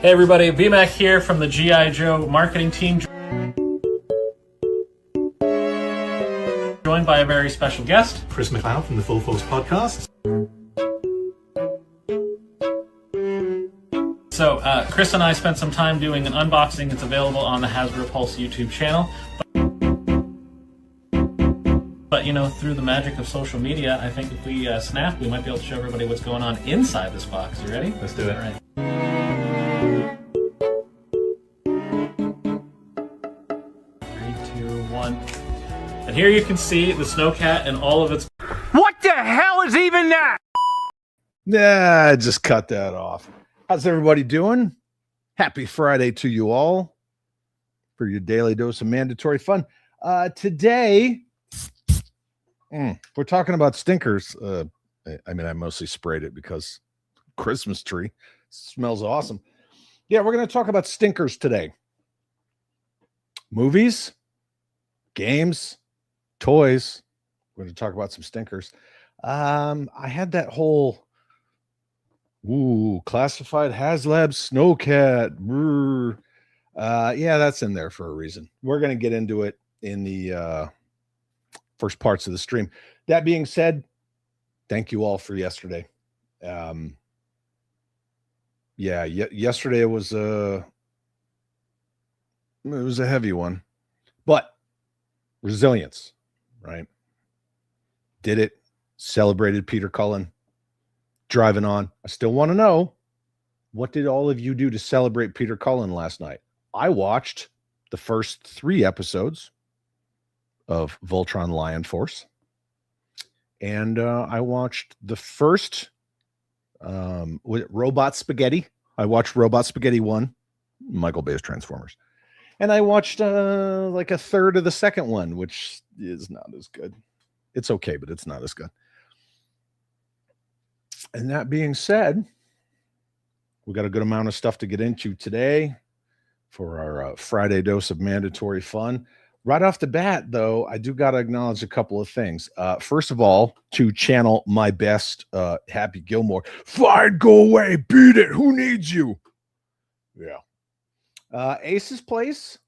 Hey everybody, VMAC here from the G.I. Joe marketing team, joined by a very special guest, Chris McLeod from the Full Force Podcast. So Chris and I spent some time doing an unboxing. It's available on the Hasbro Pulse YouTube channel. But you know, through the magic of social media, I think if we snap, we might be able to show everybody what's going on inside this box. You ready? Let's do it. All right. 3, 2, 1. And here you can see the Snowcat and all of its... What the hell is even that? Yeah, just cut that off. How's everybody doing? Happy Friday to you all for your daily dose of mandatory fun. Today, we're talking about stinkers. I mean, I mostly sprayed it because Christmas tree smells awesome. Yeah, we're going to talk about stinkers today. Movies, games, toys. We're going to talk about some stinkers. I had that whole classified HasLab Snowcat. Yeah, that's in there for a reason. We're going to get into it in the first parts of the stream. That being said, thank you all for yesterday. Yesterday it was a heavy one, but resilience, right? Did it, celebrated Peter Cullen, driving on. I still want to know, what did all of you do to celebrate Peter Cullen last night? I watched the first 3 episodes of Voltron Lion Force, and I watched the first Robot Spaghetti. I watched Robot Spaghetti 1, Michael Bay's Transformers, and I watched like a third of the second one, which is not as good. It's okay, but it's not as good. And that being said, we got a good amount of stuff to get into today for our Friday dose of mandatory fun. Right off the bat, though, I do got to acknowledge a couple of things. First of all, to channel my best, Happy Gilmore. Fine, go away, beat it. Who needs you? Yeah. Ace's Place,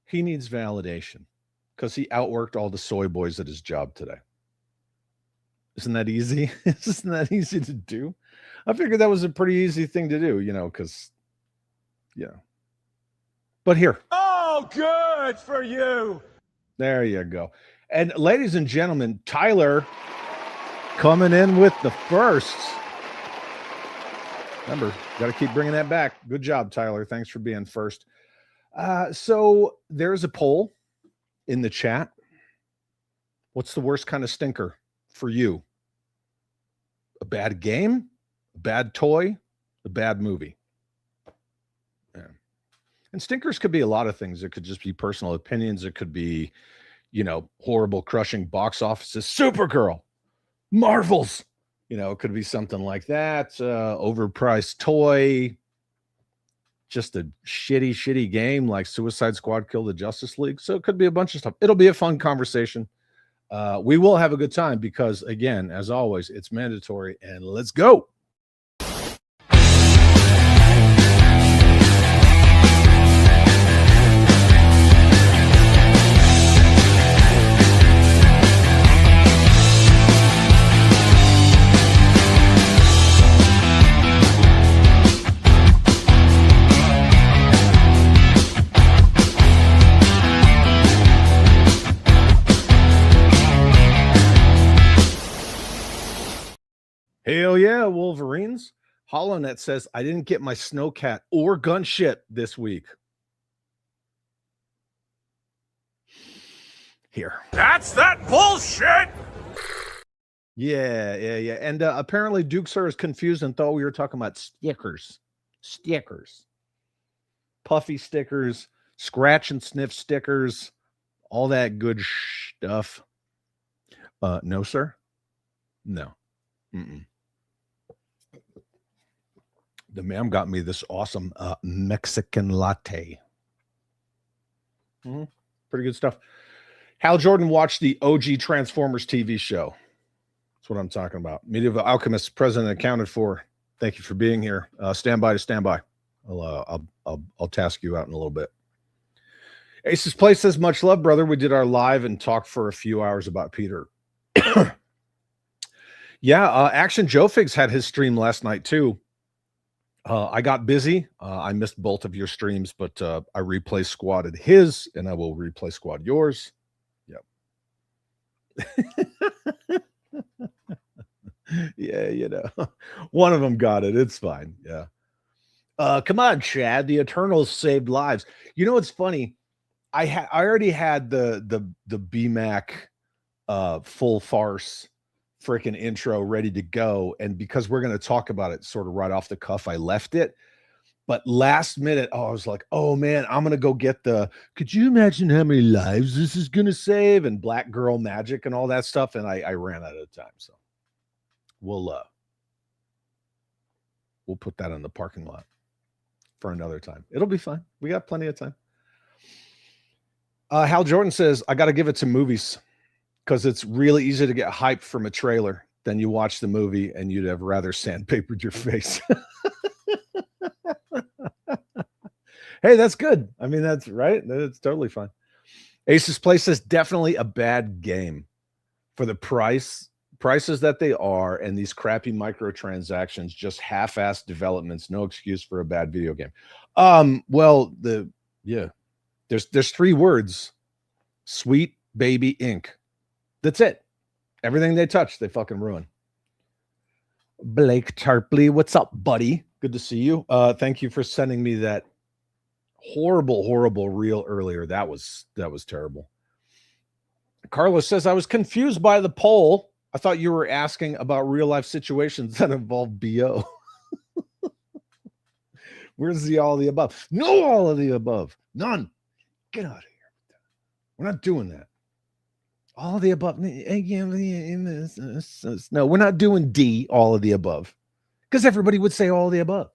he needs validation because he outworked all the soy boys at his job today. Isn't that easy? Isn't that easy to do? I figured that was a pretty easy thing to do, you know, because, yeah. But here. Oh, good for you. There you go. And ladies and gentlemen, Tyler coming in with the first. Remember, got to keep bringing that back. Good job, Tyler. Thanks for being first. So there's a poll in the chat. What's the worst kind of stinker for you? A bad game, a bad toy, a bad movie? Yeah. And stinkers could be a lot of things. It could just be personal opinions. It could be, you know, horrible, crushing box offices. Supergirl, Marvels. You know, it could be something like that. Overpriced toy. Just a shitty game like Suicide Squad Kill the Justice League. So it could be a bunch of stuff. It'll be a fun conversation. We will have a good time because, again, as always, it's mandatory. And let's go. Hell yeah, Wolverines. HoloNet says, I didn't get my Snowcat or gun shit this week. Here. That's that bullshit. Yeah. And apparently Duke Sir is confused and thought we were talking about stickers. Puffy stickers, scratch and sniff stickers, all that good stuff. No, sir. No. The ma'am got me this awesome Mexican latte. Pretty good stuff. Hal Jordan watched the OG Transformers TV show. That's what I'm talking about. Medieval Alchemist, president accounted for. Thank you for being here. Stand by to stand by. I'll task you out in a little bit. Ace's Place says, much love, brother. We did our live and talked for a few hours about Peter. Yeah, Action Joe Figs had his stream last night too. I got busy. I missed both of your streams, but I replay squatted his, and I will replay squad yours. Yep. Yeah, you know, one of them got it. It's fine. Yeah. Come on, Chad. The Eternals saved lives. You know what's funny? I already had the BMAC full farce freaking intro ready to go, and because we're going to talk about it sort of right off the cuff, I left it. But last minute, I was like, oh man, I'm going to go get could you imagine how many lives this is going to save, and Black Girl Magic and all that stuff, and I ran out of time. So we'll put that in the parking lot for another time. It'll be fine. We got plenty of time. Hal Jordan says, I got to give it to movies because it's really easy to get hyped from a trailer. Then you watch the movie and you'd have rather sandpapered your face. Hey, that's good. I mean, that's right. That's totally fine. Ace's Place says, definitely a bad game for the prices that they are, and these crappy microtransactions, just half-assed developments. No excuse for a bad video game. Well, there's 3 words: Sweet Baby Ink. That's it. Everything they touch, they fucking ruin. Blake Tarpley, what's up, buddy? Good to see you. Thank you for sending me that horrible reel earlier. That was terrible. Carlos says, I was confused by the poll. I thought you were asking about real life situations that involve BO. Where's the all of the above? No all of the above. None. Get out of here. We're not doing that. All of the above. No, we're not doing D, all of the above. Because everybody would say all of the above.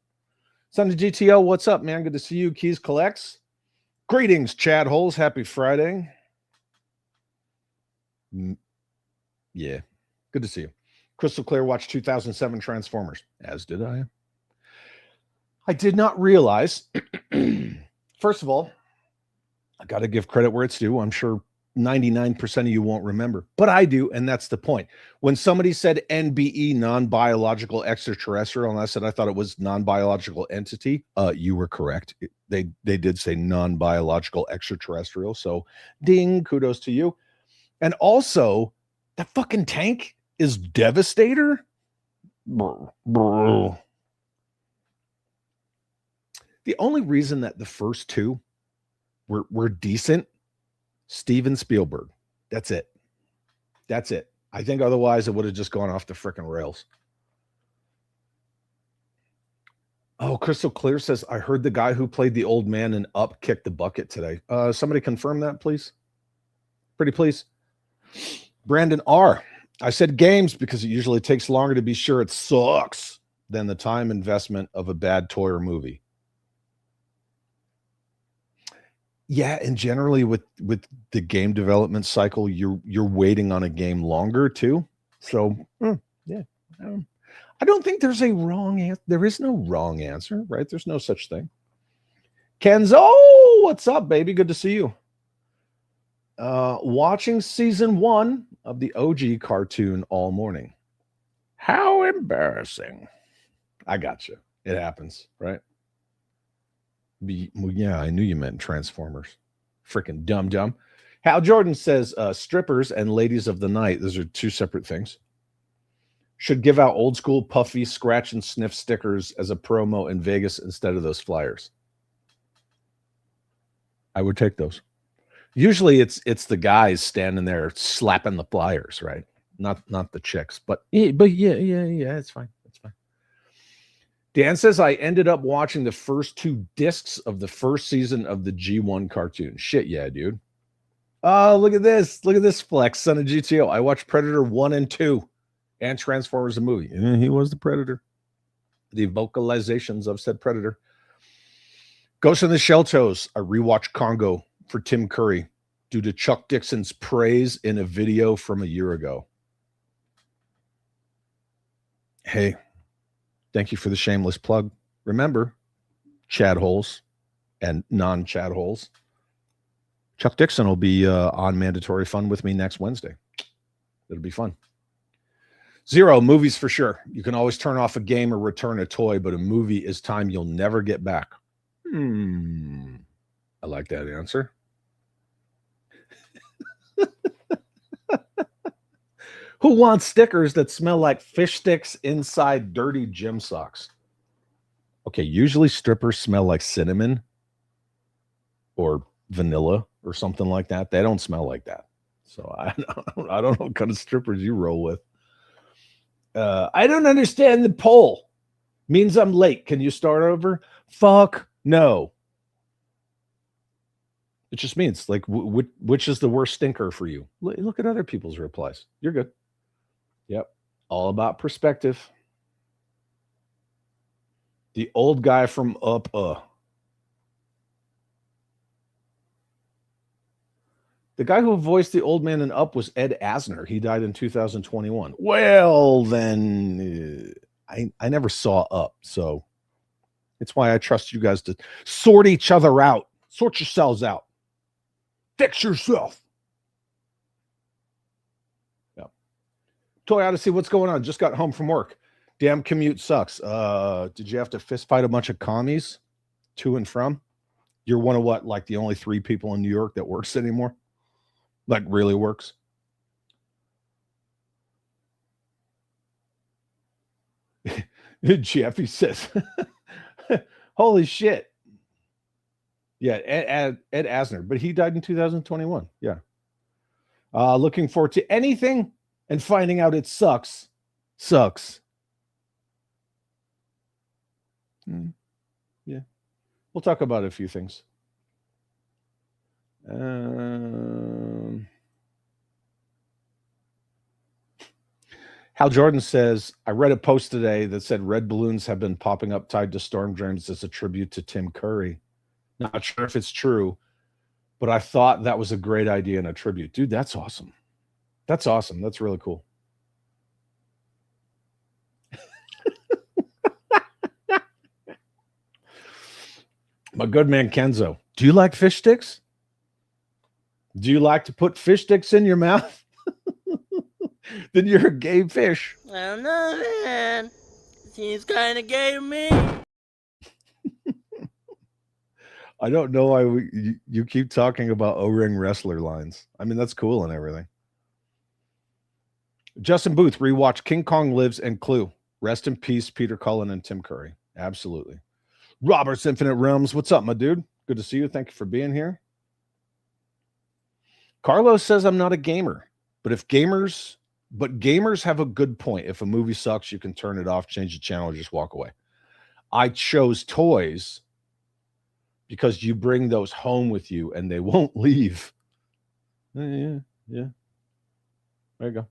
Son of GTO, what's up, man? Good to see you. Keys Collects. Greetings, Chad Holes. Happy Friday. Yeah. Good to see you. Crystal Clear watched 2007 Transformers, as did I. I did not realize, first of all, I got to give credit where it's due. I'm sure 99% of you won't remember, but I do, and that's the point. When somebody said NBE, non-biological extraterrestrial, and I said I thought it was non-biological entity, you were correct. They did say non-biological extraterrestrial, so ding, kudos to you. And also, that fucking tank is Devastator. Bro. The only reason that the first 2 were decent, Steven Spielberg. That's it. I think otherwise it would have just gone off the frickin' rails. Oh, Crystal Clear says, I heard the guy who played the old man in Up kicked the bucket today. Somebody confirm that, please. Pretty please. Brandon R. I said games because it usually takes longer to be sure it sucks than the time investment of a bad toy or movie. Yeah, and generally with the game development cycle, you're waiting on a game longer too. So yeah, I don't think there's a wrong answer. There is no wrong answer, right? There's no such thing. Kenzo, what's up, baby? Good to see you. Watching season 1 of the OG cartoon all morning. How embarrassing. I got you. It happens, right? Well, yeah, I knew you meant Transformers. Freaking dumb. Hal Jordan says strippers and ladies of the night, those are 2 separate things, should give out old school puffy scratch and sniff stickers as a promo in Vegas instead of those flyers. I would take those. Usually it's the guys standing there slapping the flyers, right? Not the chicks, but yeah, it's fine. It's fine. Dan says, I ended up watching the first 2 discs of the first season of the G1 cartoon. Shit, yeah, dude. Oh, look at this. Look at this flex, son of GTO. I watched Predator 1 and 2 and Transformers the movie. And he was the Predator. The vocalizations of said Predator. Ghost in the Shell Toes. I rewatched Congo for Tim Curry due to Chuck Dixon's praise in a video from a year ago. Hey, thank you for the shameless plug. Remember, Chad holes and non-Chad holes. Chuck Dixon will be on Mandatory Fun with me next Wednesday. It'll be fun. 0, movies for sure. You can always turn off a game or return a toy, but a movie is time you'll never get back. I like that answer. Who wants stickers that smell like fish sticks inside dirty gym socks? Okay, usually strippers smell like cinnamon or vanilla or something like that. They don't smell like that. So I don't know what kind of strippers you roll with. I don't understand the poll. Means I'm late. Can you start over? Fuck no. It just means like which is the worst stinker for you? Look at other people's replies. You're good. Yep. All about perspective. The old guy from Up. The guy who voiced the old man in Up was Ed Asner. He died in 2021. Well, then I never saw Up, so it's why I trust you guys to sort each other out. Sort yourselves out. Fix yourself. Yeah. Toy Odyssey, what's going on? Just got home from work. Damn commute sucks. Did you have to fist fight a bunch of commies to and from? You're one of what, like the only 3 people in New York that works anymore? Like really works? Jeffy says, holy shit. Yeah, Ed Asner, but he died in 2021. Yeah. Looking forward to anything and finding out it sucks. Sucks. Yeah. We'll talk about a few things. Hal Jordan says, I read a post today that said red balloons have been popping up tied to storm drains as a tribute to Tim Curry. Not sure if it's true, but I thought that was a great idea and a tribute. Dude, that's awesome. That's awesome. That's really cool. My good man Kenzo, do you like fish sticks? Do you like to put fish sticks in your mouth? Then you're a gay fish. I don't know, man. Seems kind of gay to me. I don't know why you keep talking about O-ring wrestler lines. I mean, that's cool and everything. Justin Booth, rewatch King Kong Lives and Clue. Rest in peace, Peter Cullen and Tim Curry. Absolutely. Robert's Infinite Realms, what's up, my dude? Good to see you. Thank you for being here. Carlos says I'm not a gamer, but gamers have a good point. If a movie sucks, you can turn it off, change the channel, or just walk away. I chose toys because you bring those home with you and they won't leave. Yeah. There you go.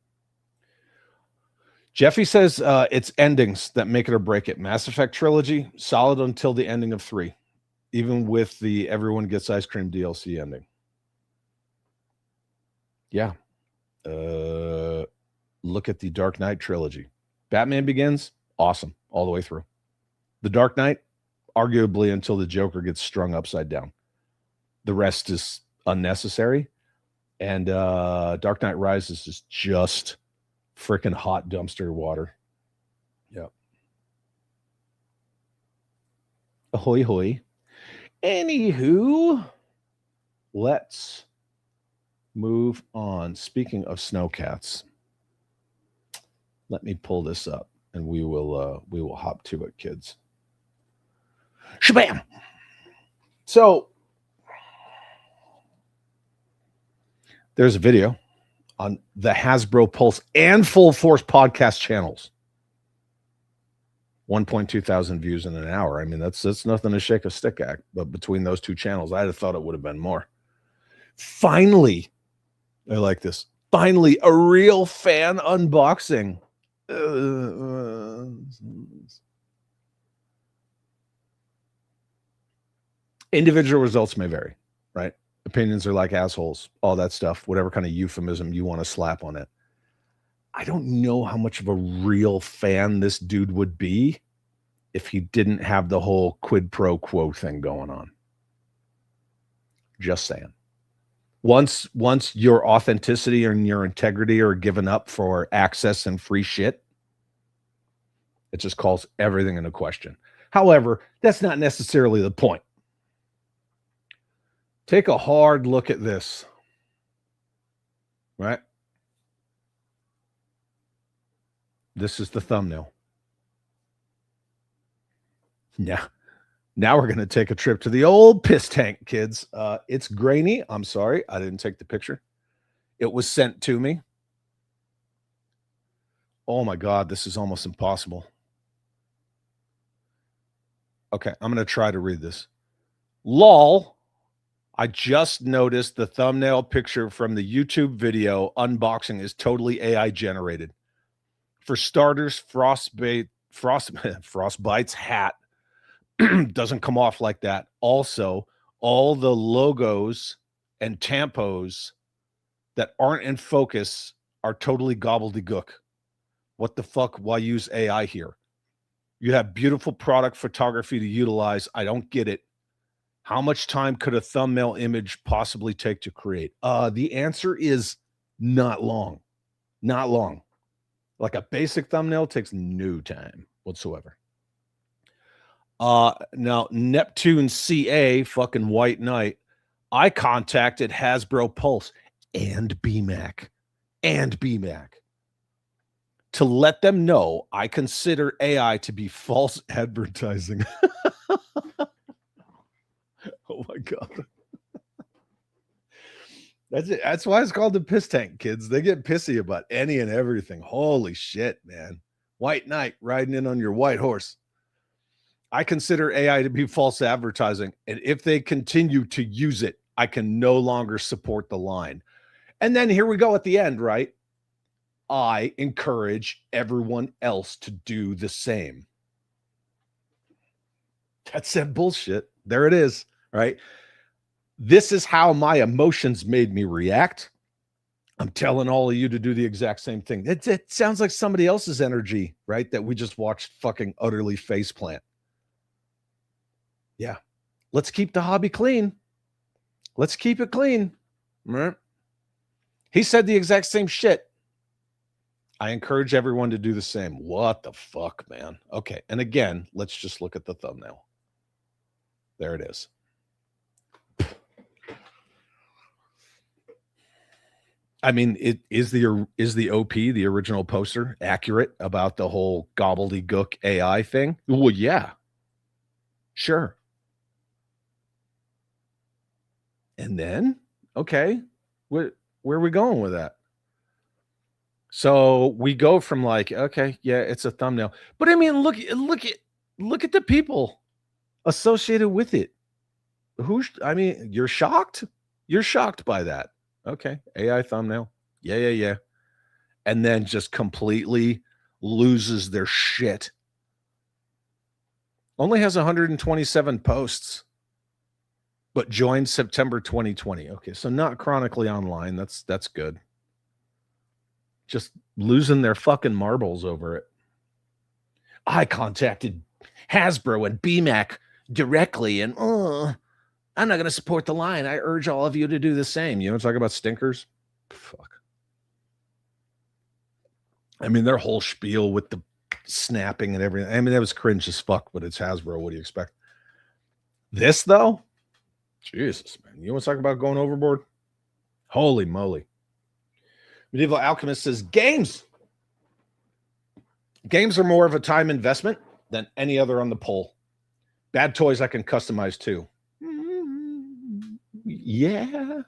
Jeffy says it's endings that make it or break it. Mass Effect trilogy, solid until the ending of 3, even with the everyone gets ice cream DLC ending. Yeah. Look at the Dark Knight trilogy. Batman Begins, awesome, all the way through. The Dark Knight, arguably until the Joker gets strung upside down. The rest is unnecessary. And Dark Knight Rises is just freaking hot dumpster water. Yep. Ahoy, hoy. Anywho, let's move on. Speaking of snowcats, let me pull this up and we will hop to it, kids. Shabam. So there's a video on the Hasbro Pulse and Full Force podcast channels. 1.2 thousand views in an hour. I mean, that's nothing to shake a stick at. But between those two channels, I'd have thought it would have been more. Finally, I like this. Finally, a real fan unboxing. Individual results may vary, right? Opinions are like assholes, all that stuff, whatever kind of euphemism you want to slap on it. I don't know how much of a real fan this dude would be if he didn't have the whole quid pro quo thing going on. Just saying. Once your authenticity and your integrity are given up for access and free shit, it just calls everything into question. However, that's not necessarily the point. Take a hard look at this, right? This is the thumbnail. Now we're going to take a trip to the old piss tank, kids. It's grainy. I'm sorry. I didn't take the picture. It was sent to me. Oh my God, this is almost impossible. Okay, I'm going to try to read this. Lol. I just noticed the thumbnail picture from the YouTube video unboxing is totally AI generated. For starters, Frostbite's hat doesn't come off like that. Also, all the logos and tampos that aren't in focus are totally gobbledygook. What the fuck? Why use AI here? You have beautiful product photography to utilize. I don't get it. How much time could a thumbnail image possibly take to create? The answer is not long. Not long. Like a basic thumbnail takes no time whatsoever. Now Neptune CA, fucking White Knight, I contacted Hasbro Pulse and BMAC to let them know I consider AI to be false advertising. Oh my God. That's it. That's why it's called the piss tank, kids. They get pissy about any and everything. Holy shit, man. White Knight riding in on your white horse. I consider AI to be false advertising, and if they continue to use it, I can no longer support the line. And then here we go at the end, right? I encourage everyone else to do the same. That's that bullshit. There it is, right? This is how my emotions made me react. I'm telling all of you to do the exact same thing. It sounds like somebody else's energy, right? That we just watched fucking utterly faceplant. Yeah. Let's keep the hobby clean. Let's keep it clean. Right? He said the exact same shit. I encourage everyone to do the same. What the fuck, man? Okay. And again, let's just look at the thumbnail. There it is. I mean, is the OP, the original poster, accurate about the whole gobbledygook AI thing? Well, yeah. Sure. And then, okay, where are we going with that? So we go from like, okay, yeah, it's a thumbnail. But I mean, look at the people associated with it. I mean, you're shocked? You're shocked by that. Okay, AI thumbnail. Yeah. And then just completely loses their shit. Only has 127 posts, but joined September 2020. Okay, so not chronically online. That's good. Just losing their fucking marbles over it. I contacted Hasbro and BMAC directly, and I'm not going to support the line. I urge all of you to do the same. You know, talk about stinkers. Fuck. I mean, their whole spiel with the snapping and everything. I mean, that was cringe as fuck, but it's Hasbro. What do you expect? This, though? Jesus, man. You want to talk about going overboard? Holy moly. Medieval Alchemist says, games. Games are more of a time investment than any other on the poll. Bad toys I can customize too. Yeah.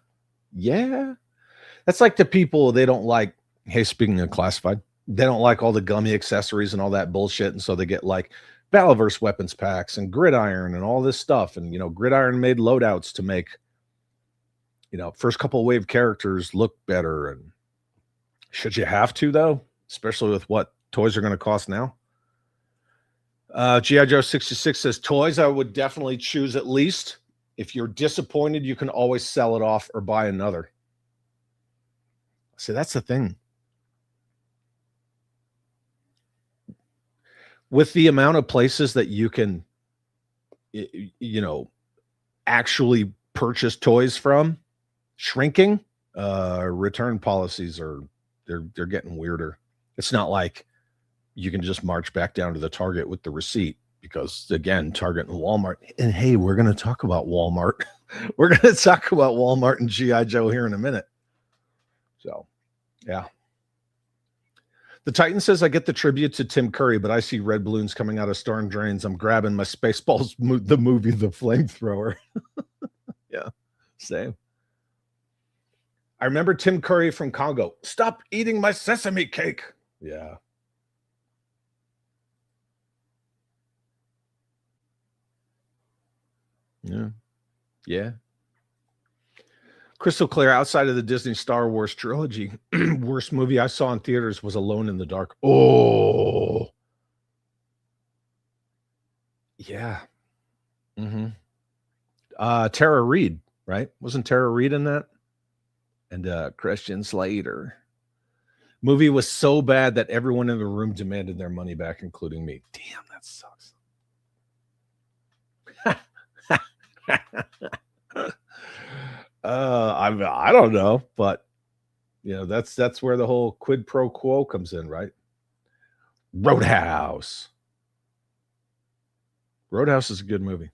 That's like the people, they don't like, hey, speaking of classified, they don't like all the gummy accessories and all that bullshit. And so they get like Battleverse weapons packs and Gridiron and all this stuff. And, you know, Gridiron made loadouts to make, you know, first couple of wave characters look better. And should you have to, though, especially with what toys are going to cost now? G.I. Joe 66 says, toys I would definitely choose at least. If you're disappointed, you can always sell it off or buy another. See, that's the thing. with the amount of places that you can, actually purchase toys from shrinking, return policies they're getting weirder. It's not like you can just march back down to the Target with the receipt because, again, Target and Walmart. And hey, we're going to talk about Walmart. We're going to talk about Walmart and G.I. Joe here in a minute. So, yeah. The Titan says, I get the tribute to Tim Curry, but I see red balloons coming out of storm drains. I'm grabbing my Spaceballs, the movie, The Flamethrower. Yeah, same. I remember Tim Curry from Congo. Stop eating my sesame cake. Yeah. Yeah. Yeah. Crystal clear, outside of the Disney Star Wars trilogy, worst movie I saw in theaters was Alone in the Dark. Oh. Yeah. Mm-hmm. Tara Reid, right? Wasn't Tara Reid in that? And Christian Slater. Movie was so bad that everyone in the room demanded their money back, including me. Damn, that sucks. I don't know, but that's where the whole quid pro quo comes in, right? Roadhouse. Roadhouse is a good movie.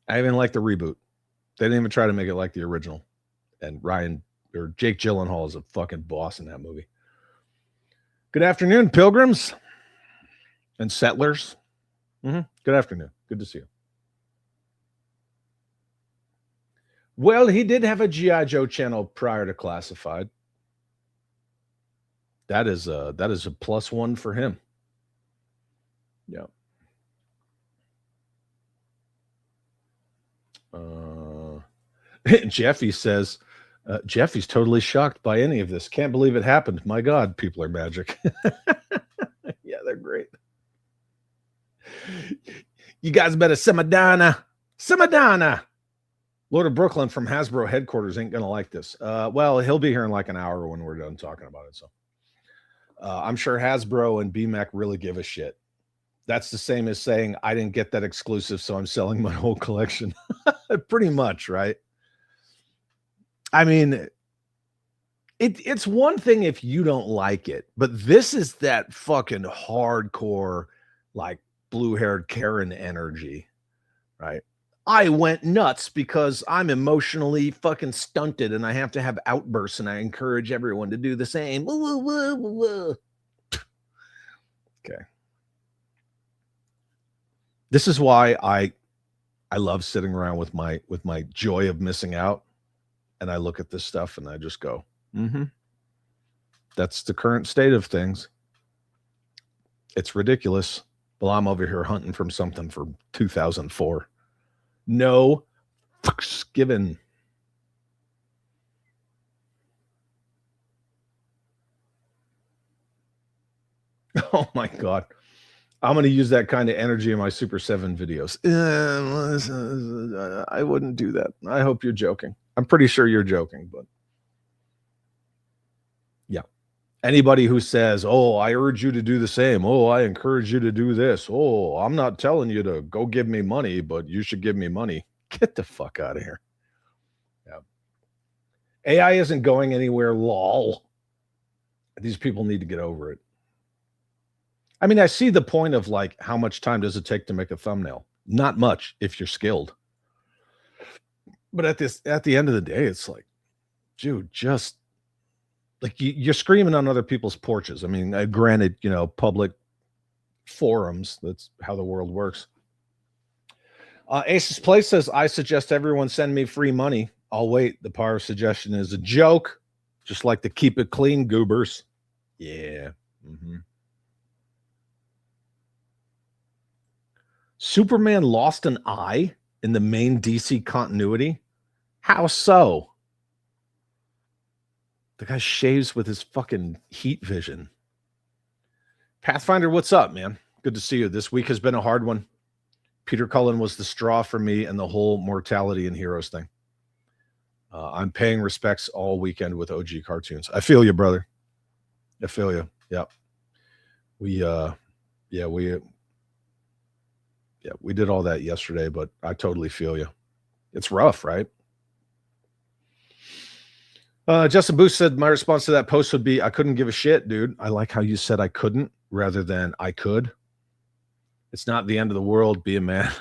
I even like the reboot. They didn't even try to make it like the original. And Jake Gyllenhaal is a fucking boss in that movie. Good afternoon, pilgrims and settlers. Good afternoon. Good to see you. Well, he did have a G.I. Joe channel prior to Classified. That is a +1 for him. Yeah. Jeffy says, Jeffy's totally shocked by any of this. Can't believe it happened. My God, people are magic. Yeah, they're great. You guys better Simadonna. Lord of Brooklyn from Hasbro headquarters ain't going to like this. Well, he'll be here in like an hour when we're done talking about it. So I'm sure Hasbro and BMAC really give a shit. That's the same as saying, I didn't get that exclusive, so I'm selling my whole collection. Pretty much, right? I mean, it's one thing if you don't like it, but this is that fucking hardcore, like blue-haired Karen energy, right? I went nuts because I'm emotionally fucking stunted and I have to have outbursts and I encourage everyone to do the same. Okay. This is why I love sitting around with my joy of missing out. And I look at this stuff and I just go, that's the current state of things. It's ridiculous. Well, I'm over here hunting from something from 2004. No fucks given. Oh my God. I'm going to use that kind of energy in my Super 7 videos. I wouldn't do that. I hope you're joking. I'm pretty sure you're joking, but yeah. Anybody who says, oh, I urge you to do the same. Oh, I encourage you to do this. Oh, I'm not telling you to go give me money, but you should give me money. Get the fuck out of here. Yeah. AI isn't going anywhere, lol. These people need to get over it. I mean, I see the point of like, how much time does it take to make a thumbnail? Not much if you're skilled. But at the end of the day, it's like, dude, just like you're screaming on other people's porches. I mean, granted, public forums, that's how the world works. Ace's Place says, I suggest everyone send me free money. I'll wait. The power of suggestion is a joke. Just like to keep it clean, goobers. Yeah. Superman lost an eye in the main DC continuity? How so? The guy shaves with his fucking heat vision. Pathfinder, what's up, man? Good to see you. This week has been a hard one. Peter Cullen was the straw for me and the whole mortality and heroes thing. I'm paying respects all weekend with OG cartoons. I feel you, brother. I feel you. Yeah. Yeah, we did all that yesterday, but I totally feel you. It's rough, right? Justin Booth said my response to that post would be, I couldn't give a shit, dude. I like how you said I couldn't rather than I could. It's not the end of the world. Be a man.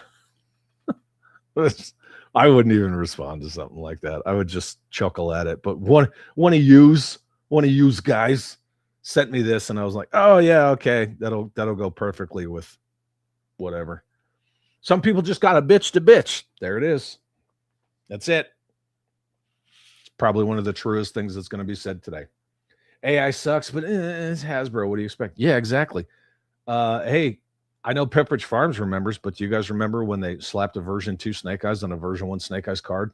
I wouldn't even respond to something like that. I would just chuckle at it. But one of yous guys sent me this, and I was like, oh yeah, okay, that'll go perfectly with whatever. Some people just got a bitch to bitch. There it is. That's it. It's probably one of the truest things that's going to be said today. AI sucks, but it's Hasbro. What do you expect? Yeah, exactly. Hey, I know Pepperidge Farms remembers, but do you guys remember when they slapped a version 2 Snake Eyes on a version 1 Snake Eyes card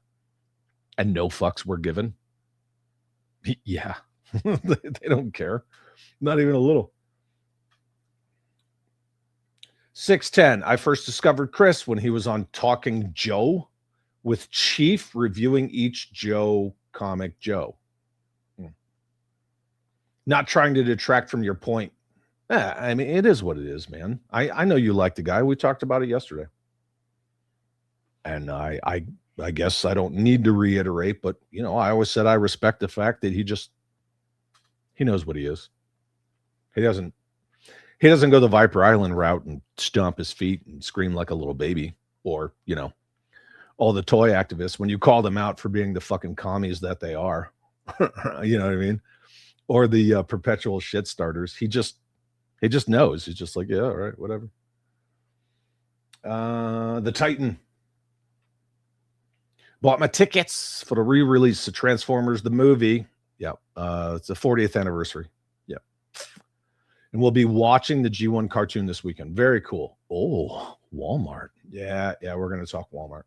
and no fucks were given? Yeah. They don't care. Not even a little. 610. I first discovered Chris when he was on Talking Joe with Chief reviewing each Joe comic Joe. Not trying to detract from your point. Yeah, I mean, it is what it is, man. I know you like the guy. We talked about it yesterday. And I guess I don't need to reiterate, but I always said I respect the fact that he knows what he is. He doesn't go the Viper Island route and stomp his feet and scream like a little baby, or all the toy activists when you call them out for being the fucking commies that they are. You know what I mean? Or the perpetual shit starters. He just knows. He's just like, yeah, all right, whatever. The Titan. Bought my tickets for the re-release of Transformers, the movie. Yeah. It's the 40th anniversary. Yeah. And we'll be watching the G1 cartoon this weekend. Very cool. Oh, Walmart. Yeah, we're going to talk Walmart.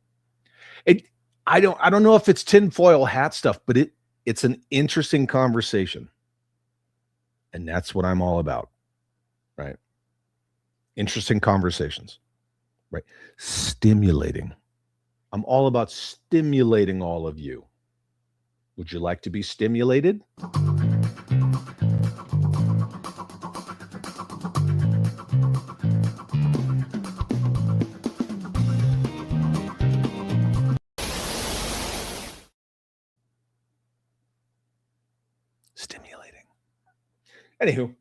I don't know if it's tinfoil hat stuff, but it's an interesting conversation. And that's what I'm all about. Right? Interesting conversations. Right? Stimulating. I'm all about stimulating all of you. Would you like to be stimulated? Stimulating. Anywho,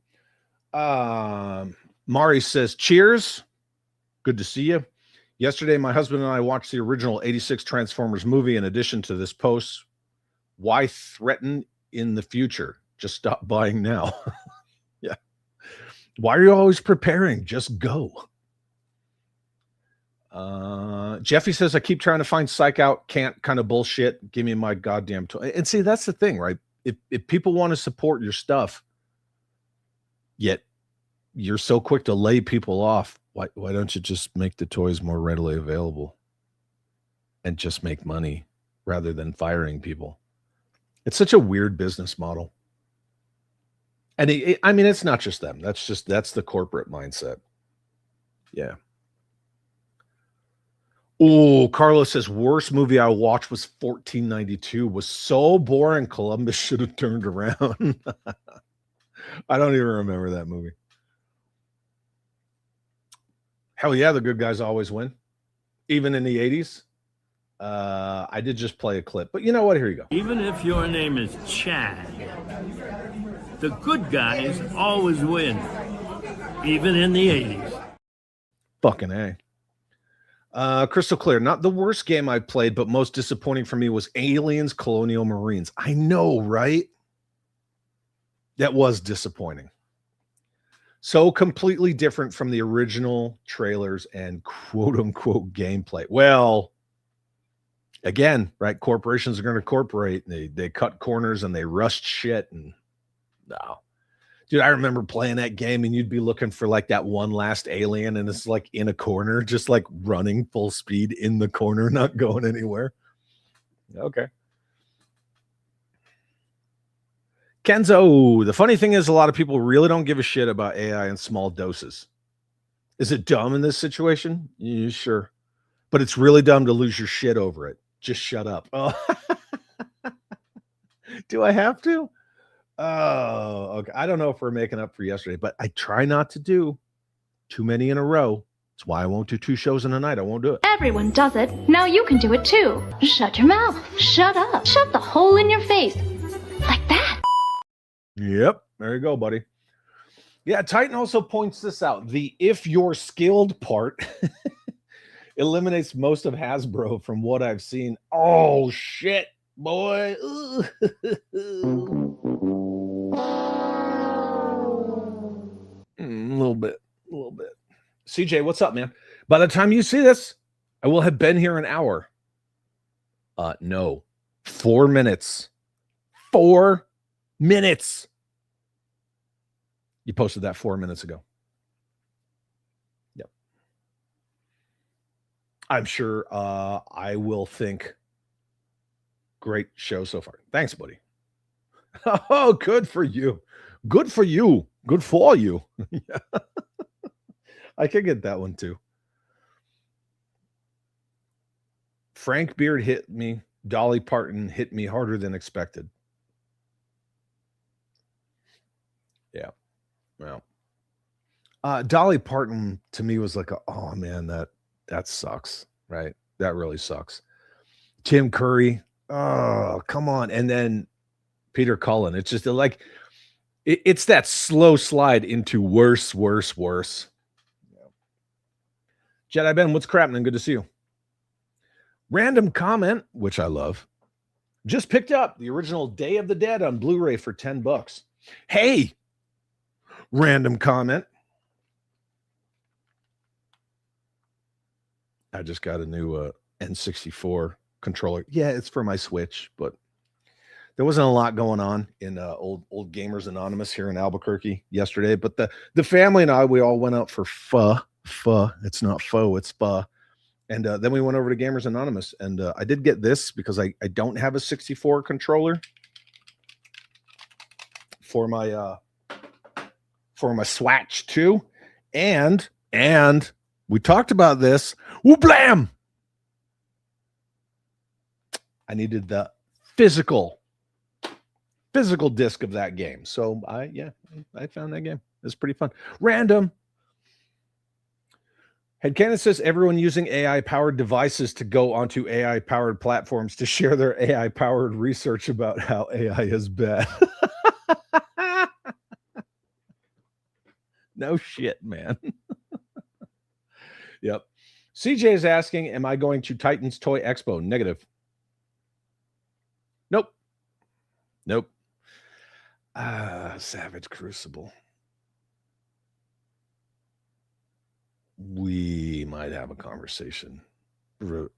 Mari says, cheers. Good to see you. Yesterday, my husband and I watched the original 86 Transformers movie in addition to this post. Why threaten in the future? Just stop buying now. Yeah. Why are you always preparing? Just go. Jeffy says, I keep trying to find psych out, can't kind of bullshit. Give me my goddamn toy. And see, that's the thing, right? If people want to support your stuff, yet you're so quick to lay people off, why don't you just make the toys more readily available and just make money rather than firing people? It's such a weird business model. And I mean, it's not just them. That's the corporate mindset. Yeah. Oh, Carlos says, worst movie I watched was 1492. Was so boring. Columbus should have turned around. I don't even remember that movie. Hell yeah, the good guys always win. Even in the 80s. I did just play a clip. But you know what? Here you go. Even if your name is Chad, the good guys always win. Even in the 80s. Fucking A. Crystal clear. Not the worst game I played, but most disappointing for me was Aliens Colonial Marines. I know, right? That was disappointing. So completely different from the original trailers and quote unquote gameplay. Well, again, right? Corporations are going to corporate. They cut corners and they rushed shit. And no, dude, I remember playing that game and you'd be looking for like that one last alien and it's like in a corner, just like running full speed in the corner, not going anywhere. Okay. Kenzo, the funny thing is a lot of people really don't give a shit about AI in small doses. Is it dumb in this situation? Yeah, sure. But it's really dumb to lose your shit over it. Just shut up. Oh. Do I have to? Oh, okay. I don't know if we're making up for yesterday, but I try not to do. Too many in a row. That's why I won't do 2 shows in a night. I won't do it. Everyone does it. Now you can do it too. Shut your mouth. Shut up. Shut the hole in your face. Like that. Yep. There you go, buddy. Yeah, Titan also points this out. The if you're skilled part eliminates most of Hasbro from what I've seen. Oh, shit, boy. A little bit. CJ, what's up, man? By the time you see this, I will have been here an hour. No. 4 minutes. 4 minutes. You posted that 4 minutes ago. Yep. I'm sure I will think great show so far. Thanks, buddy. Oh, good for you. Good for you. Good for you. I could get that one too. Frank Beard hit me. Dolly Parton hit me harder than expected. Yeah. Well, Dolly Parton to me was like, oh man, that sucks, right? That really sucks. Tim Curry, oh come on, and then Peter Cullen. It's just like it's that slow slide into worse. Yeah. Jedi Ben, what's crappening? Good to see you. Random comment, which I love. Just picked up the original Day of the Dead on Blu-ray for $10. Hey. Random comment. I just got a new N64 controller. Yeah, it's for my Switch, but there wasn't a lot going on in old Gamers Anonymous here in Albuquerque yesterday. But the family and I, we all went out for pho. It's not pho, it's pho. And then we went over to Gamers Anonymous, and I did get this because I don't have a 64 controller for my Swatch 2. And we talked about this. Woo blam! I needed the physical disc of that game. So I found that game. It's pretty fun. Random. Headcanon says everyone using AI-powered devices to go onto AI-powered platforms to share their AI-powered research about how AI is bad. No shit, man. Yep. CJ is asking, am I going to Titans Toy Expo? Negative. Nope. Savage Crucible. We might have a conversation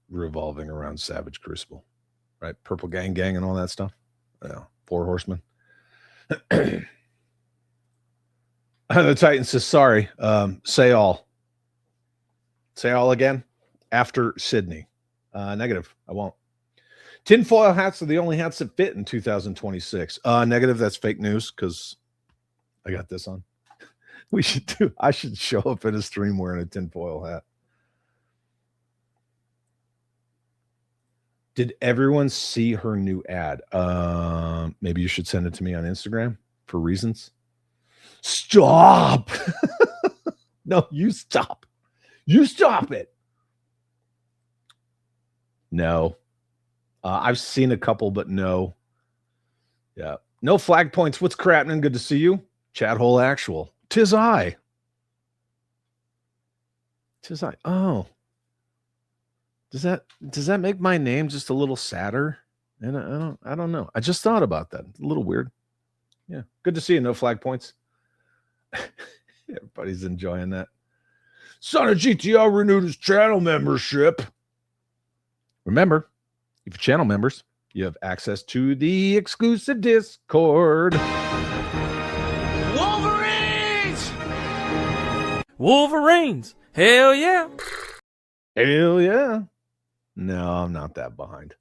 revolving around Savage Crucible, right? Purple Gang and all that stuff. Yeah, 4 Horsemen. The Titan says, sorry, say all again after Sydney. Negative, I won't. Tinfoil hats are the only hats that fit in 2026. Negative, that's fake news because I got this on. I should show up in a stream wearing a tinfoil hat. Did everyone see her new ad? Maybe you should send it to me on Instagram for reasons. Stop. No, you stop. You stop it. No. I've seen a couple, but no. Yeah. No flag points. What's crappening? Good to see you. Chat hole actual. Tis I. Oh. Does that make my name just a little sadder? And I don't know. I just thought about that. A little weird. Yeah. Good to see you. No flag points. Everybody's enjoying that. Son of GTR renewed his channel membership. Remember, if you're channel members, you have access to the exclusive Discord. Wolverines! Hell yeah! Hell yeah! No, I'm not that behind.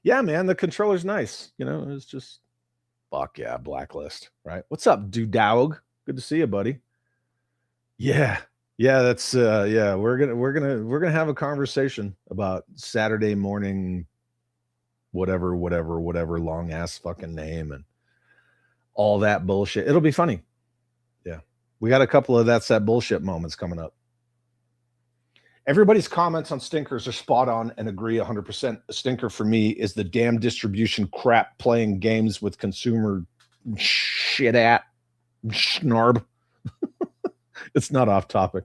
Yeah, man, the controller's nice. You know, it's just fuck yeah, Blacklist, right? What's up, Dudog? Good to see you, buddy. Yeah, that's we're gonna have a conversation about Saturday morning, whatever long ass fucking name and all that bullshit. It'll be funny. Yeah. We got a couple of that's that bullshit moments coming up. Everybody's comments on stinkers are spot on and agree 100%. A stinker for me is the damn distribution crap playing games with consumer shit at snarb. It's not off topic.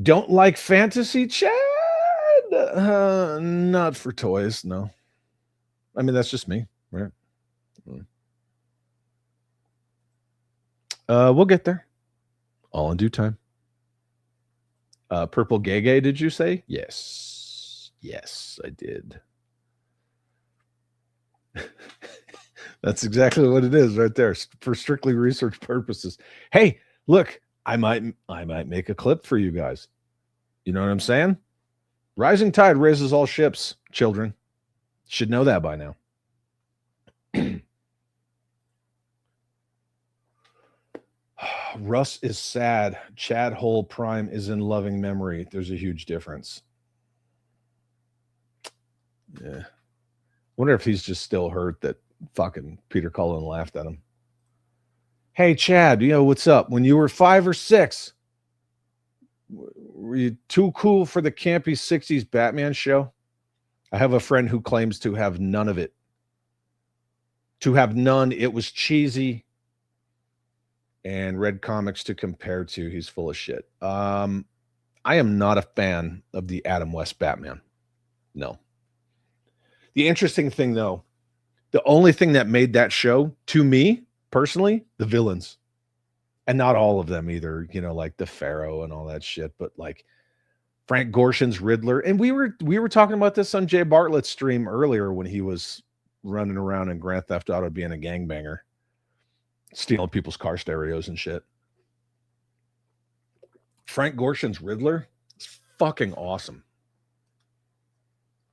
Don't like fantasy, Chad? Not for toys, no. I mean, that's just me, right? We'll get there. All in due time. Purple Gay, did you say? Yes. Yes, I did. That's exactly what it is right there for strictly research purposes. Hey, look, I might make a clip for you guys. You know what I'm saying? Rising tide raises all ships, children. Should know that by now. Russ is sad. Chad Hole Prime is in loving memory. There's a huge difference. Yeah. Wonder if he's just still hurt that fucking Peter Cullen laughed at him. Hey, Chad, what's up? When you were 5 or 6, were you too cool for the campy 60s Batman show? I have a friend who claims to have none of it. To have none, it was cheesy and read comics to compare to. He's full of shit. I am not a fan of the Adam West Batman. No. The interesting thing, though, the only thing that made that show, to me, personally, the villains. And not all of them either, like the Pharaoh and all that shit, but like Frank Gorshin's Riddler. And we were talking about this on Jay Bartlett's stream earlier when he was running around in Grand Theft Auto being a gangbanger, stealing people's car stereos and shit. Frank Gorshin's Riddler is fucking awesome.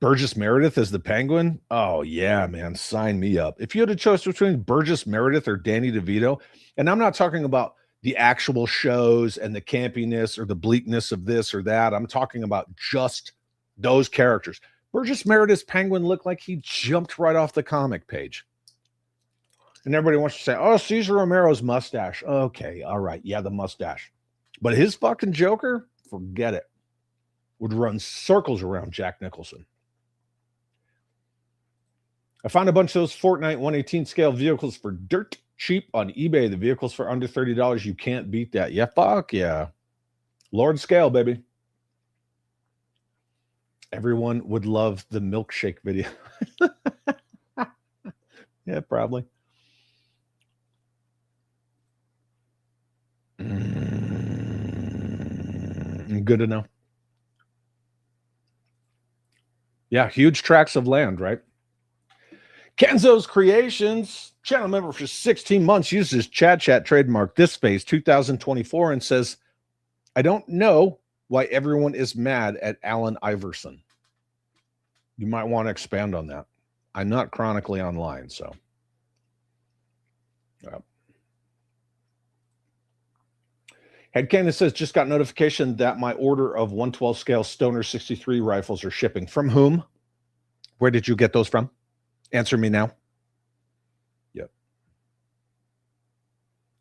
Burgess Meredith as the Penguin. Oh, yeah, man. Sign me up. If you had a choice between Burgess Meredith or Danny DeVito, and I'm not talking about the actual shows and the campiness or the bleakness of this or that. I'm talking about just those characters. Burgess Meredith's Penguin looked like he jumped right off the comic page. And everybody wants to say, oh, Cesar Romero's mustache. Okay, all right. Yeah, the mustache. But his fucking Joker, forget it. Would run circles around Jack Nicholson. I found a bunch of those Fortnite 118 scale vehicles for dirt cheap on eBay. The vehicles for under $30. You can't beat that. Yeah, fuck yeah. Lord scale, baby. Everyone would love the milkshake video. Yeah, probably. Good to know. Yeah, huge tracts of land, right? Kenzo's Creations, channel member for 16 months, uses Chad Chat trademark this phase 2024 and says, I don't know why everyone is mad at Allen Iverson. You might want to expand on that. I'm not chronically online, so. Headcanon says, just got notification that my order of 112 scale Stoner 63 rifles are shipping. From whom? Where did you get those from? Answer me now. Yep.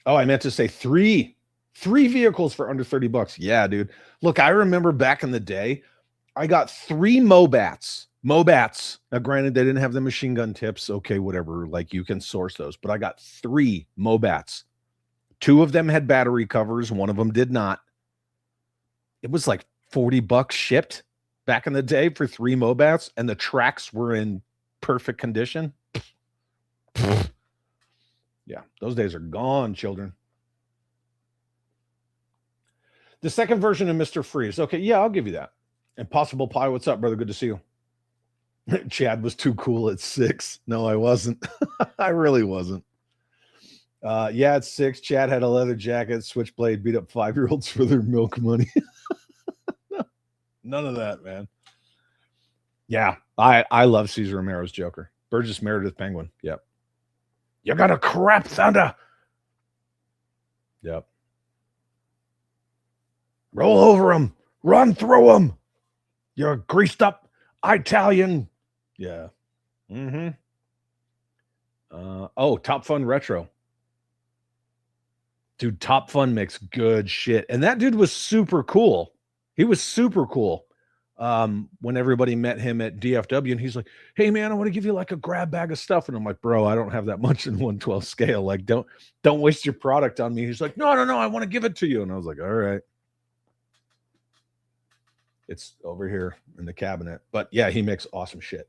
Oh, I meant to say three vehicles for under $30. Yeah, dude. Look, I remember back in the day, I got 3 Mobats. Now, granted, they didn't have the machine gun tips. Okay, whatever. Like, you can source those. But I got 3 Mobats. 2 of them had battery covers. 1 of them did not. It was like $40 shipped back in the day for 3 Mobats, and the tracks were in perfect condition. Yeah, those days are gone, children. The second version of Mr. Freeze. Okay, yeah, I'll give you that. Impossible Pie, what's up, brother? Good to see you. Chad was too cool at 6. No, I wasn't. I really wasn't. Yeah, at 6, Chad had a leather jacket, switchblade, beat up 5-year-olds for their milk money. None of that, man. Yeah, I love Cesar Romero's Joker. Burgess Meredith Penguin. Yep. You got a crap thunder. Yep. Roll over him. Run through him. You're greased up Italian. Yeah. Mm-hmm. Oh, Top Fun Retro. Dude, Top Fun makes good shit. And that dude was super cool. He was super cool. When everybody met him at DFW, and he's like, "Hey man, I want to give you like a grab bag of stuff." And I'm like, "Bro, I don't have that much in 1/12 scale. Like, don't waste your product on me." He's like, No, I want to give it to you. And I was like, "All right." It's over here in the cabinet. But yeah, he makes awesome shit.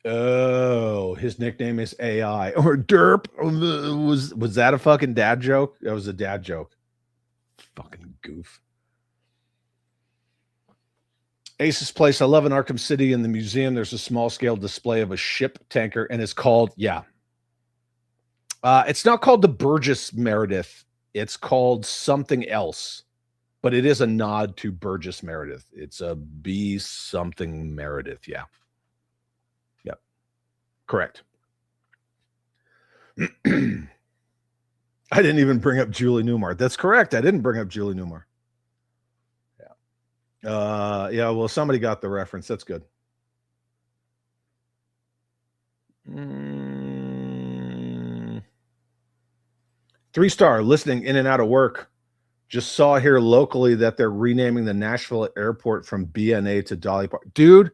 Oh, his nickname is AI or Derp. Was that a fucking dad joke? That was a dad joke. Fucking goof. Ace's Place. I love in Arkham City in the museum. There's a small scale display of a ship tanker, and it's called, it's not called the Burgess Meredith. It's called something else, but it is a nod to Burgess Meredith. It's a B something Meredith. Yeah. Yep. Correct. I didn't even bring up Julie Newmar. That's correct. I didn't bring up Julie Newmar. Yeah. Well, somebody got the reference. That's good. 3-star listening in and out of work. Just saw here locally that they're renaming the Nashville airport from BNA to Dolly Park. Dude,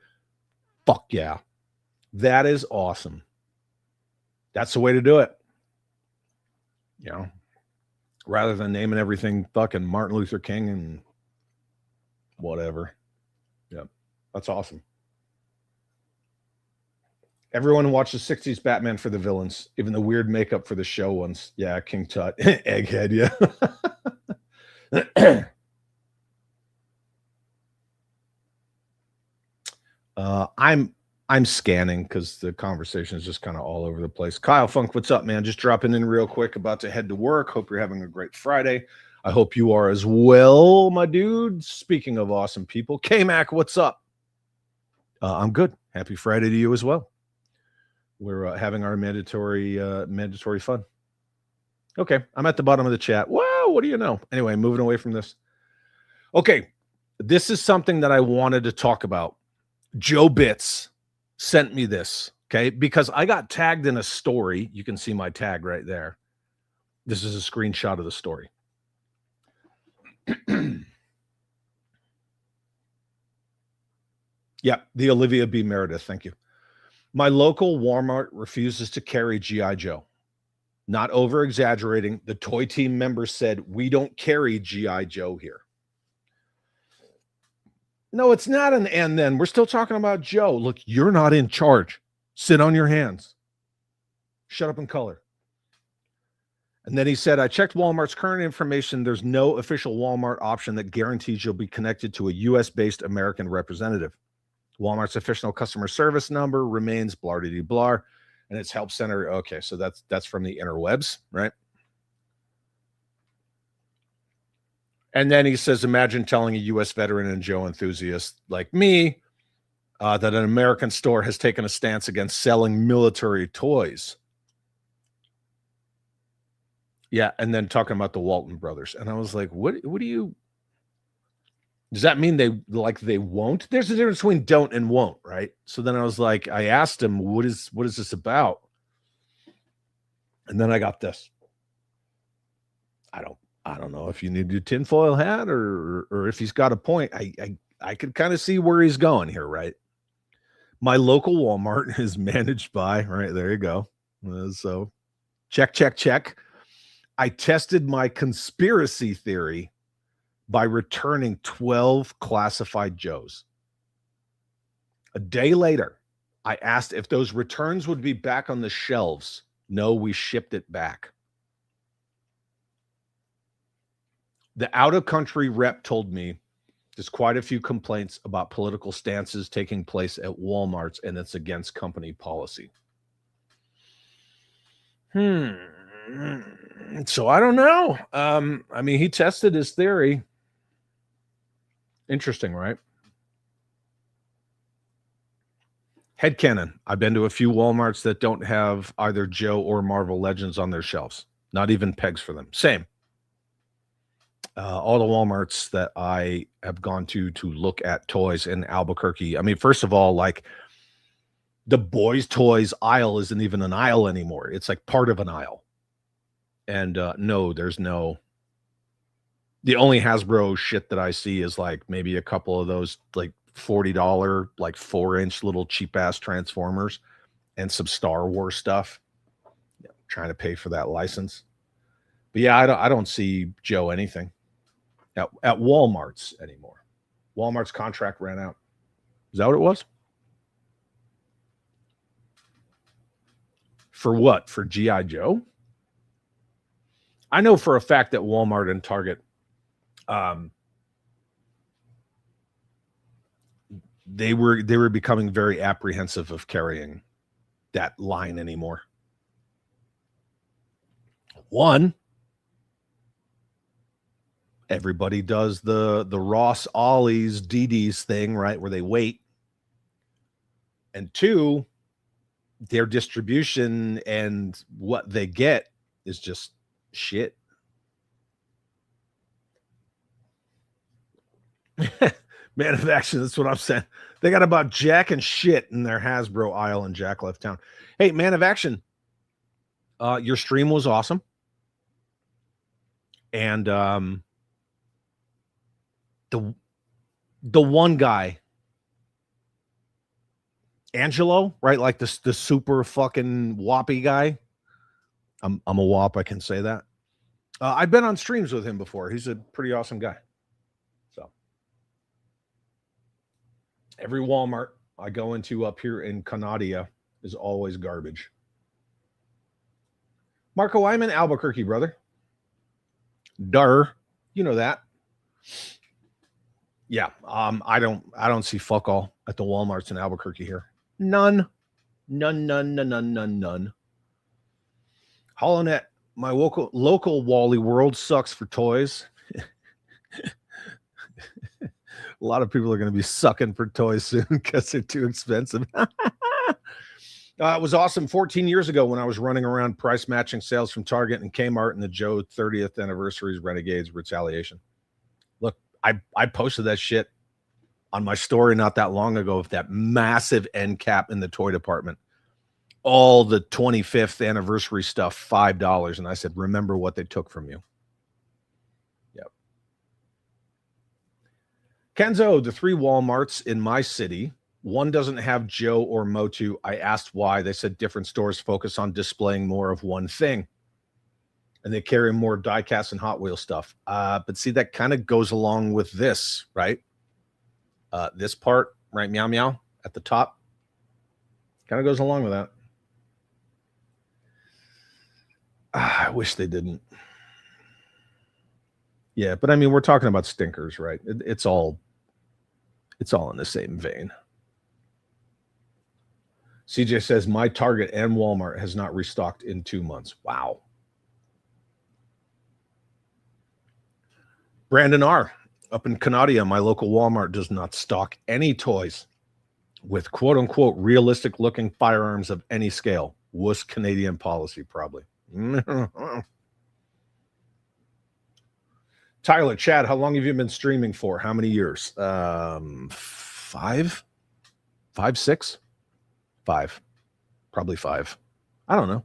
fuck yeah. That is awesome. That's the way to do it. You know, rather than naming everything fucking Martin Luther King and whatever. Yep. That's awesome. Everyone watched the 60s Batman for the villains, even the weird makeup for the show ones. Yeah, King Tut. Egghead, yeah. I'm scanning because the conversation is just kind of all over the place. Kyle Funk, what's up, man? Just dropping in real quick, about to head to work. Hope you're having a great Friday. I hope you are as well, my dude. Speaking of awesome people, K-Mac, what's up? I'm good. Happy Friday to you as well. We're having our mandatory fun. Okay, I'm at the bottom of the chat. Wow, what do you know? Anyway, moving away from this. Okay, this is something that I wanted to talk about. Joe Bits sent me this, okay, because I got tagged in a story. You can see my tag right there. This is a screenshot of the story. Yeah, the Olivia B. Meredith. Thank you. My local Walmart refuses to carry G.I. Joe. Not over exaggerating. The toy team member said, "We don't carry G.I. Joe here." No, it's not an and then. We're still talking about Joe. Look, you're not in charge. Sit on your hands. Shut up and color. And then he said, I checked Walmart's current information. There's no official Walmart option that guarantees you'll be connected to a U.S.-based American representative. Walmart's official customer service number remains blah-de-de-blah, and its help center. Okay, so that's from the interwebs, right? And then he says, imagine telling a U.S. veteran and Joe enthusiast like me that an American store has taken a stance against selling military toys. Yeah, and then talking about the Walton brothers. And I was like, what do you... Does that mean they won't? There's a difference between don't and won't, right? So then I was like, I asked him, what is this about? And then I got this. I don't know if you need your tinfoil hat or if he's got a point. I could kind of see where he's going here, right? My local Walmart is managed by, right, there you go. So check. I tested my conspiracy theory by returning 12 classified Joes. A day later, I asked if those returns would be back on the shelves. No, we shipped it back. The out-of-country rep told me there's quite a few complaints about political stances taking place at Walmart's, and it's against company policy. So I don't know. I mean, he tested his theory. Interesting, right? Headcanon. I've been to a few Walmarts that don't have either Joe or Marvel Legends on their shelves. Not even pegs for them. Same. All the Walmarts that I have gone to look at toys in Albuquerque. I mean, first of all, like the boys' toys aisle isn't even an aisle anymore. It's like part of an aisle. And no, there's no. The only Hasbro shit that I see is like maybe a couple of those like $40 like 4-inch little cheap ass Transformers and some Star Wars stuff. Yeah, trying to pay for that license. But yeah, I don't see Joe anything at Walmart's anymore. Walmart's contract ran out. Is that what it was? For what? For G.I. Joe? I know for a fact that Walmart and Target, they were becoming very apprehensive of carrying that line anymore. One, everybody does the Ross Ollie's DD's thing, right, where they wait. And two, their distribution and what they get is just shit. Man of Action, that's what I'm saying. They got about jack and shit in their Hasbro aisle in Jack Left Town. Hey, Man of Action, your stream was awesome. And the one guy, Angelo, right? Like the super fucking whoppy guy. I'm a whop, I can say that. I've been on streams with him before. He's a pretty awesome guy. So every Walmart I go into up here in Canada is always garbage. Marco, I'm in Albuquerque, brother. Durr, you know that. Yeah, I don't see fuck all at the Walmarts in Albuquerque here. None. HoloNet, my local Wally World sucks for toys. A lot of people are going to be sucking for toys soon because they're too expensive. It was awesome 14 years ago when I was running around price matching sales from Target and Kmart in the Joe 30th Anniversary's Renegades Retaliation. Look, I posted that shit on my story not that long ago of that massive end cap in the toy department. All the 25th anniversary stuff, $5. And I said, remember what they took from you. Yep. Kenzo, the 3 Walmarts in my city, one doesn't have Joe or Motu. I asked why. They said different stores focus on displaying more of one thing. And they carry more die-cast and Hot Wheels stuff. But see, that kind of goes along with this, right? This part, right, meow, meow, at the top. Kind of goes along with that. I wish they didn't. Yeah, but I mean, we're talking about stinkers, right? It's all in the same vein. CJ says, my Target and Walmart has not restocked in 2 months. Wow. Brandon R. Up in Canada, my local Walmart does not stock any toys with quote-unquote realistic-looking firearms of any scale. Wuss Canadian policy, probably. Tyler, Chad, how long have you been streaming for? How many years? 5, 6, 5, probably 5. I don't know.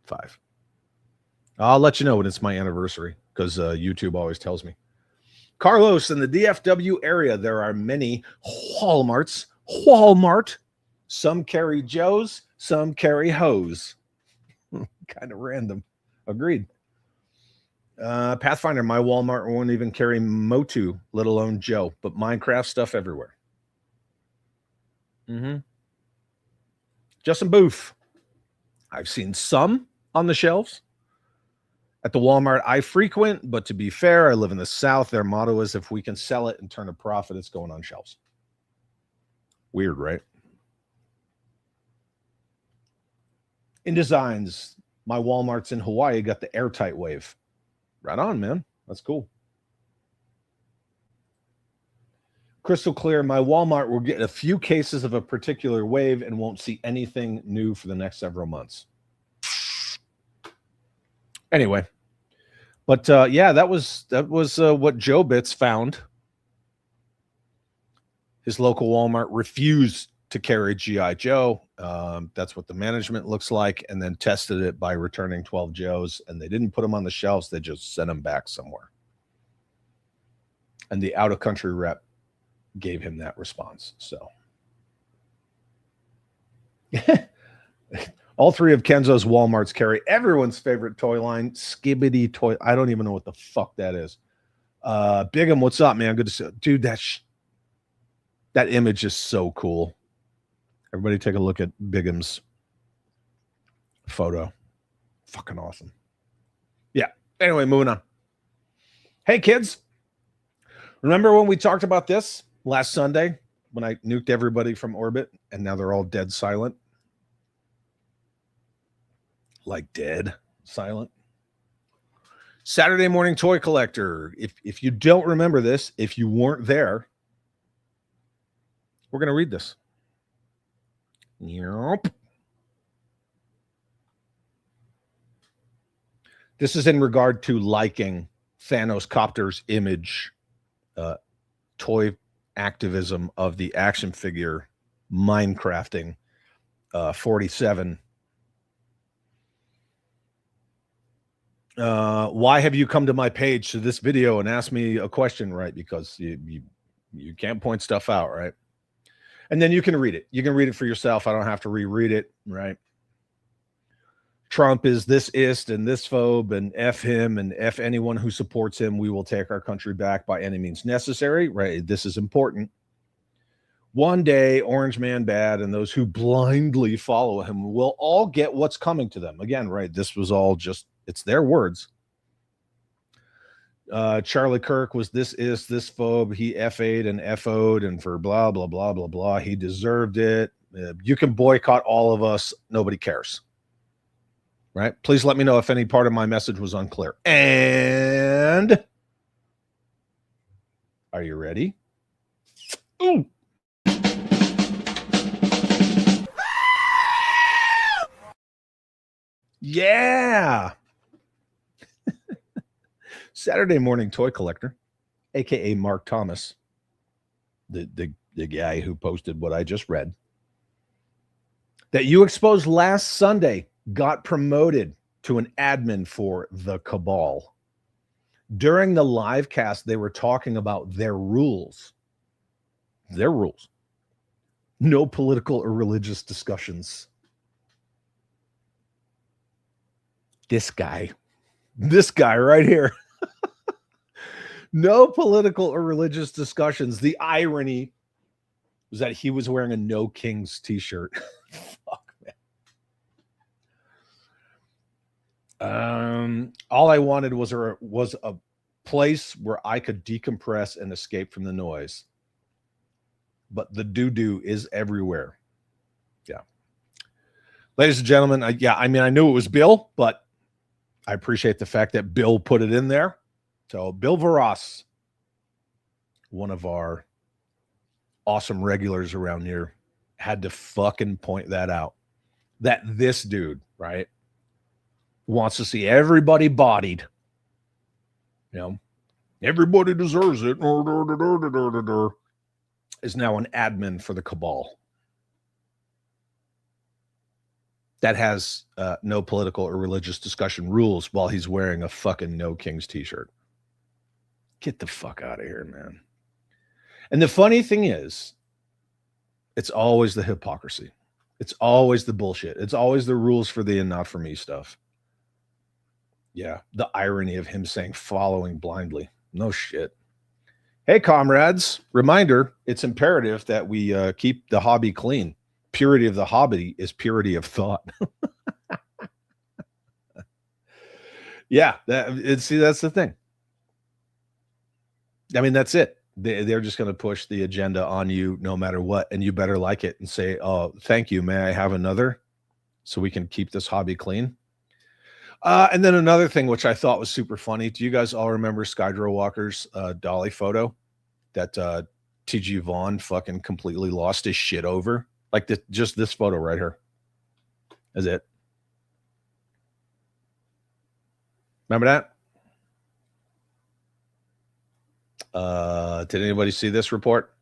5. I'll let you know when it's my anniversary because YouTube always tells me. Carlos, in the DFW area, there are many Walmarts. Walmart. Some carry Joes, some carry hoes. Kind of random. Agreed. Pathfinder, my Walmart won't even carry Motu, let alone Joe, but Minecraft stuff everywhere. Justin Booth. I've seen some on the shelves at the Walmart I frequent, but to be fair, I live in the South. Their motto is if we can sell it and turn a profit, it's going on shelves. Weird, right? In designs, my Walmarts in Hawaii got the airtight wave. Right on, man. That's cool. Crystal clear, my Walmart will get a few cases of a particular wave and won't see anything new for the next several months. Anyway, but yeah, that was what Joe Bits found. His local Walmart refused to carry G.I. Joe. That's what the management looks like, and then tested it by returning 12 Joes, and they didn't put them on the shelves. They just sent them back somewhere. And the out-of-country rep gave him that response. So all three of Kenzo's Walmarts carry everyone's favorite toy line, Skibbity Toy. I don't even know what the fuck that is. Bigum, what's up, man? Good to see you. Dude, that image is so cool. Everybody take a look at Bigum's photo. Fucking awesome. Yeah. Anyway, moving on. Hey, kids. Remember when we talked about this last Sunday when I nuked everybody from orbit and now they're all dead silent? Like dead silent. Saturday morning toy collector. If you don't remember this, if you weren't there, we're going to read this. Yep. This is in regard to liking Thanos Copter's image, toy activism of the action figure Minecrafting 47. Why have you come to my page to this video and asked me a question, right? Because you can't point stuff out, right? And then you can read it. You can read it for yourself. I don't have to reread it, right? Trump is this ist and this phobe and F him and F anyone who supports him. We will take our country back by any means necessary, right? This is important. One day, Orange Man bad and those who blindly follow him will all get what's coming to them. Again, right? This was all just, it's their words. Charlie Kirk was this phobe. He F8 and FO'd and for blah, blah, blah, blah, blah. He deserved it. You can boycott all of us. Nobody cares. Right? Please let me know if any part of my message was unclear. And are you ready? Ooh. Yeah. Saturday morning toy collector, aka Mark Thomas, the guy who posted what I just read, that you exposed last Sunday, got promoted to an admin for the Cabal. During the live cast, they were talking about their rules. Their rules. No political or religious discussions. This guy right here. No political or religious discussions. The irony was that he was wearing a No Kings t-shirt. Fuck, man. All I wanted was a place where I could decompress and escape from the noise. But the doo-doo is everywhere. Yeah. Ladies and gentlemen, I knew it was Bill, but I appreciate the fact that Bill put it in there. So Bill Varas, one of our awesome regulars around here, had to fucking point that out. That this dude, right, wants to see everybody bodied. You know, everybody deserves it. Is now an admin for the Cabal. That has no political or religious discussion rules while he's wearing a fucking No Kings t-shirt. Get the fuck out of here, man. And the funny thing is, it's always the hypocrisy. It's always the bullshit. It's always the rules for thee and not for me stuff. Yeah, the irony of him saying following blindly. No shit. Hey, comrades, reminder, it's imperative that we keep the hobby clean. Purity of the hobby is purity of thought. Yeah, that's the thing. I mean, that's it. They're just going to push the agenda on you no matter what, and you better like it and say, oh, thank you. May I have another so we can keep this hobby clean? And then another thing, which I thought was super funny. Do you guys all remember Skydro Walker's Dolly photo that TG Vaughn fucking completely lost his shit over? Like just this photo right here. Is it? Remember that? Did anybody see this report?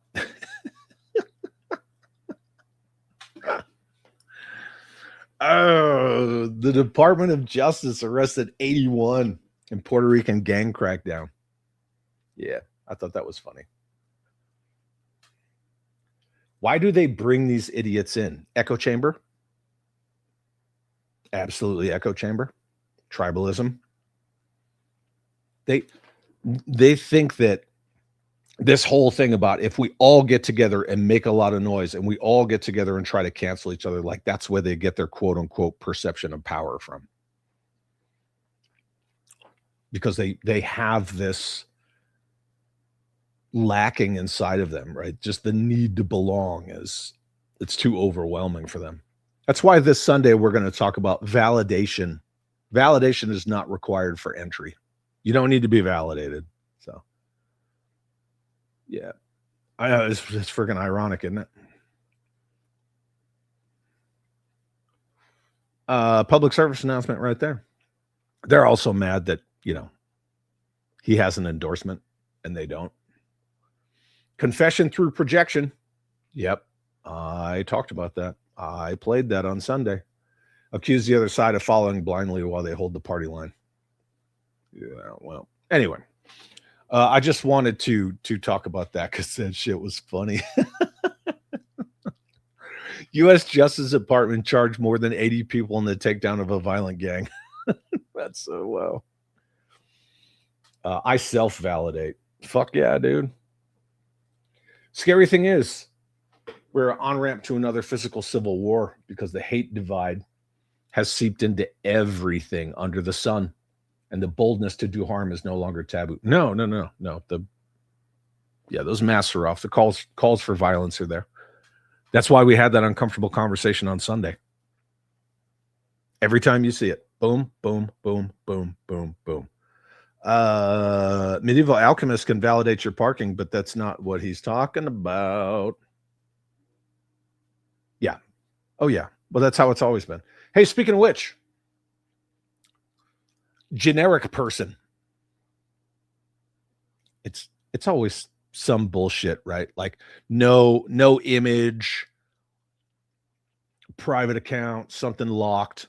Oh, the Department of Justice arrested 81 in Puerto Rican gang crackdown. Yeah, I thought that was funny. Why do they bring these idiots in? Echo chamber? Absolutely echo chamber. Tribalism. They think that this whole thing about if we all get together and make a lot of noise and we all get together and try to cancel each other, like that's where they get their quote unquote perception of power from. Because they have this lacking inside of them, right? Just the need to belong it's too overwhelming for them. That's why this Sunday we're going to talk about validation. Validation is not required for entry. You don't need to be validated. So, yeah, I know it's freaking ironic, isn't it? Public service announcement right there. They're also mad that, he has an endorsement and they don't. Confession through projection. Yep. I talked about that. I played that on Sunday. Accuse the other side of following blindly while they hold the party line. Yeah, well, anyway, I just wanted to talk about that because that shit was funny. U.S. Justice Department charged more than 80 people in the takedown of a violent gang. That's so wow. I self-validate. Fuck yeah, dude. Scary thing is, we're on ramp to another physical civil war because the hate divide has seeped into everything under the sun. And the boldness to do harm is no longer taboo. No. Those masks are off. The calls for violence are there. That's why we had that uncomfortable conversation on Sunday. Every time you see it, boom, boom, boom, boom, boom, boom. Medieval alchemists can validate your parking, but that's not what he's talking about. Yeah. Oh, yeah. Well, that's how it's always been. Hey, speaking of which, generic person. It's always some bullshit, right? Like no image, private account, something locked.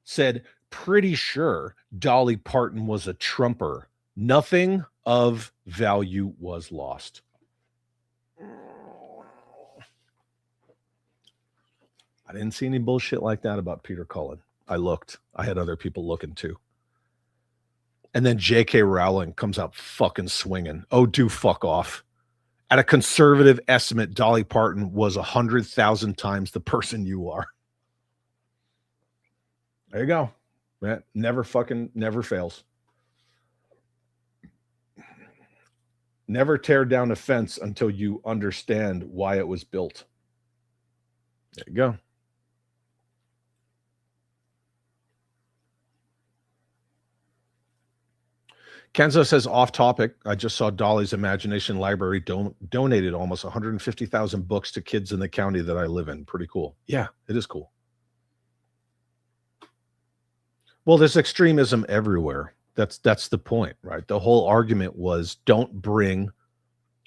Said, pretty sure Dolly Parton was a Trumper. Nothing of value was lost. I didn't see any bullshit like that about Peter Cullen. I looked. I had other people looking too. And then J.K. Rowling comes out fucking swinging. Oh, do fuck off. At a conservative estimate, Dolly Parton was 100,000 times the person you are. There you go. That never fails. Never tear down a fence until you understand why it was built. There you go. Kenzo says, off topic, I just saw Dolly's Imagination Library donated almost 150,000 books to kids in the county that I live in. Pretty cool. Yeah, it is cool. Well, there's extremism everywhere. That's the point, right? The whole argument was don't bring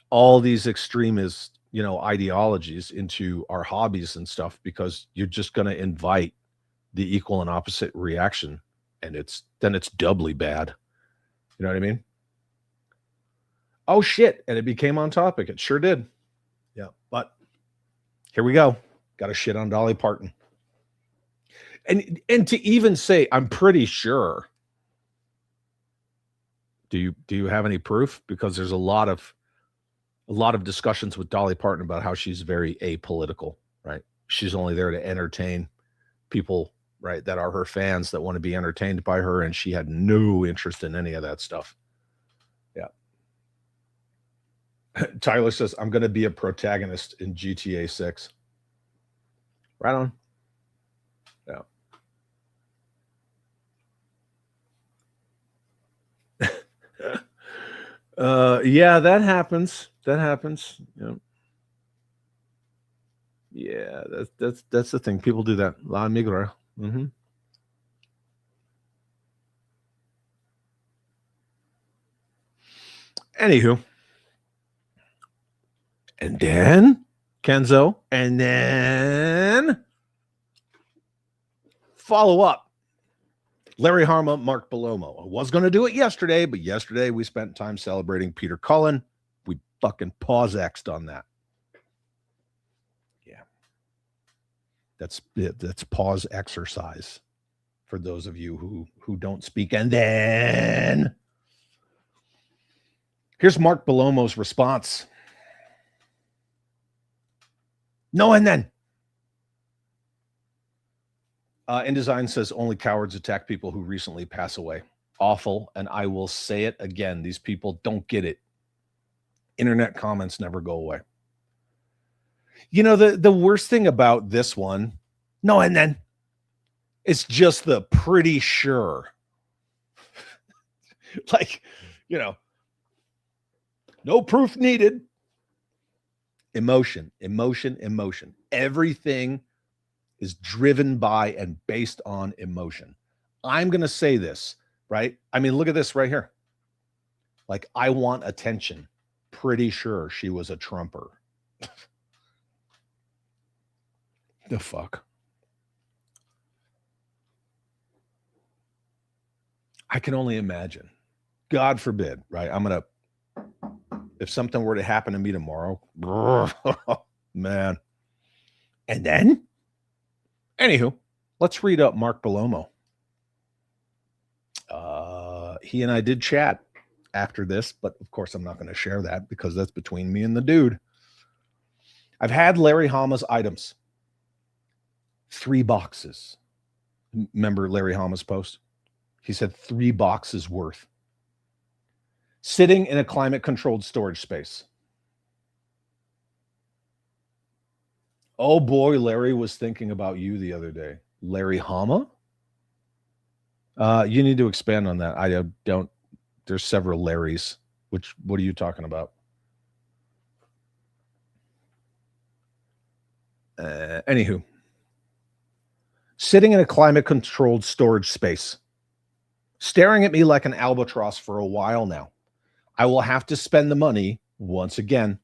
all these extremist, ideologies into our hobbies and stuff because you're just going to invite the equal and opposite reaction, and it's doubly bad. You know what I mean? Oh, shit. And it became on topic. It sure did. Yeah. But here we go. Got to shit on Dolly Parton. And to even say, I'm pretty sure. Do you have any proof? Because there's a lot of discussions with Dolly Parton about how she's very apolitical, right? She's only there to entertain people, right, that are her fans that want to be entertained by her, and she had no interest in any of that stuff. Yeah. Tyler says, I'm going to be a protagonist in GTA 6. Right on. Yeah. Yeah, that happens. Yeah. Yeah, that's the thing. People do that. La migra. Mm-hmm. Anywho. And then Kenzo. And then Follow up. Larry Harma, Mark Belomo. I was going to do it yesterday, but yesterday we spent time celebrating Peter Cullen. We fucking pause-X'd on that. Yeah. That's it. That's pause exercise for those of you who don't speak. And then here's Mark Belomo's response. No, and then. InDesign says only cowards attack people who recently pass away. Awful, and I will say it again. These people don't get it. Internet comments never go away. You know, the worst thing about this one, no, and then, it's just the pretty sure. Like, you know, no proof needed. Emotion, emotion, emotion. Everything is driven by and based on emotion. I'm going to say this, right? I mean, look at this right here. Like, I want attention. Pretty sure she was a Trumper. The fuck? I can only imagine. God forbid, right? If something were to happen to me tomorrow, man. And then? Anywho, let's read up Mark Belomo. He and I did chat after this, but of course I'm not going to share that because that's between me and the dude. I've had Larry Hama's items. 3 boxes. Remember Larry Hama's post? He said 3 boxes worth. Sitting in a climate-controlled storage space. Oh boy, Larry was thinking about you the other day. Larry Hama? You need to expand on that. I don't. There's several Larrys. What are you talking about? Anywho. Sitting in a climate-controlled storage space. Staring at me like an albatross for a while now. I will have to spend the money, once again,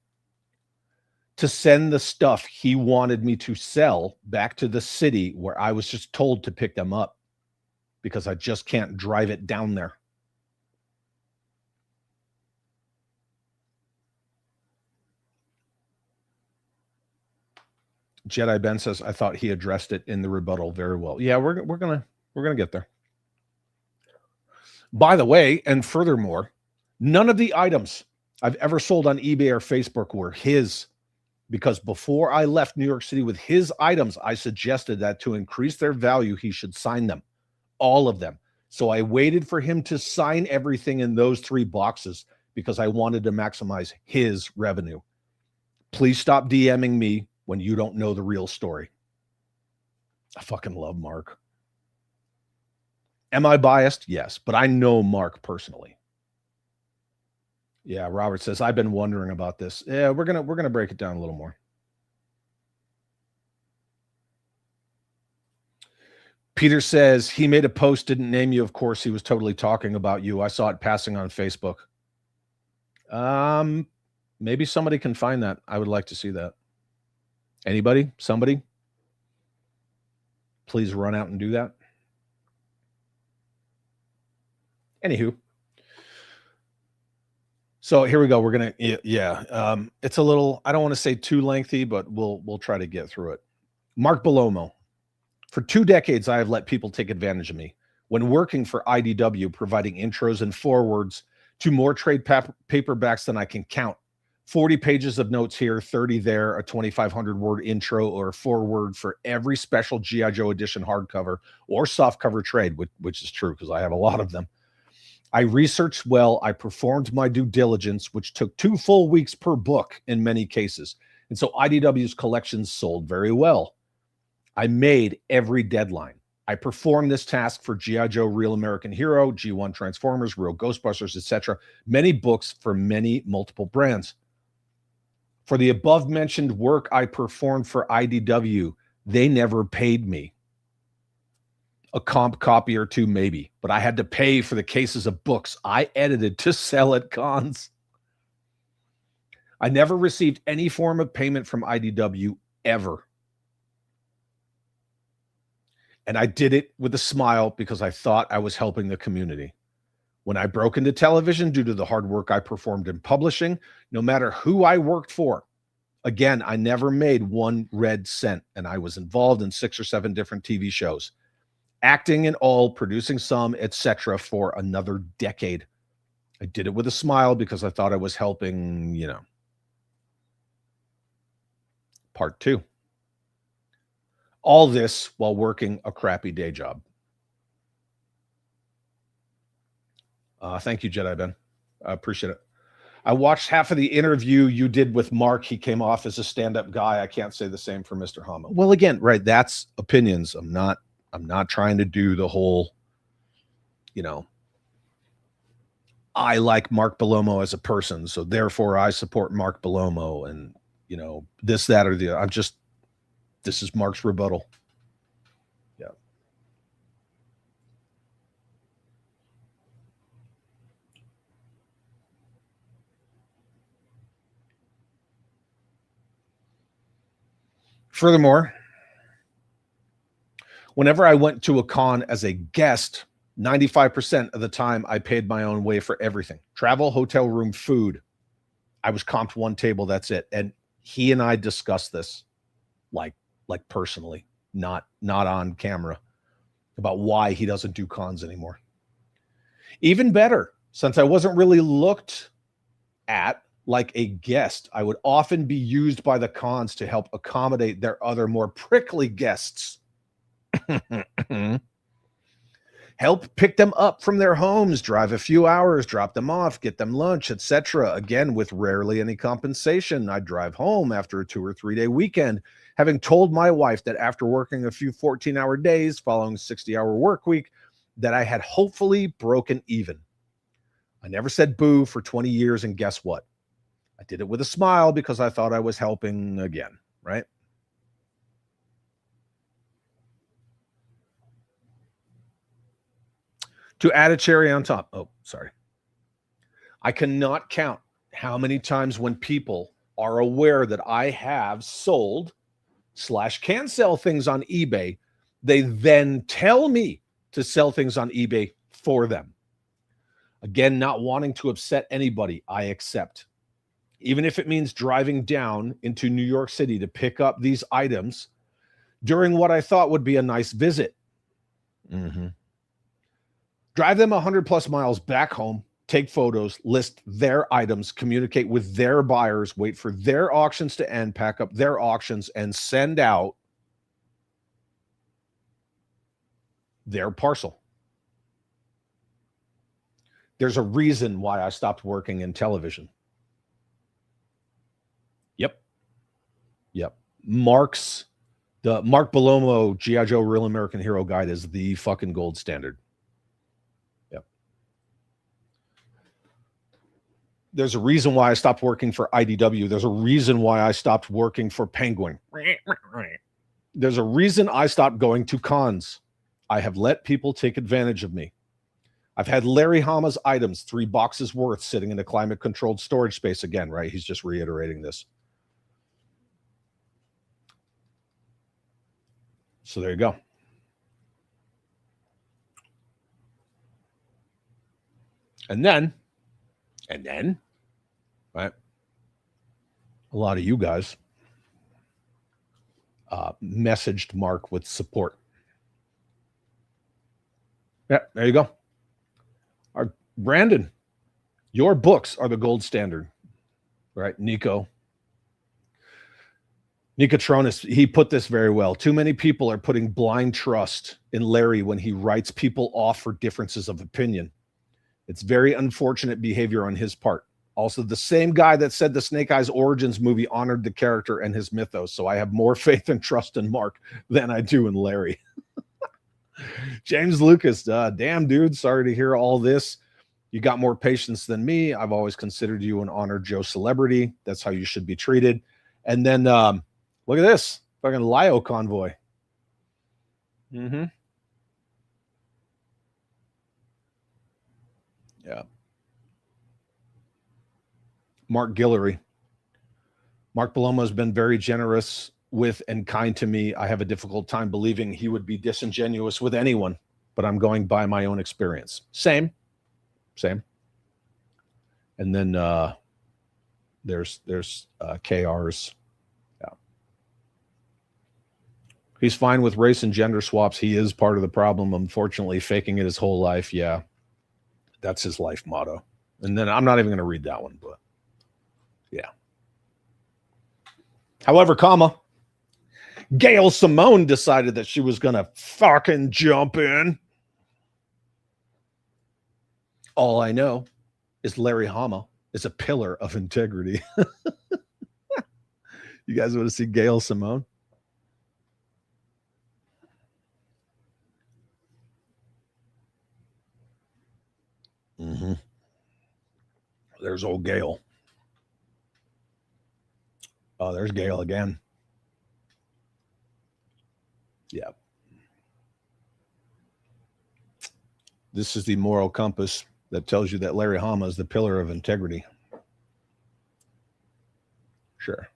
to send the stuff he wanted me to sell back to the city where I was just told to pick them up because I just can't drive it down there. Jedi Ben says, I thought he addressed it in the rebuttal very well. Yeah, we're gonna get there. By the way, and furthermore, none of the items I've ever sold on eBay or Facebook were his, because before I left New York City with his items, I suggested that to increase their value, he should sign them, all of them. So I waited for him to sign everything in those 3 boxes because I wanted to maximize his revenue. Please stop DMing me when you don't know the real story. I fucking love Mark. Am I biased? Yes, but I know Mark personally. Yeah, Robert says, I've been wondering about this. Yeah, we're gonna break it down a little more. Peter says, he made a post, didn't name you. Of course, he was totally talking about you. I saw it passing on Facebook. Maybe somebody can find that. I would like to see that. Anybody? Somebody? Please run out and do that. Anywho. So here we go. We're going to, it's a little, I don't want to say too lengthy, but we'll try to get through it. Mark Belomo. For 2 decades, I have let people take advantage of me. When working for IDW, providing intros and forwards to more trade paperbacks than I can count. 40 pages of notes here, 30 there, a 2,500 word intro or forward for every special G.I. Joe edition hardcover or softcover trade, which is true because I have a lot of them. I researched well. I performed my due diligence, which took 2 full weeks per book in many cases. And so IDW's collections sold very well. I made every deadline. I performed this task for G.I. Joe, Real American Hero, G1 Transformers, Real Ghostbusters, etc. Many books for many multiple brands. For the above-mentioned work I performed for IDW, they never paid me. A comp copy or 2 maybe, but I had to pay for the cases of books I edited to sell at cons. I never received any form of payment from IDW ever. And I did it with a smile because I thought I was helping the community. When I broke into television due to the hard work I performed in publishing, no matter who I worked for, again, I never made one red cent, and I was involved in 6 or 7 different TV shows, acting in all, producing some, etc. for another decade. I did it with a smile because I thought I was helping, Part 2. All this while working a crappy day job. Thank you, Jedi Ben. I appreciate it. I watched half of the interview you did with Mark. He came off as a stand-up guy. I can't say the same for Mr. Hama. Well, again, right, that's opinions. I'm not trying to do the whole, I like Mark Belomo as a person, so therefore I support Mark Belomo and, this, that, or the other. This is Mark's rebuttal. Yeah. Furthermore, whenever I went to a con as a guest, 95% of the time I paid my own way for everything. Travel, hotel room, food. I was comped one table, that's it. And he and I discussed this like personally, not on camera, about why he doesn't do cons anymore. Even better, since I wasn't really looked at like a guest, I would often be used by the cons to help accommodate their other more prickly guests. Help pick them up from their homes, drive a few hours, drop them off, get them lunch, etc. Again, with rarely any compensation. I'd drive home after a 2 or 3 day weekend, having told my wife that after working a few 14-hour days following a 60-hour work week, that I had hopefully broken even. I never said boo for 20 years, and guess what? I did it with a smile because I thought I was helping again, right? To add a cherry on top. Oh, sorry. I cannot count how many times when people are aware that I have sold / can sell things on eBay, they then tell me to sell things on eBay for them. Again, not wanting to upset anybody, I accept. Even if it means driving down into New York City to pick up these items during what I thought would be a nice visit. Drive them 100+ miles back home, take photos, list their items, communicate with their buyers, wait for their auctions to end, pack up their auctions, and send out their parcel. There's a reason why I stopped working in television. Yep. Mark Belomo G.I. Joe Real American Hero Guide is the fucking gold standard. Yep. There's a reason why I stopped working for IDW. There's a reason why I stopped working for Penguin. There's a reason I stopped going to cons. I have let people take advantage of me. I've had Larry Hama's items, 3 boxes worth, sitting in a climate-controlled storage space again, right? He's just reiterating this. So there you go. And then, right, a lot of you guys messaged Mark with support. Yeah, there you go. Brandon, your books are the gold standard, right? Nicotronis, he put this very well. Too many people are putting blind trust in Larry when he writes people off for differences of opinion. It's very unfortunate behavior on his part. Also, the same guy that said the Snake Eyes Origins movie honored the character and his mythos. So I have more faith and trust in Mark than I do in Larry. James Lucas, damn, dude, sorry to hear all this. You got more patience than me. I've always considered you an honored Joe celebrity. That's how you should be treated. And then look at this fucking Lio convoy. Yeah. Mark Guillory. Mark Belomo has been very generous with and kind to me, I have a difficult time believing he would be disingenuous with anyone, but I'm going by my own experience. Same. And then there's KR's. Yeah. He's fine with race and gender swaps. He is part of the problem. Unfortunately, faking it his whole life. Yeah. That's his life motto. And then I'm not even going to read that one, but yeah. However, Gail Simone decided that she was going to fucking jump in. All I know is Larry Hama is a pillar of integrity. You guys want to see Gail Simone? Mm-hmm. There's old Gail. Oh, there's Gail again. Yeah. This is the moral compass that tells you that Larry Hama is the pillar of integrity. Sure.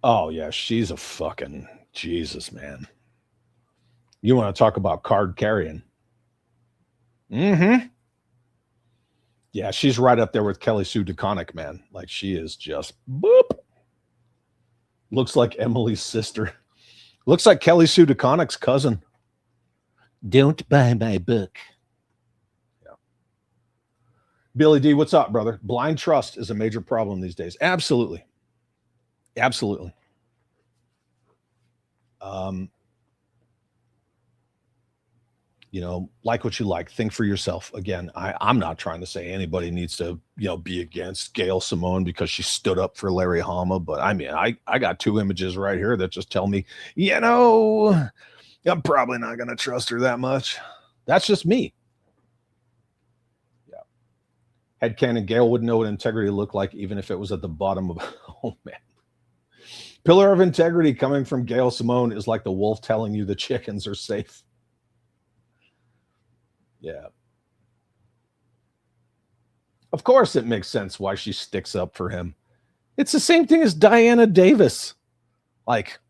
Oh, yeah. She's a fucking Jesus, man. You want to talk about card carrying? Mm-hmm. Yeah, she's right up there with Kelly Sue DeConnick, man. Like, she is just boop. Looks like Emily's sister. Looks like Kelly Sue DeConnick's cousin. Don't buy my book. Yeah. Billy D, what's up, brother? Blind trust is a major problem these days. Absolutely. Absolutely. You know, like what you like. Think for yourself. Again, I'm not trying to say anybody needs to, you know, be against Gail Simone because she stood up for Larry Hama. But I mean, I got two images right here that just tell me, you know, I'm probably not going to trust her that much. That's just me. Yeah. Headcanon Gail wouldn't know what integrity looked like, even if it was at the bottom of, oh man. Pillar of integrity coming from Gail Simone is like the wolf telling you the chickens are safe. Yeah. Of course it makes sense why she sticks up for him. It's the same thing as Diana Davis. Like,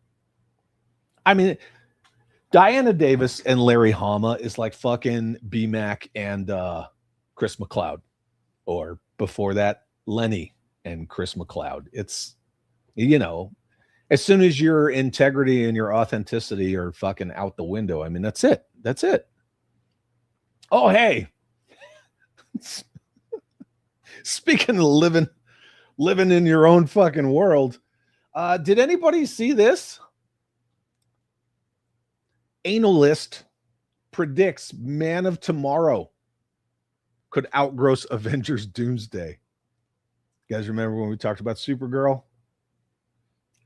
I mean, Diana Davis and Larry Hama is like fucking B-Mac and Chris McLeod. Or before that, Lenny and Chris McLeod. It's, you know, as soon as your integrity and your authenticity are fucking out the window, I mean, that's it. That's it. Oh, hey. Speaking of living in your own fucking world, did anybody see this? Analyst predicts Man of Tomorrow could outgross Avengers Doomsday. You guys remember when we talked about Supergirl?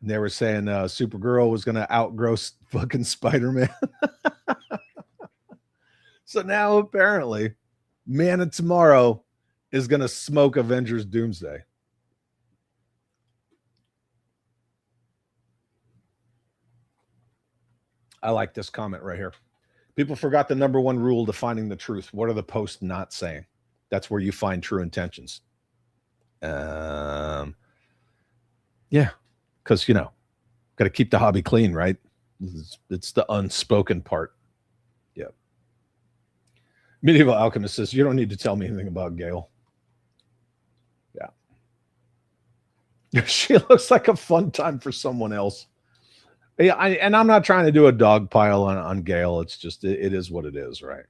And they were saying Supergirl was going to outgross fucking Spider-Man. So now apparently Man of Tomorrow is going to smoke Avengers Doomsday. I like this comment right here. People forgot the number one rule defining the truth. What are the posts not saying? That's where you find true intentions. Yeah, because, you know, got to keep the hobby clean, right? It's the unspoken part. Yeah. Medieval Alchemist says, you don't need to tell me anything about Gail. Yeah. She looks like a fun time for someone else. Yeah, and I'm not trying to do a dog pile on Gail. It's just, it is what it is, right?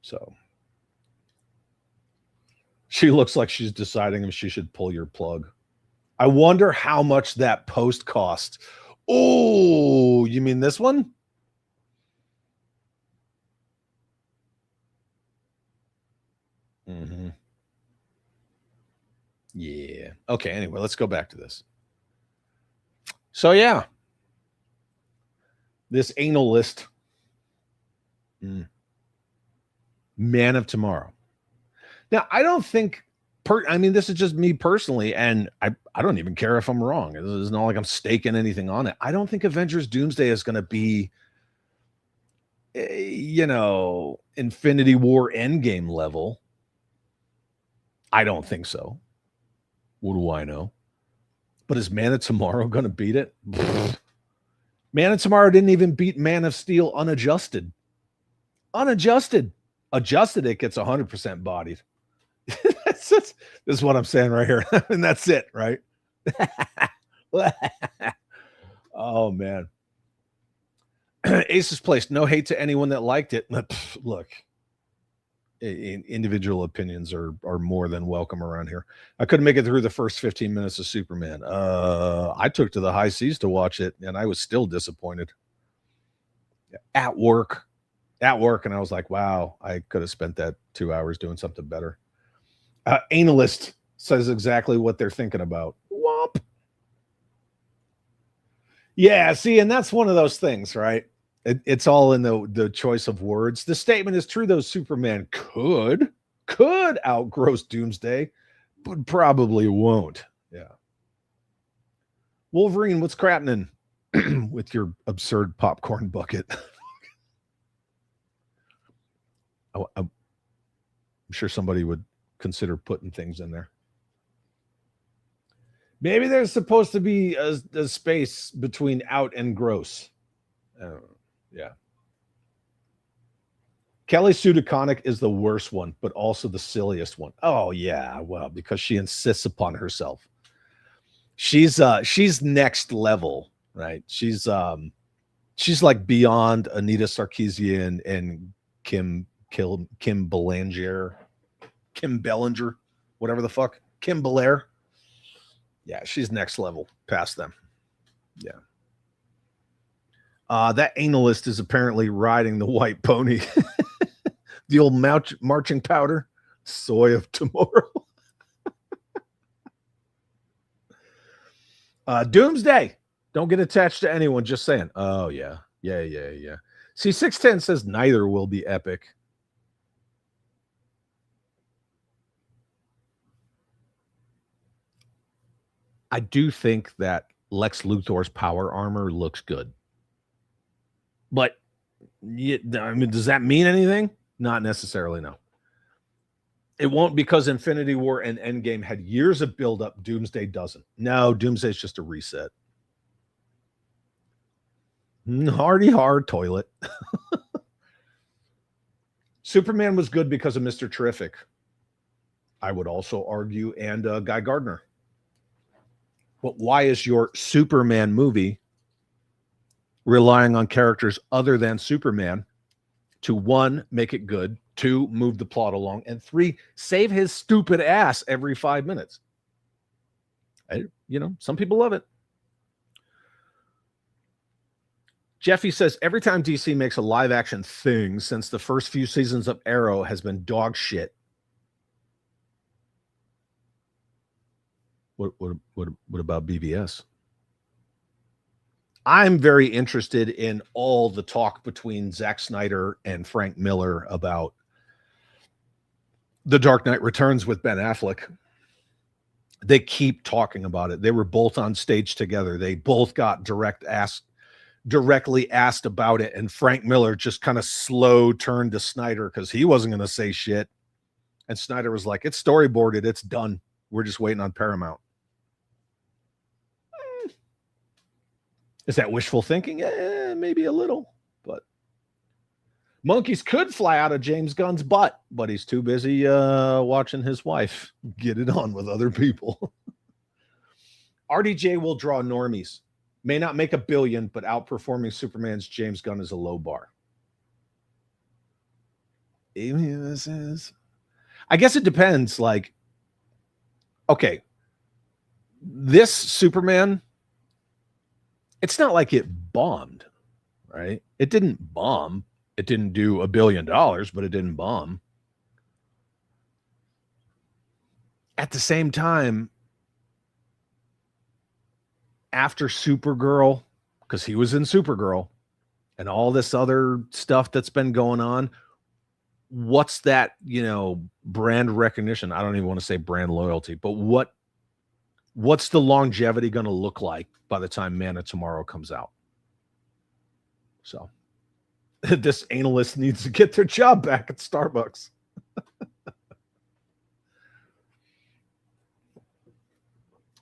So she looks like she's deciding if she should pull your plug. I wonder how much that post cost. Oh, you mean this one? Mm-hmm. Yeah. Okay, anyway, let's go back to this. So, yeah. This analyst, Man of Tomorrow. Now, I don't think, I mean, this is just me personally, and I don't even care if I'm wrong. It's not like I'm staking anything on it. I don't think Avengers Doomsday is going to be, you know, Infinity War Endgame level. I don't think so. What do I know? But is Man of Tomorrow going to beat it? Man of Tomorrow didn't even beat Man of Steel unadjusted. Unadjusted. Adjusted, it gets 100% bodied. This is what I'm saying right here. And that's it, right? Oh, man. Aces placed. No hate to anyone that liked it. Look, individual opinions are more than welcome around here. I couldn't make it through the first 15 minutes of Superman. I took to the high seas to watch it, and I was still disappointed. At work, and I was like, wow, I could have spent that 2 hours doing something better. Analyst says exactly what they're thinking about. Womp. Yeah, see, and that's one of those things, right? It's all in the choice of words. The statement is true, though. Superman could outgrow Doomsday, but probably won't. Yeah. Wolverine, what's crappening with your absurd popcorn bucket? I'm sure somebody would consider putting things in there. Maybe there's supposed to be a space between out and gross. Yeah. Kelly Sue DeConnick is the worst one, but also the silliest one. Oh, yeah. Well, because she insists upon herself. She's next level, right? She's like beyond Anita Sarkeesian and Kim Bellinger, whatever the fuck, Kim Belair. Yeah, she's next level past them. Yeah. That analyst is apparently riding the white pony. The old marching powder, soy of tomorrow. Doomsday. Don't get attached to anyone. Just saying. Oh, yeah. Yeah. See, 610 says neither will be epic. I do think that Lex Luthor's power armor looks good. But, I mean, does that mean anything? Not necessarily, no. It won't, because Infinity War and Endgame had years of buildup. Doomsday doesn't. No, Doomsday's just a reset. Hardy hard toilet. Superman was good because of Mr. Terrific, I would also argue, and Guy Gardner. But why is your Superman movie relying on characters other than Superman to, 1, make it good, 2, move the plot along, and 3, save his stupid ass every 5 minutes? Some people love it. Jeffy says, every time DC makes a live action thing since the first few seasons of Arrow has been dog shit. What about BVS? I'm very interested in all the talk between Zack Snyder and Frank Miller about The Dark Knight Returns with Ben Affleck. They keep talking about it. They were both on stage together. They both got directly asked about it, and Frank Miller just kind of slow turned to Snyder because he wasn't going to say shit. And Snyder was like, it's storyboarded. It's done. We're just waiting on Paramount. Is that wishful thinking? Maybe a little, but monkeys could fly out of James Gunn's butt, but he's too busy watching his wife get it on with other people. RDJ will draw normies. May not make $1 billion, but outperforming Superman's James Gunn is a low bar. I guess it depends. Like, okay, this Superman, it's not like it bombed, right? It didn't bomb. It didn't do $1 billion, but it didn't bomb. At the same time, after Supergirl, because he was in Supergirl, and all this other stuff that's been going on, what's that, brand recognition? I don't even want to say brand loyalty, but what's the longevity going to look like by the time Man of Tomorrow comes out? So this analyst needs to get their job back at Starbucks.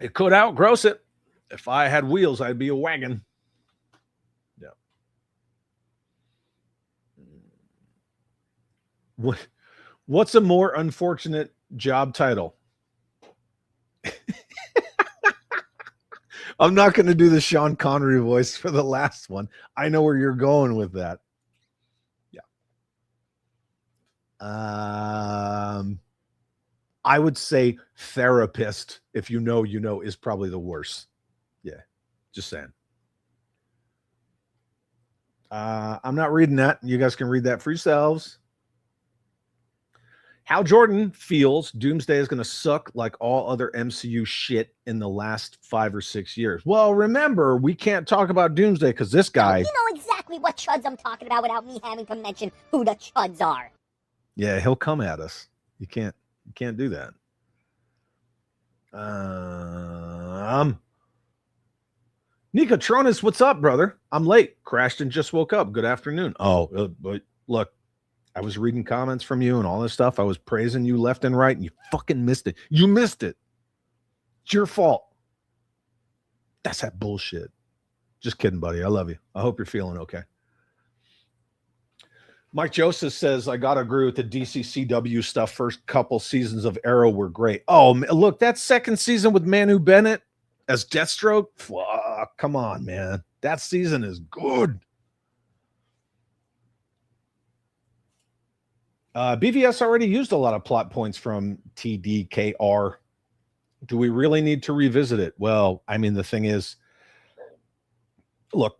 It could outgross it. If I had wheels, I'd be a wagon. Yeah. What's a more unfortunate job title? I'm not going to do the Sean Connery voice for the last one. I know where you're going with that. Yeah. I would say therapist, if you know, is probably the worst. Yeah. Just saying. I'm not reading that. You guys can read that for yourselves. Hal Jordan feels Doomsday is going to suck like all other MCU shit in the last 5 or 6 years. Well, remember, we can't talk about Doomsday because this guy... You know exactly what chuds I'm talking about without me having to mention who the chuds are. Yeah, he'll come at us. You can't do that. Nicotronis, what's up, brother? I'm late. Crashed and just woke up. Good afternoon. But look, I was reading comments from you and all this stuff. I was praising you left and right, and you fucking missed it. You missed it. It's your fault. That's that bullshit. Just kidding, buddy. I love you. I hope you're feeling okay. Mike Joseph says, I got to agree with the DCCW stuff. First couple seasons of Arrow were great. Oh, look, that second season with Manu Bennett as Deathstroke. Fuck, come on, man. That season is good. BVS already used a lot of plot points from TDKR. Do we really need to revisit it? Well, I mean, the thing is, look,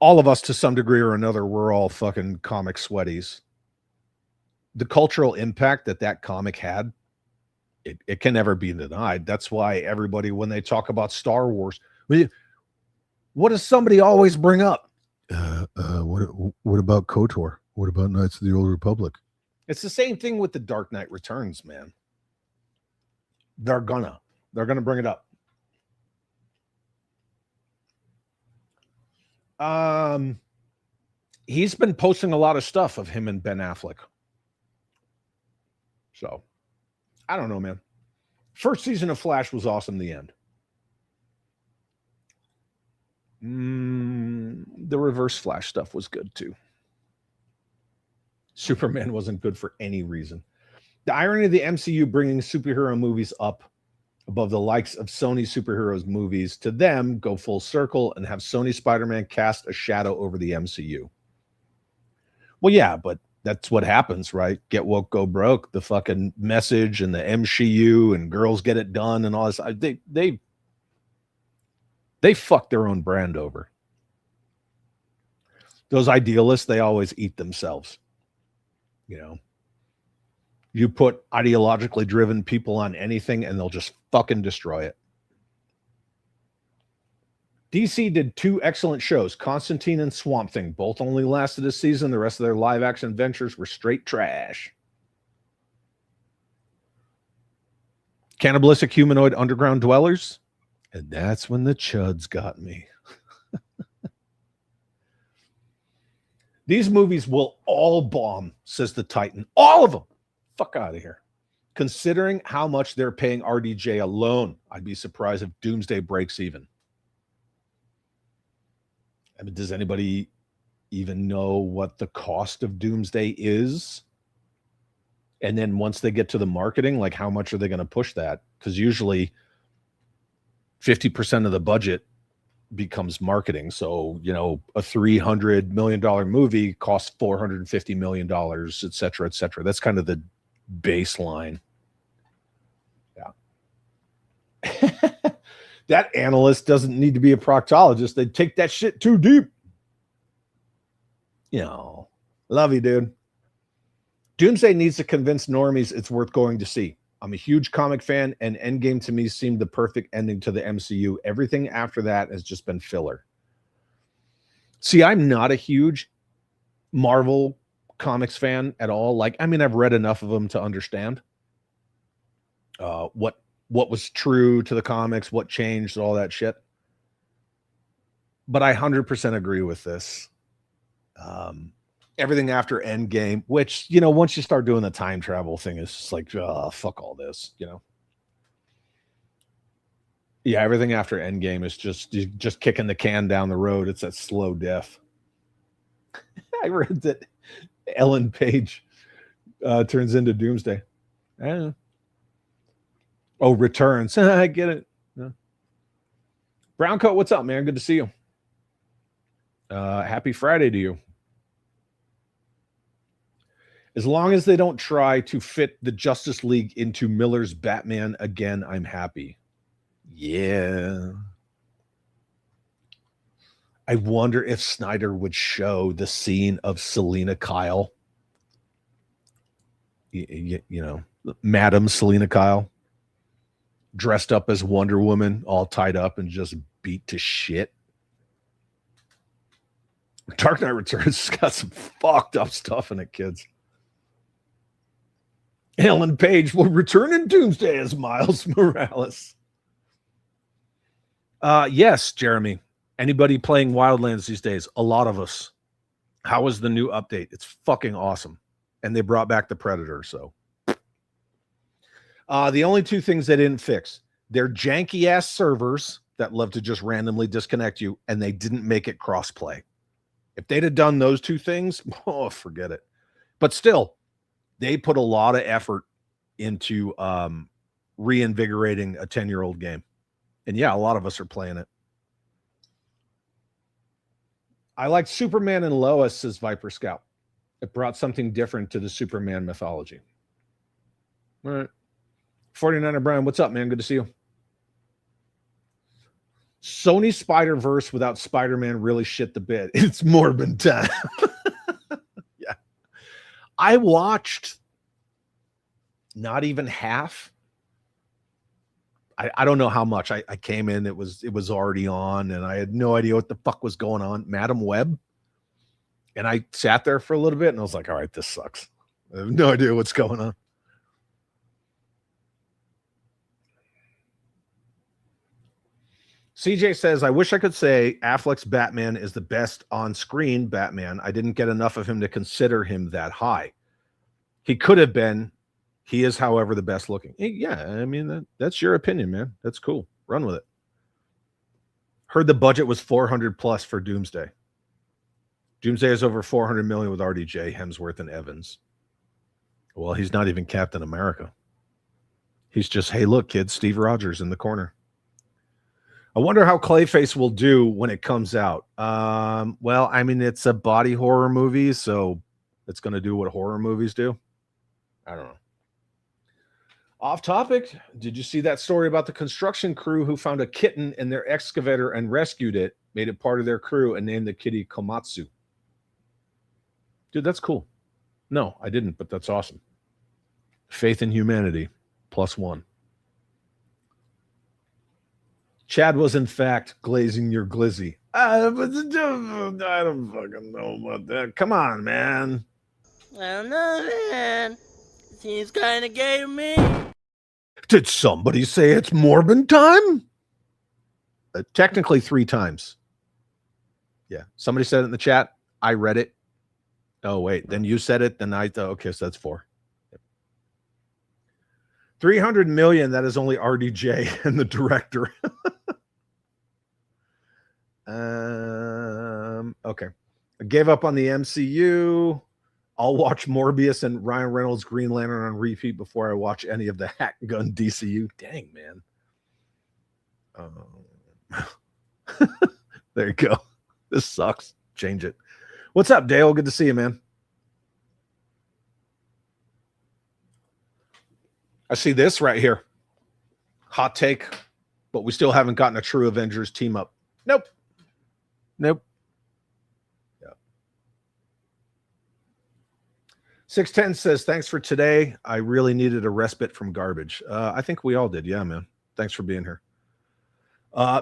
all of us to some degree or another, we're all fucking comic sweaties. The cultural impact that comic had, it can never be denied. That's why everybody, when they talk about Star Wars, what does somebody always bring up? What about KOTOR? What about Knights of the Old Republic? It's the same thing with the Dark Knight Returns, man. They're gonna bring it up. He's been posting a lot of stuff of him and Ben Affleck. So, I don't know, man. First season of Flash was awesome. The end. The Reverse Flash stuff was good too. Superman wasn't good for any reason. The irony of the MCU bringing superhero movies up above the likes of Sony superheroes movies, to them go full circle and have Sony Spider-Man cast a shadow over the MCU. Well, yeah, but that's what happens, right? Get woke, go broke. The fucking Message and the MCU and Girls Get It Done and all this. They fuck their own brand over. Those idealists, they always eat themselves. You know, you put ideologically driven people on anything and they'll just fucking destroy it. DC did 2 excellent shows, Constantine and Swamp Thing. Both only lasted a season. The rest of their live action ventures were straight trash. Cannibalistic humanoid underground dwellers. And that's when the chuds got me. These movies will all bomb, says the Titan. All of them. Fuck out of here. Considering how much they're paying RDJ alone, I'd be surprised if Doomsday breaks even. I mean, does anybody even know what the cost of Doomsday is? And then once they get to the marketing, like how much are they going to push that? Because usually 50% of the budget becomes marketing. So, you know, a $300 million movie costs $450 million, et cetera, et cetera. That's kind of the baseline. Yeah. That analyst doesn't need to be a proctologist. They take that shit too deep. You know, love you, dude. Doomsday needs to convince normies it's worth going to see. I'm a huge comic fan, and Endgame to me seemed the perfect ending to the MCU. Everything after that has just been filler. See, I'm not a huge Marvel comics fan at all. Like, I mean, I've read enough of them to understand what was true to the comics, what changed, all that shit. But I 100% agree with this. Everything after Endgame, which, you know, once you start doing the time travel thing, it's just like, fuck all this, you know. Yeah, everything after Endgame is just kicking the can down the road. It's that slow death. I read that Ellen Page turns into Doomsday. I don't know. Oh, returns. I get it. Yeah. Browncoat, what's up, man? Good to see you. Happy Friday to you. As long as they don't try to fit the Justice League into Miller's Batman again, I'm happy. Yeah. I wonder if Snyder would show the scene of Selena Kyle. You know, Madam Selena Kyle, dressed up as Wonder Woman, all tied up and just beat to shit. Dark Knight Returns got some fucked up stuff in it, kids. Ellen Page will return in Doomsday as Miles Morales. Yes, Jeremy. Anybody playing Wildlands these days? A lot of us. How was the new update? It's fucking awesome. And they brought back the Predator, so. The only two things they didn't fix, they're janky-ass servers that love to just randomly disconnect you, and they didn't make it cross-play. If they'd have done those two things, oh, forget it. But still, they put a lot of effort into reinvigorating a 10-year-old game. And yeah, a lot of us are playing it. I liked Superman and Lois, says Viper Scout. It brought something different to the Superman mythology. All right. 49er Brian, what's up, man? Good to see you. Sony Spider-Verse without Spider-Man really shit the bed. It's Morbin time. Yeah. I watched not even half. I don't know how much. I came in, it was already on, and I had no idea what the fuck was going on. Madam Web. And I sat there for a little bit, and I was like, all right, this sucks. I have no idea what's going on. CJ says, I wish I could say Affleck's Batman is the best on-screen Batman. I didn't get enough of him to consider him that high. He could have been. He is, however, the best looking. Yeah, I mean, that's your opinion, man. That's cool. Run with it. Heard the budget was 400 plus for Doomsday. Doomsday is over 400 million with RDJ, Hemsworth, and Evans. Well, he's not even Captain America. He's just, hey, look, kids, Steve Rogers in the corner. I wonder how Clayface will do when it comes out. Well, I mean, it's a body horror movie, so it's going to do what horror movies do. I don't know. Off topic, did you see that story about the construction crew who found a kitten in their excavator and rescued it, made it part of their crew, and named the kitty Komatsu? Dude, that's cool. No, I didn't, but that's awesome. Faith in humanity, +1. Chad was, in fact, glazing your glizzy. I don't fucking know about that. Come on, man. I don't know, man. Seems kind of gay to me. Did somebody say it's Morbin time? Technically 3 times. Yeah. Somebody said it in the chat. I read it. Oh, wait. Then you said it. Then I thought, okay, so that's 4. Yep. 300 million. That is only RDJ and the director. Okay. I gave up on the MCU. I'll watch Morbius and Ryan Reynolds' Green Lantern on repeat before I watch any of the Hack Gun DCU. Dang, man. There you go. This sucks. Change it. What's up, Dale? Good to see you, man. I see this right here. Hot take, but we still haven't gotten a true Avengers team up. Nope. Nope. 610 says, thanks for today. I really needed a respite from garbage. I think we all did. Yeah, man. Thanks for being here.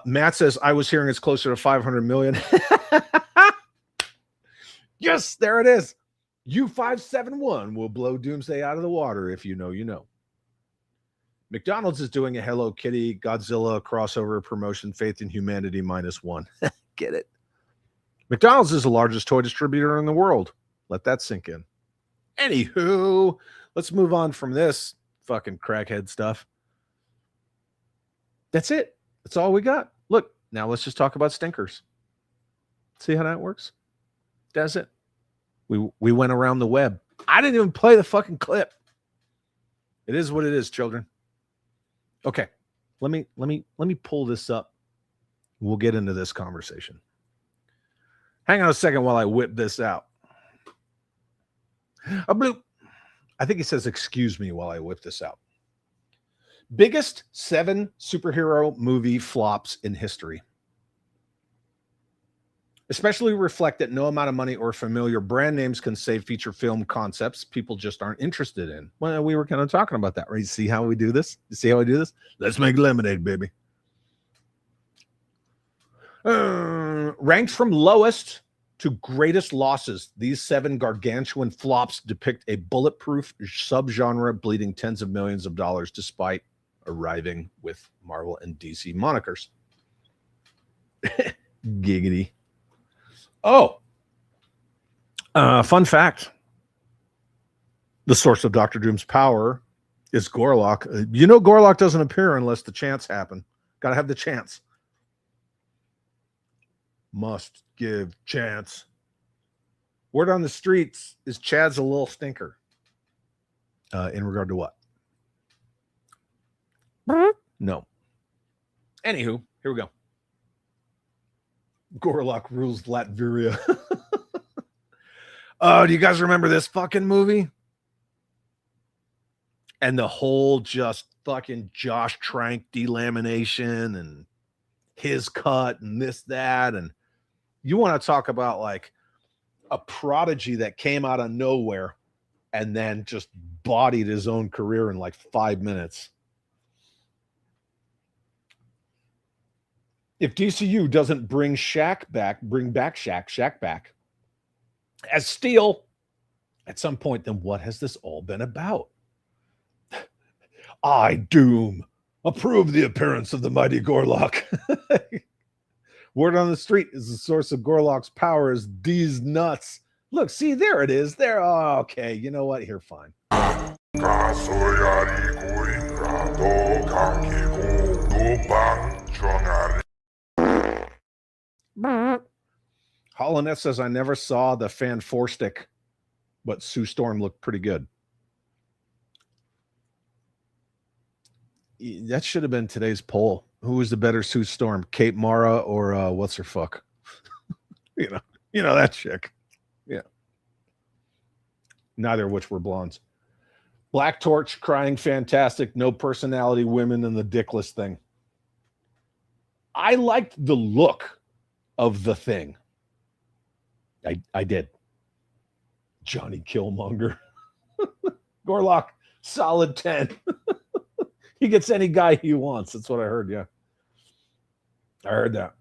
Matt says, I was hearing it's closer to 500 million. Yes, there it is. U571 will blow Doomsday out of the water. If you know, you know. McDonald's is doing a Hello Kitty Godzilla crossover promotion, Faith in Humanity -1. Get it? McDonald's is the largest toy distributor in the world. Let that sink in. Anywho, let's move on from this fucking crackhead stuff. That's it. That's all we got. Look, now let's just talk about stinkers. See how that works? Does it? We went around the web. I didn't even play the fucking clip. It is what it is, children. Okay. Let me pull this up. We'll get into this conversation. Hang on a second while I whip this out. A bloop. I think he says, excuse me while I whip this out. Biggest 7 superhero movie flops in history. Especially reflect that no amount of money or familiar brand names can save feature film concepts people just aren't interested in. Well, we were kind of talking about that, right? You see how we do this? You see how I do this? Let's make lemonade, baby. Ranked from lowest to greatest losses, these 7 gargantuan flops depict a bulletproof subgenre bleeding tens of millions of dollars despite arriving with Marvel and DC monikers. Giggity. Oh, fun fact. The source of Dr. Doom's power is Gorlock. You know Gorlock doesn't appear unless the chance happen. Got to have the chance. Must give chance. Word on the streets is Chad's a little stinker. In regard to what? No. Anywho, here we go. Gorlock rules Latveria. Oh, do you guys remember this fucking movie? And the whole just fucking Josh Trank delamination and his cut and this, that. And you want to talk about like a prodigy that came out of nowhere and then just bodied his own career in like 5 minutes. If DCU doesn't bring Shaq back, bring back Shaq back as Steel at some point, then what has this all been about? I, Doom, approve the appearance of the mighty Gorlock. Word on the street is the source of Gorlock's power is these nuts. Look, see, there it is. There. Oh, okay. You know what? Here, fine. Hollinet says, I never saw the Fan 4-stick, but Sue Storm looked pretty good. That should have been today's poll. Who was the better Sue Storm, Kate Mara or what's her fuck? you know that chick. Yeah. Neither of which were blondes. Black Torch, crying fantastic, no personality women and the dickless thing. I liked the look of the thing. I did. Johnny Killmonger. Gorlock, solid 10. He gets any guy he wants. That's what I heard. Yeah. I heard that.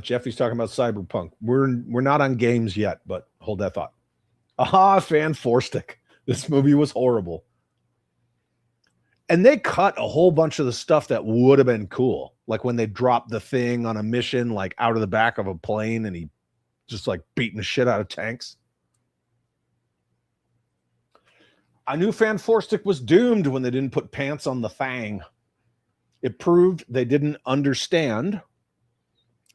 Jeffy's talking about Cyberpunk. We're not on games yet, but hold that thought. Aha, Fan 4-stick. This movie was horrible. And they cut a whole bunch of the stuff that would have been cool. Like when they dropped the thing on a mission, like out of the back of a plane and he just like beating the shit out of tanks. I knew Fan 4-stick was doomed when they didn't put pants on the Fang. It proved they didn't understand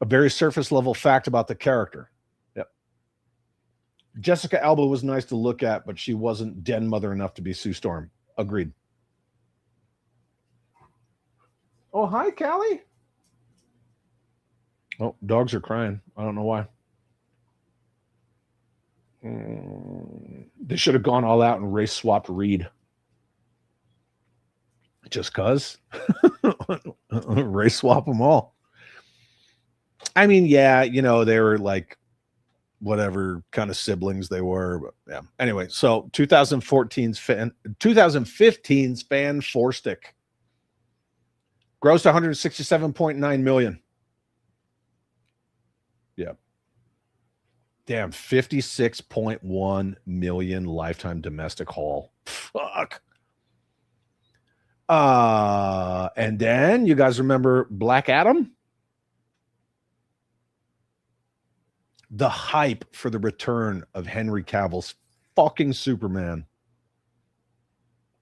a very surface level fact about the character. Yep. Jessica Alba was nice to look at, but she wasn't den mother enough to be Sue Storm. Agreed. Oh, hi, Callie. Oh, dogs are crying. I don't know why. They should have gone all out and race swapped Reed. Just cuz. Race swap them all. I mean, yeah, you know, they were like whatever kind of siblings they were. But yeah. Anyway, so 2015's Fan 4-stick. Grossed 167.9 million. Yeah. Damn, 56.1 million lifetime domestic haul. Fuck. And then you guys remember Black Adam? The hype for the return of Henry Cavill's fucking Superman.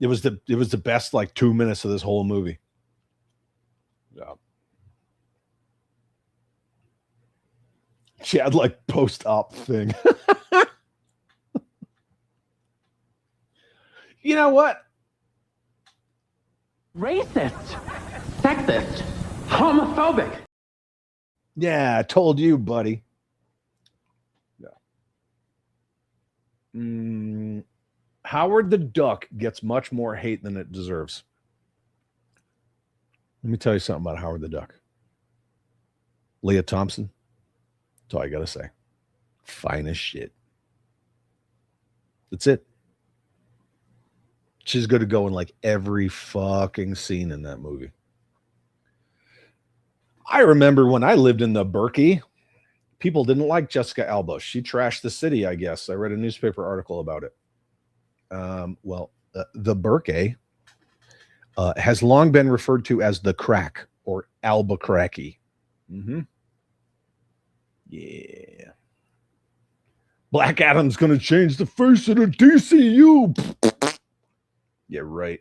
It was the best like 2 minutes of this whole movie. Yeah. She had like post-op thing. You know what? Racist, sexist, homophobic. Yeah, I told you, buddy. Yeah. Howard the Duck gets much more hate than it deserves. Let me tell you something about Howard the Duck. Leah Thompson. That's all I got to say. Fine as shit. That's it. She's going to go in like every fucking scene in that movie. I remember when I lived in the Berkey, people didn't like Jessica Alba. She trashed the city, I guess. I read a newspaper article about it. The Berkey has long been referred to as the Crack or Albuquerque. Mm-hmm. Yeah. Black Adam's going to change the face of the DCU. Yeah, right.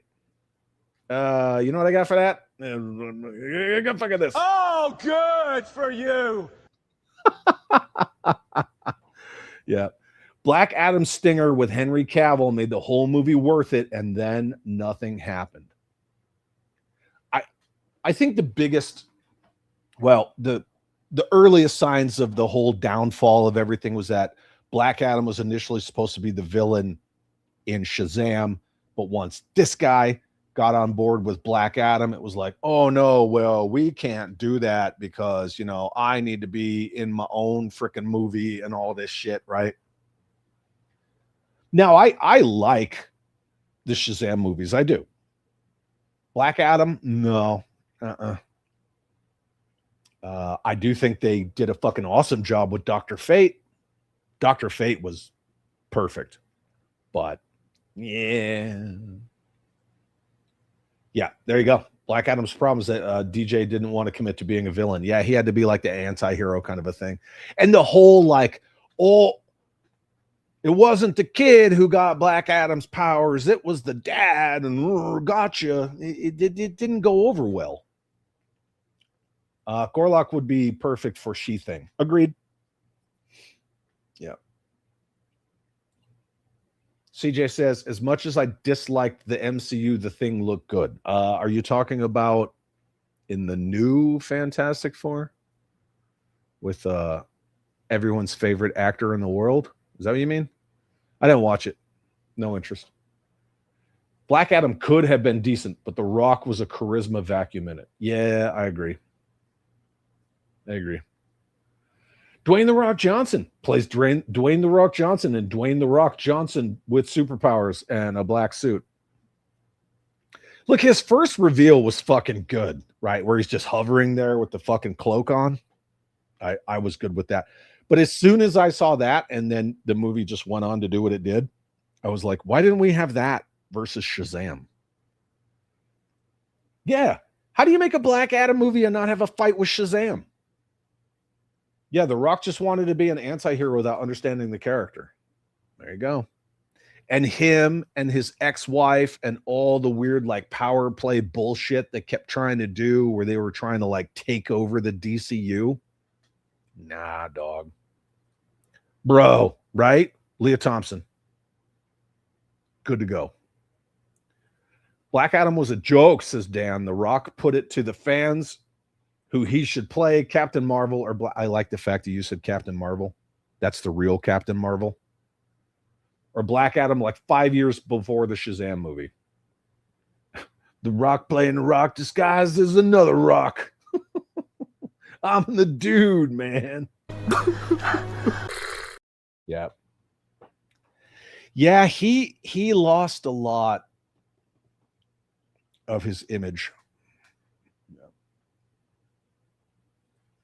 You know what I got for that? I got fucking this. Oh, good for you. Yeah. Black Adam stinger with Henry Cavill made the whole movie worth it, and then nothing happened. I think the biggest, the earliest signs of the whole downfall of everything was that Black Adam was initially supposed to be the villain in Shazam, but once this guy got on board with Black Adam, it was like, oh no, well, we can't do that because, I need to be in my own freaking movie and all this shit, right? Now, I like the Shazam movies. I do. Black Adam, no. I do think they did a fucking awesome job with Dr. Fate. Dr. Fate was perfect. But, yeah, there you go. Black Adam's problem is that DJ didn't want to commit to being a villain. Yeah, he had to be like the anti-hero kind of a thing. And the whole it wasn't the kid who got Black Adam's powers. It was the dad and gotcha. It didn't go over well. Gorlock would be perfect for She-Thing. Agreed. Yeah. CJ says, as much as I disliked the MCU, the Thing looked good. Are you talking about in the new Fantastic Four with everyone's favorite actor in the world? Is that what you mean? I didn't watch it. No interest. Black Adam could have been decent, but The Rock was a charisma vacuum in it. Yeah, I agree. Dwayne The Rock Johnson plays Dwayne The Rock Johnson, and Dwayne The Rock Johnson with superpowers and a black suit. Look, his first reveal was fucking good, right? Where he's just hovering there with the fucking cloak on. I was good with that. But as soon as I saw that, and then the movie just went on to do what it did, I was like, why didn't we have that versus Shazam? Yeah. How do you make a Black Adam movie and not have a fight with Shazam? Yeah, The Rock just wanted to be an anti-hero without understanding the character. There you go. And him and his ex-wife and all the weird power play bullshit they kept trying to do where they were trying to take over the DCU. Nah, dog. Bro, right? Leah Thompson. Good to go. Black Adam was a joke, says Dan. The Rock put it to the fans who he should play, Captain Marvel or I like the fact that you said Captain Marvel. That's the real Captain Marvel. Or Black Adam 5 years before the Shazam movie. The Rock playing the Rock disguised as another Rock. I'm the dude, man. Yeah. Yeah, he lost a lot of his image.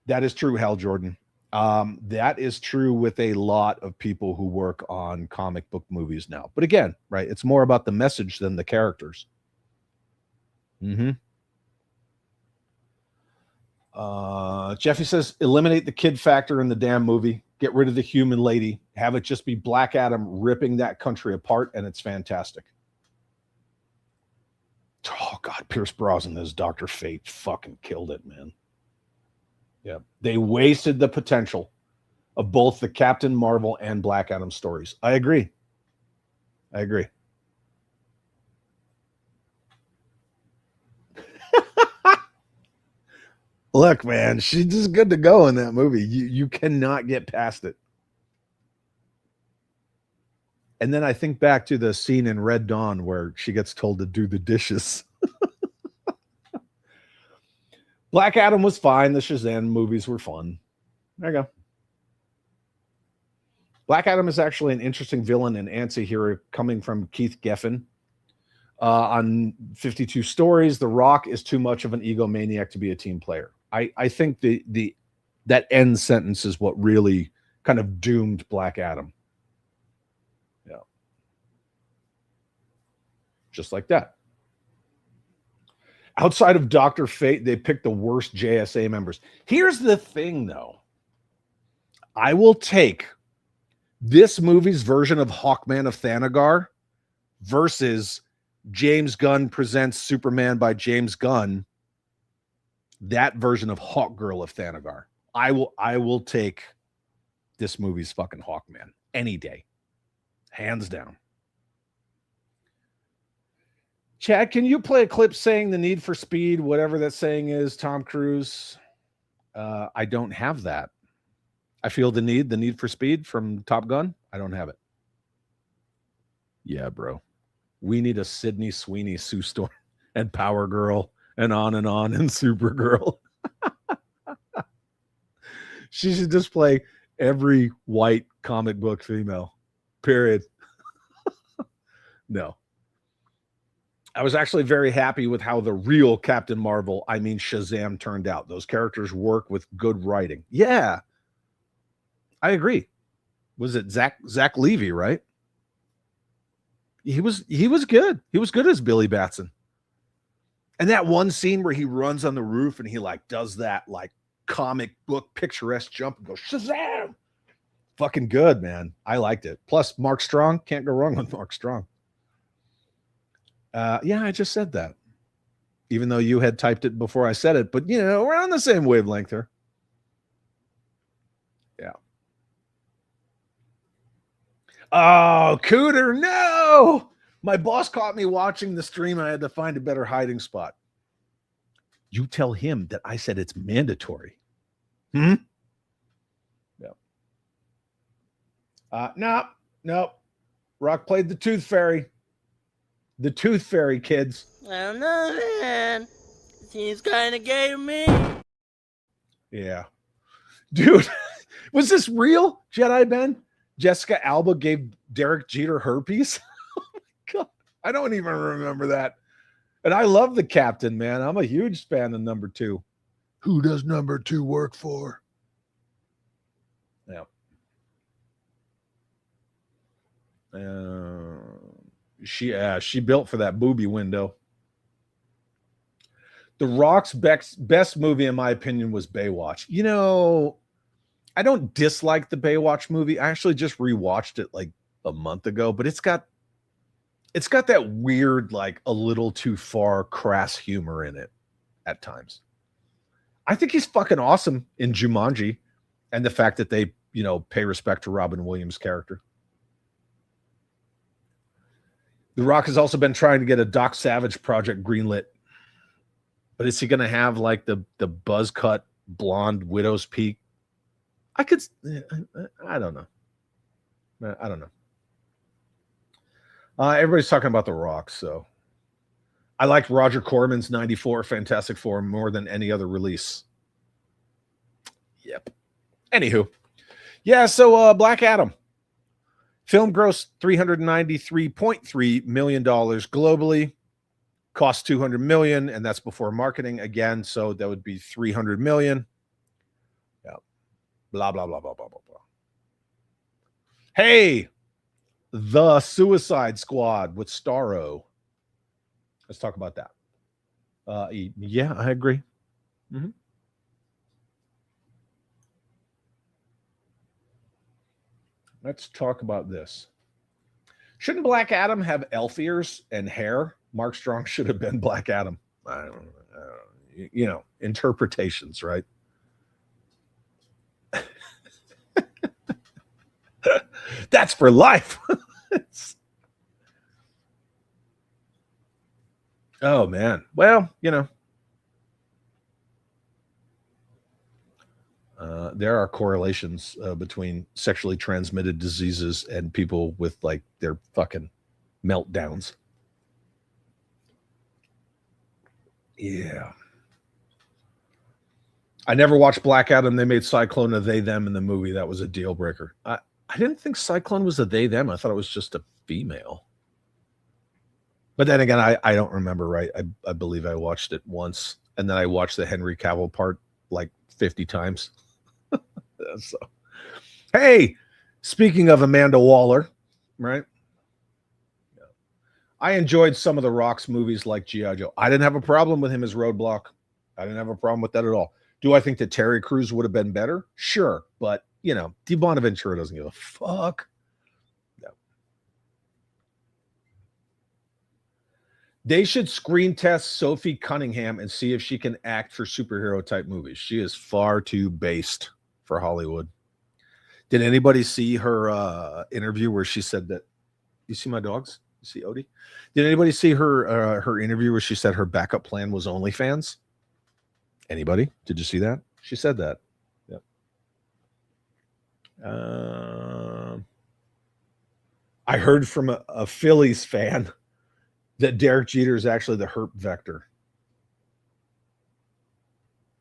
That is true, Hal Jordan. That is true with a lot of people who work on comic book movies now. But again, right, it's more about the message than the characters. Jeffy says, eliminate the kid factor in the damn movie. Get rid of the human lady. Have it just be Black Adam ripping that country apart, and it's fantastic. God, Pierce Brosnan as Dr. Fate fucking killed it, man. Yeah. They wasted the potential of both the Captain Marvel and Black Adam stories. I agree. Look, man, she's just good to go in that movie. You cannot get past it. And then I think back to the scene in Red Dawn where she gets told to do the dishes. Black Adam was fine. The Shazam movies were fun. There you go. Black Adam is actually an interesting villain and anti-hero coming from Keith Geffen. On 52 Stories, The Rock is too much of an egomaniac to be a team player. I think that end sentence is what really kind of doomed Black Adam. Yeah. Just like that. Outside of Dr. Fate, they picked the worst JSA members. Here's the thing, though. I will take this movie's version of Hawkman of Thanagar versus James Gunn presents Superman by James Gunn, that version of Hawkgirl of Thanagar. I will take this movie's fucking Hawkman any day. Hands down. Chad, can you play a clip saying the Need for Speed, whatever that saying is, Tom Cruise? I don't have that. I feel the Need for Speed from Top Gun. I don't have it. Yeah, bro. We need a Sydney Sweeney Sue Storm and Power Girl and Supergirl. She should just play every white comic book female. Period. No. I was actually very happy with how the real Captain Marvel, I mean Shazam, turned out. Those characters work with good writing. Yeah. I agree. Was it Zach Levy, right? He was good. He was good as Billy Batson. And that one scene where he runs on the roof and he like does that like comic book picturesque jump and goes Shazam. Fucking good, man. I liked it. Plus Mark Strong, can't go wrong with Mark Strong. Yeah, I just said that. Even though you had typed it before I said it, but we're on the same wavelength here. Yeah. Oh, Cooter, no! My boss caught me watching the stream. I had to find a better hiding spot. You tell him that I said it's mandatory. Yeah. No. Rock played the Tooth Fairy. The Tooth Fairy, kids. I don't know, man. Seems kind of gay to me. Yeah. Dude, was this real, Jedi Ben? Jessica Alba gave Derek Jeter herpes? Oh my God. I don't even remember that. And I love the captain, man. I'm a huge fan of number 2. Who does number 2 work for? Yeah. She built for that booby window. The Rock's best movie, in my opinion, was Baywatch. I don't dislike the Baywatch movie. I actually just rewatched it like a month ago, but it's got that weird, like a little too far crass humor in it at times. I think he's fucking awesome in Jumanji, and the fact that they, pay respect to Robin Williams' character. The Rock has also been trying to get a Doc Savage project greenlit. But is he going to have like the buzz cut blonde widow's peak? I don't know. I don't know. Everybody's talking about The Rock, so I liked Roger Corman's 94 Fantastic Four more than any other release. Yep. Anywho. Yeah, so Black Adam. Film grossed $393.3 million globally. Cost $200 million, and that's before marketing again, so that would be $300 million. Yeah. Blah, blah, blah, blah, blah, blah, blah. Hey, The Suicide Squad with Starro. Let's talk about that. Yeah, I agree. Mm-hmm. Let's talk about this. Shouldn't Black Adam have elf ears and hair Mark Strong should have been Black Adam. I don't know. Interpretations, right? That's for life. Oh, man. Well, there are correlations between sexually transmitted diseases and people with like their fucking meltdowns. Yeah. I never watched Black Adam. They made Cyclone a they them in the movie. That was a deal breaker. I didn't think Cyclone was a they them. I thought it was just a female. But then again, I don't remember right. I believe I watched it once, and then I watched the Henry Cavill part like 50 times. So, hey, speaking of Amanda Waller, right? I enjoyed some of The Rock's movies like G.I. Joe. I didn't have a problem with him as Roadblock. I didn't have a problem with that at all. Do I think that Terry Crews would have been better? Sure. But, Di Bonaventura doesn't give a fuck. No. They should screen test Sophie Cunningham and see if she can act for superhero type movies. She is far too based for Hollywood. Did anybody see her interview where she said that? You see my dogs? You see Odie? Did anybody see her interview where she said her backup plan was OnlyFans? Anybody? Did you see that? She said that. Yep. I heard from a Phillies fan that Derek Jeter is actually the herp vector.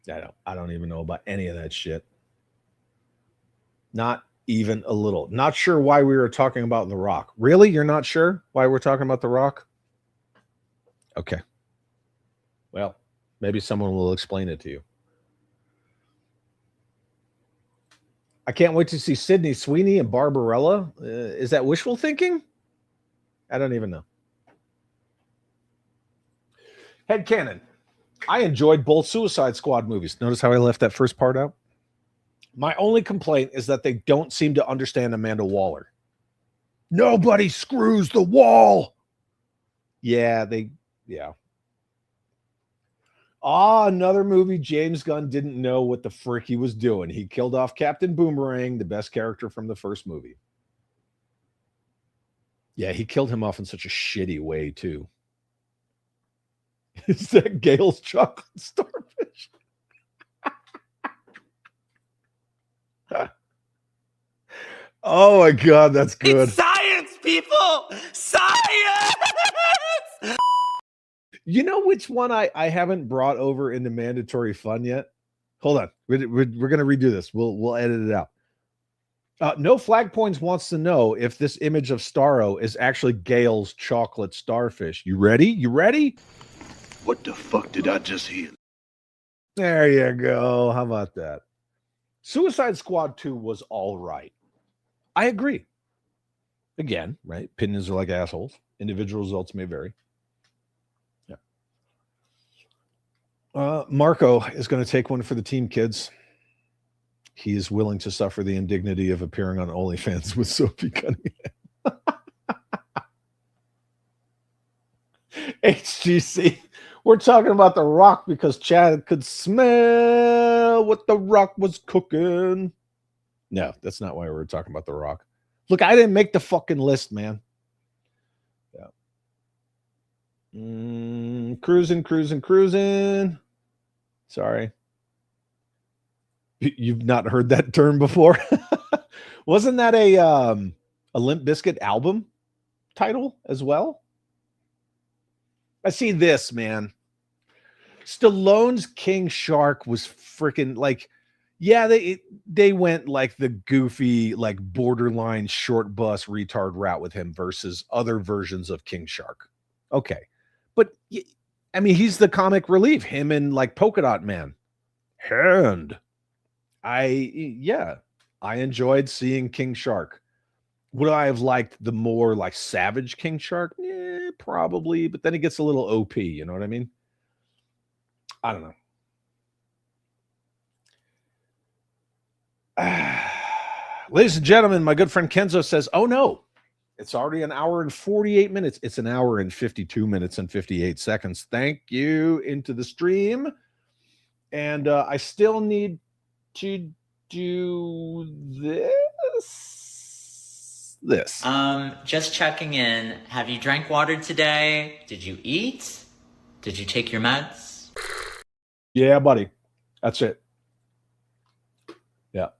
I don't even know about any of that shit. Not even a little. Not sure why we were talking about The Rock. Really? You're not sure why we're talking about The Rock? Okay. Well, maybe someone will explain it to you. I can't wait to see Sydney Sweeney and Barbarella. Is that wishful thinking? I don't even know. Headcanon. I enjoyed both Suicide Squad movies. Notice how I left that first part out? My only complaint is that they don't seem to understand Amanda Waller. Nobody screws the wall. Yeah. Another movie James Gunn didn't know what the frick he was doing. He killed off Captain Boomerang, the best character from the first movie. Yeah, he killed him off in such a shitty way, too. Is that Gail's chocolate starfish? Oh my God, that's good. It's science, people! Science! You know which one I haven't brought over into mandatory fun yet? Hold on. We're going to redo this. We'll edit it out. No Flag Points wants to know if this image of Starro is actually Gail's chocolate starfish. You ready? You ready? What the fuck did I just hear? There you go. How about that? Suicide Squad 2 was all right. I agree. Again, right? Opinions are like assholes. Individual results may vary. Yeah. Marco is going to take one for the team, kids. He is willing to suffer the indignity of appearing on OnlyFans with Sophie Cunningham. HGC. We're talking about The Rock because Chad could smell what The Rock was cooking. No, that's not why we were talking about The Rock. Look, I didn't make the fucking list, man. Yeah. Cruising. Sorry. You've not heard that term before? Wasn't that a Limp Bizkit album title as well? I see this, man. Stallone's King Shark was freaking like, yeah, they went like the goofy, like borderline short bus retard route with him versus other versions of King Shark. Okay. But I mean, he's the comic relief, him and like Polka Dot Man. And I enjoyed seeing King Shark. Would I have liked the more like savage King Shark? Yeah, probably. But then it gets a little OP. You know what I mean? I don't know. Ladies and gentlemen, my good friend Kenzo says, oh no, It's already an hour and 48 minutes. It's an hour and 52 minutes and 58 seconds. Thank you into the stream. And I still need to do this. Just checking in. Have you drank water today? Did you eat? Did you take your meds? Yeah, buddy. That's it. Yeah.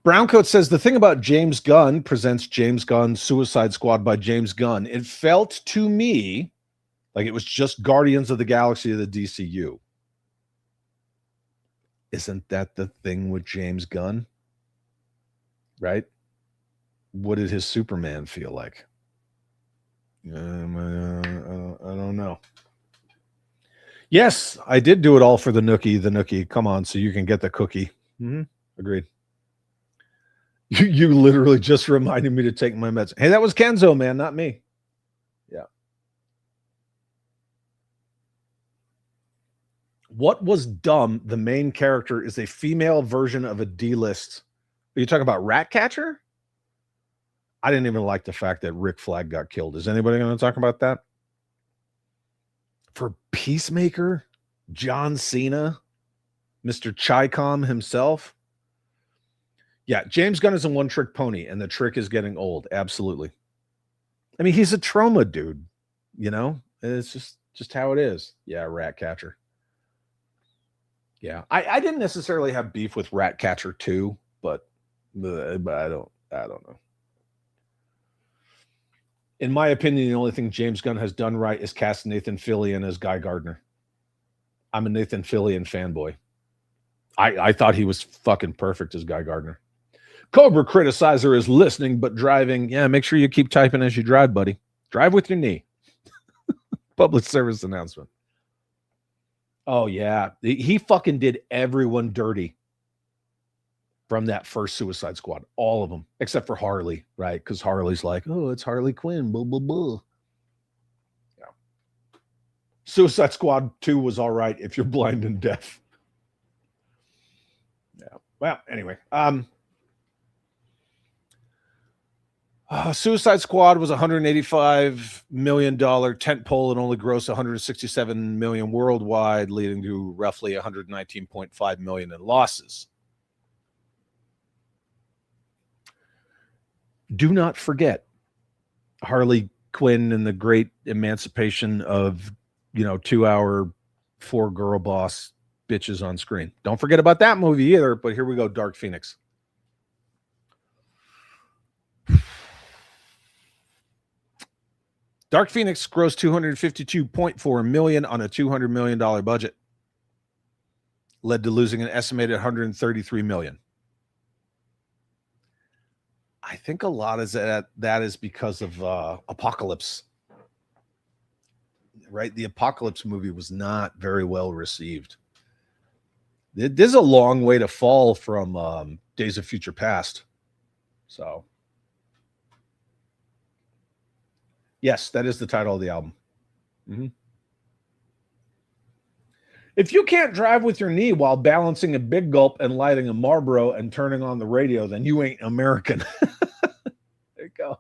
Browncoat says the thing about James Gunn presents James Gunn's Suicide Squad by James Gunn. It felt to me like it was just Guardians of the Galaxy of the DCU. Isn't that the thing with James Gunn? Right? What did his Superman feel like? I don't know. Yes, I did do it all for the nookie. Come on, so you can get the cookie. Agreed. You literally just reminded me to take my meds. Hey, that was Kenzo, man, not me. Yeah. What was dumb? The main character is a female version of a D-list. Are you talking about Ratcatcher? I didn't even like the fact that Rick Flag got killed. Is anybody going to talk about that? For Peacemaker, John Cena, Mr. Chicom himself. Yeah, James Gunn is a one-trick pony, and the trick is getting old. Absolutely. I mean, he's a trauma dude, you know? It's just how it is. Yeah, Ratcatcher. Yeah, I didn't necessarily have beef with Ratcatcher 2, but I don't know. In my opinion, the only thing James Gunn has done right is cast Nathan Fillion as Guy Gardner. I'm a Nathan Fillion fanboy. I thought he was fucking perfect as Guy Gardner. Cobra Criticizer is listening but driving. Yeah, make sure you keep typing as you drive, buddy. Drive with your knee. Public service announcement. Oh, yeah. He fucking did everyone dirty from that first Suicide Squad. All of them, except for Harley, right? Because Harley's like, oh, it's Harley Quinn. Blah, blah, blah. Yeah. Suicide Squad 2 was all right if you're blind and deaf. Yeah. Well, anyway. Suicide Squad was $185 million tentpole and only grossed $167 million worldwide, leading to roughly $119.5 million in losses. Do not forget Harley Quinn and the great emancipation of, 2-hour 4-girl boss bitches on screen. Don't forget about that movie either, but here we go, Dark Phoenix. Dark Phoenix grossed $252.4 million on a $200 million budget, led to losing an estimated $133 million. I think a lot of that is because of Apocalypse, right? The Apocalypse movie was not very well received. There's a long way to fall from Days of Future Past. So, yes, that is the title of the album. If you can't drive with your knee while balancing a big gulp and lighting a Marlboro and turning on the radio, then you ain't American. There you go.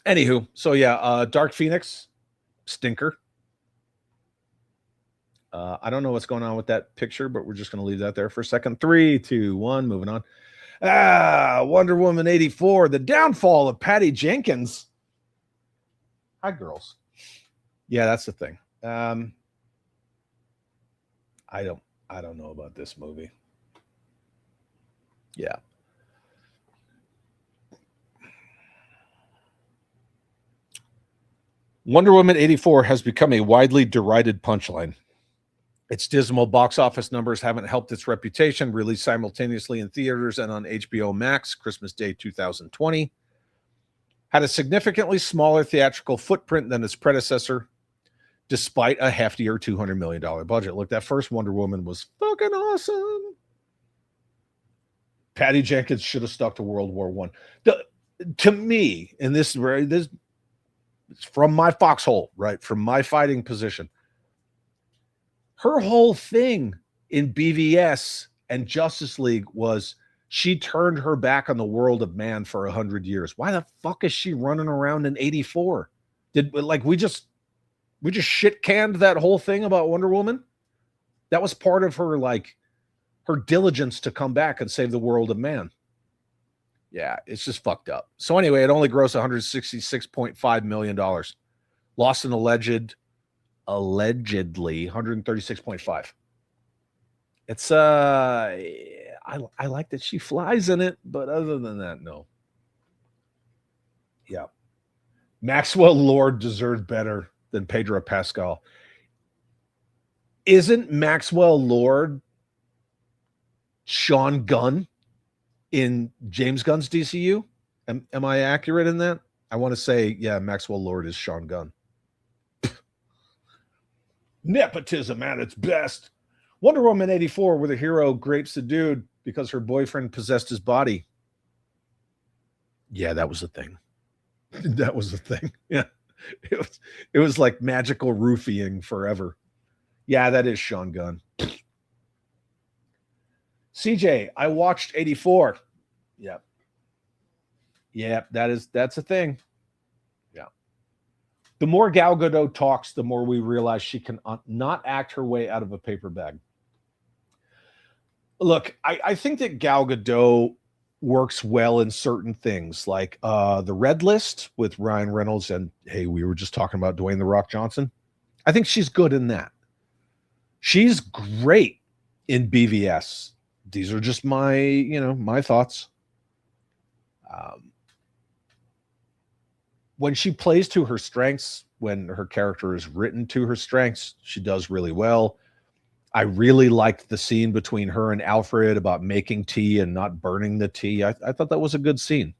Anywho, so yeah, Dark Phoenix, stinker. I don't know what's going on with that picture, but we're just going to leave that there for a second. 3, 2, 1, moving on. Wonder Woman 84, the downfall of Patty Jenkins. Hi, girls. Yeah, that's the thing. I don't know about this movie. Yeah. Wonder Woman 84 has become a widely derided punchline. Its dismal box office numbers haven't helped its reputation. Released simultaneously in theaters and on HBO Max, Christmas Day 2020. Had a significantly smaller theatrical footprint than its predecessor, despite a heftier $200 million budget. Look, that first Wonder Woman was fucking awesome. Patty Jenkins should have stuck to World War I. To me, and this it's from my foxhole, right? From my fighting position. Her whole thing in BVS and Justice League was She turned her back on the world of man for 100 years. Why the fuck is she running around in 84? We just shit canned that whole thing about Wonder Woman? That was part of her, her diligence to come back and save the world of man. Yeah, it's just fucked up. So anyway, it only grossed $166.5 million. Lost an allegedly 136.5. It's I like that she flies in it, but other than that, no. Yeah. Maxwell Lord deserved better than Pedro Pascal. Isn't Maxwell Lord Sean Gunn in James Gunn's DCU? Am I accurate in that? I want to say, yeah, Maxwell Lord is Sean Gunn. Nepotism at its best. Wonder Woman 84, where the hero grapes the dude because her boyfriend possessed his body. Yeah, that was a thing. That was a thing. Yeah. It was like magical roofing forever. Yeah, that is Sean Gunn. CJ, I watched 84. Yep. Yeah, that's a thing. Yeah. The more Gal Gadot talks, the more we realize she can not act her way out of a paper bag. Look, I think that Gal Gadot works well in certain things, like the Red List with Ryan Reynolds, and hey, we were just talking about Dwayne "The Rock" Johnson. I think she's good in that. She's great in BVS. These are just my thoughts. When she plays to her strengths, when her character is written to her strengths, she does really well. I really liked the scene between her and Alfred about making tea and not burning the tea. I thought that was a good scene.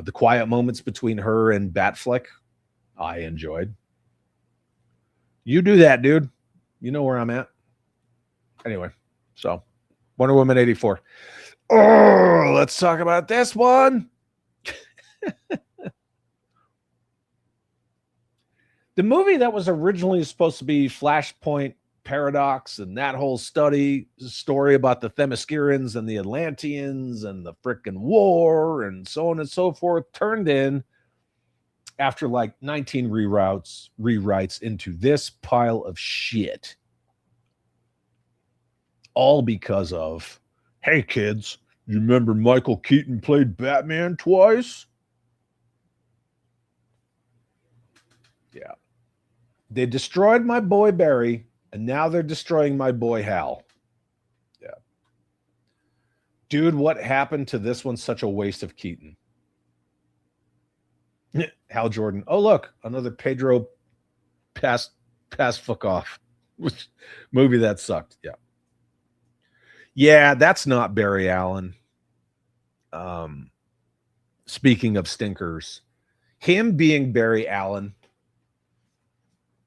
The quiet moments between her and Batfleck, I enjoyed. You do that, dude. You know where I'm at. Anyway, so Wonder Woman 84. Oh, let's talk about this one. The movie that was originally supposed to be Flashpoint Paradox and that whole story about the Themyscirans and the Atlanteans and the frickin' war and so on and so forth turned in after like 19 rewrites into this pile of shit. All because of, hey kids, you remember Michael Keaton played Batman twice? Yeah. They destroyed my boy Barry, and now they're destroying my boy Hal. Yeah. Dude, what happened to this one? Such a waste of Keaton. Hal Jordan. Oh, look, another Pedro pass fuck off. Movie that sucked. Yeah. Yeah, that's not Barry Allen. Speaking of stinkers, him being Barry Allen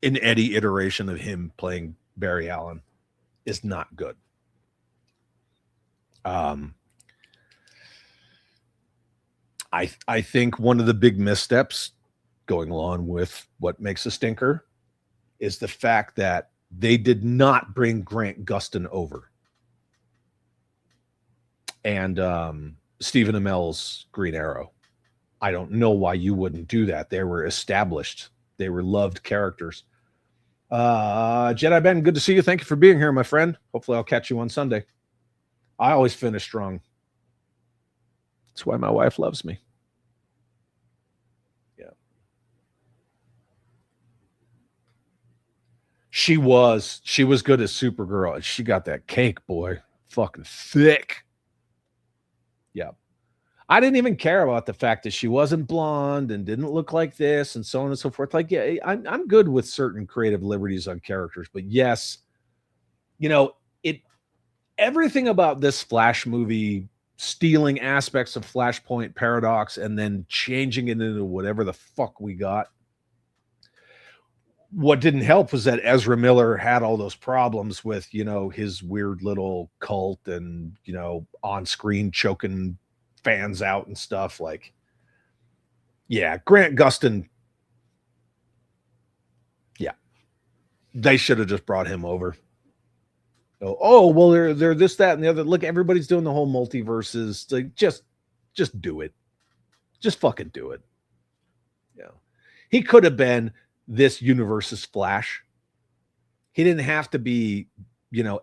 in any iteration of him playing Barry Allen is not good. I think one of the big missteps going along with what makes a stinker is the fact that they did not bring Grant Gustin over. And Stephen Amell's Green Arrow. I don't know why you wouldn't do that. They were established. They were loved characters. Jedi Ben, good to see you. Thank you for being here, my friend. Hopefully I'll catch you on Sunday. I always finish strong. That's why my wife loves me. Yeah. She was good as Supergirl. She got that cake, boy. Fucking thick. Yeah. I didn't even care about the fact that she wasn't blonde and didn't look like this and so on and so forth. Like, yeah, I'm good with certain creative liberties on characters, but yes, everything about this Flash movie, stealing aspects of Flashpoint Paradox and then changing it into whatever the fuck we got. What didn't help was that Ezra Miller had all those problems with, his weird little cult and, on-screen choking fans out and stuff. Like, yeah, Grant Gustin. Yeah. They should have just brought him over. Oh, well, they're this, that, and the other. Look, everybody's doing the whole multiverses. Like, just do it. Just fucking do it. Yeah. He could have been this universe's Flash. He didn't have to be,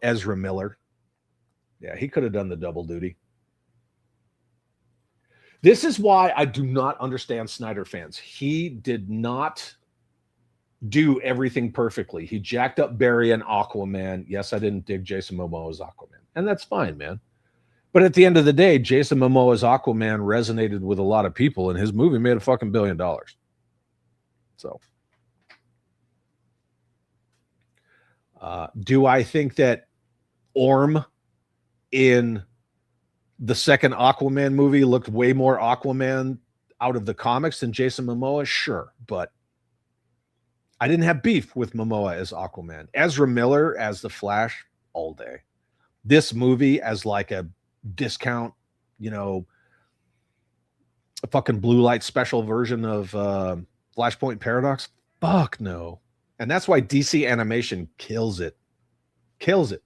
Ezra Miller. Yeah, he could have done the double duty. This is why I do not understand Snyder fans. He did not do everything perfectly. He jacked up Barry and Aquaman. Yes, I didn't dig Jason Momoa's Aquaman. And that's fine, man. But at the end of the day, Jason Momoa's Aquaman resonated with a lot of people, and his movie made a fucking $1 billion. So, do I think that Orm in the second Aquaman movie looked way more Aquaman out of the comics than Jason Momoa? Sure, but I didn't have beef with Momoa as Aquaman. Ezra Miller as the Flash, all day. This movie as like a discount, a fucking blue light special version of Flashpoint Paradox? Fuck no. And that's why DC Animation kills it. Kills it.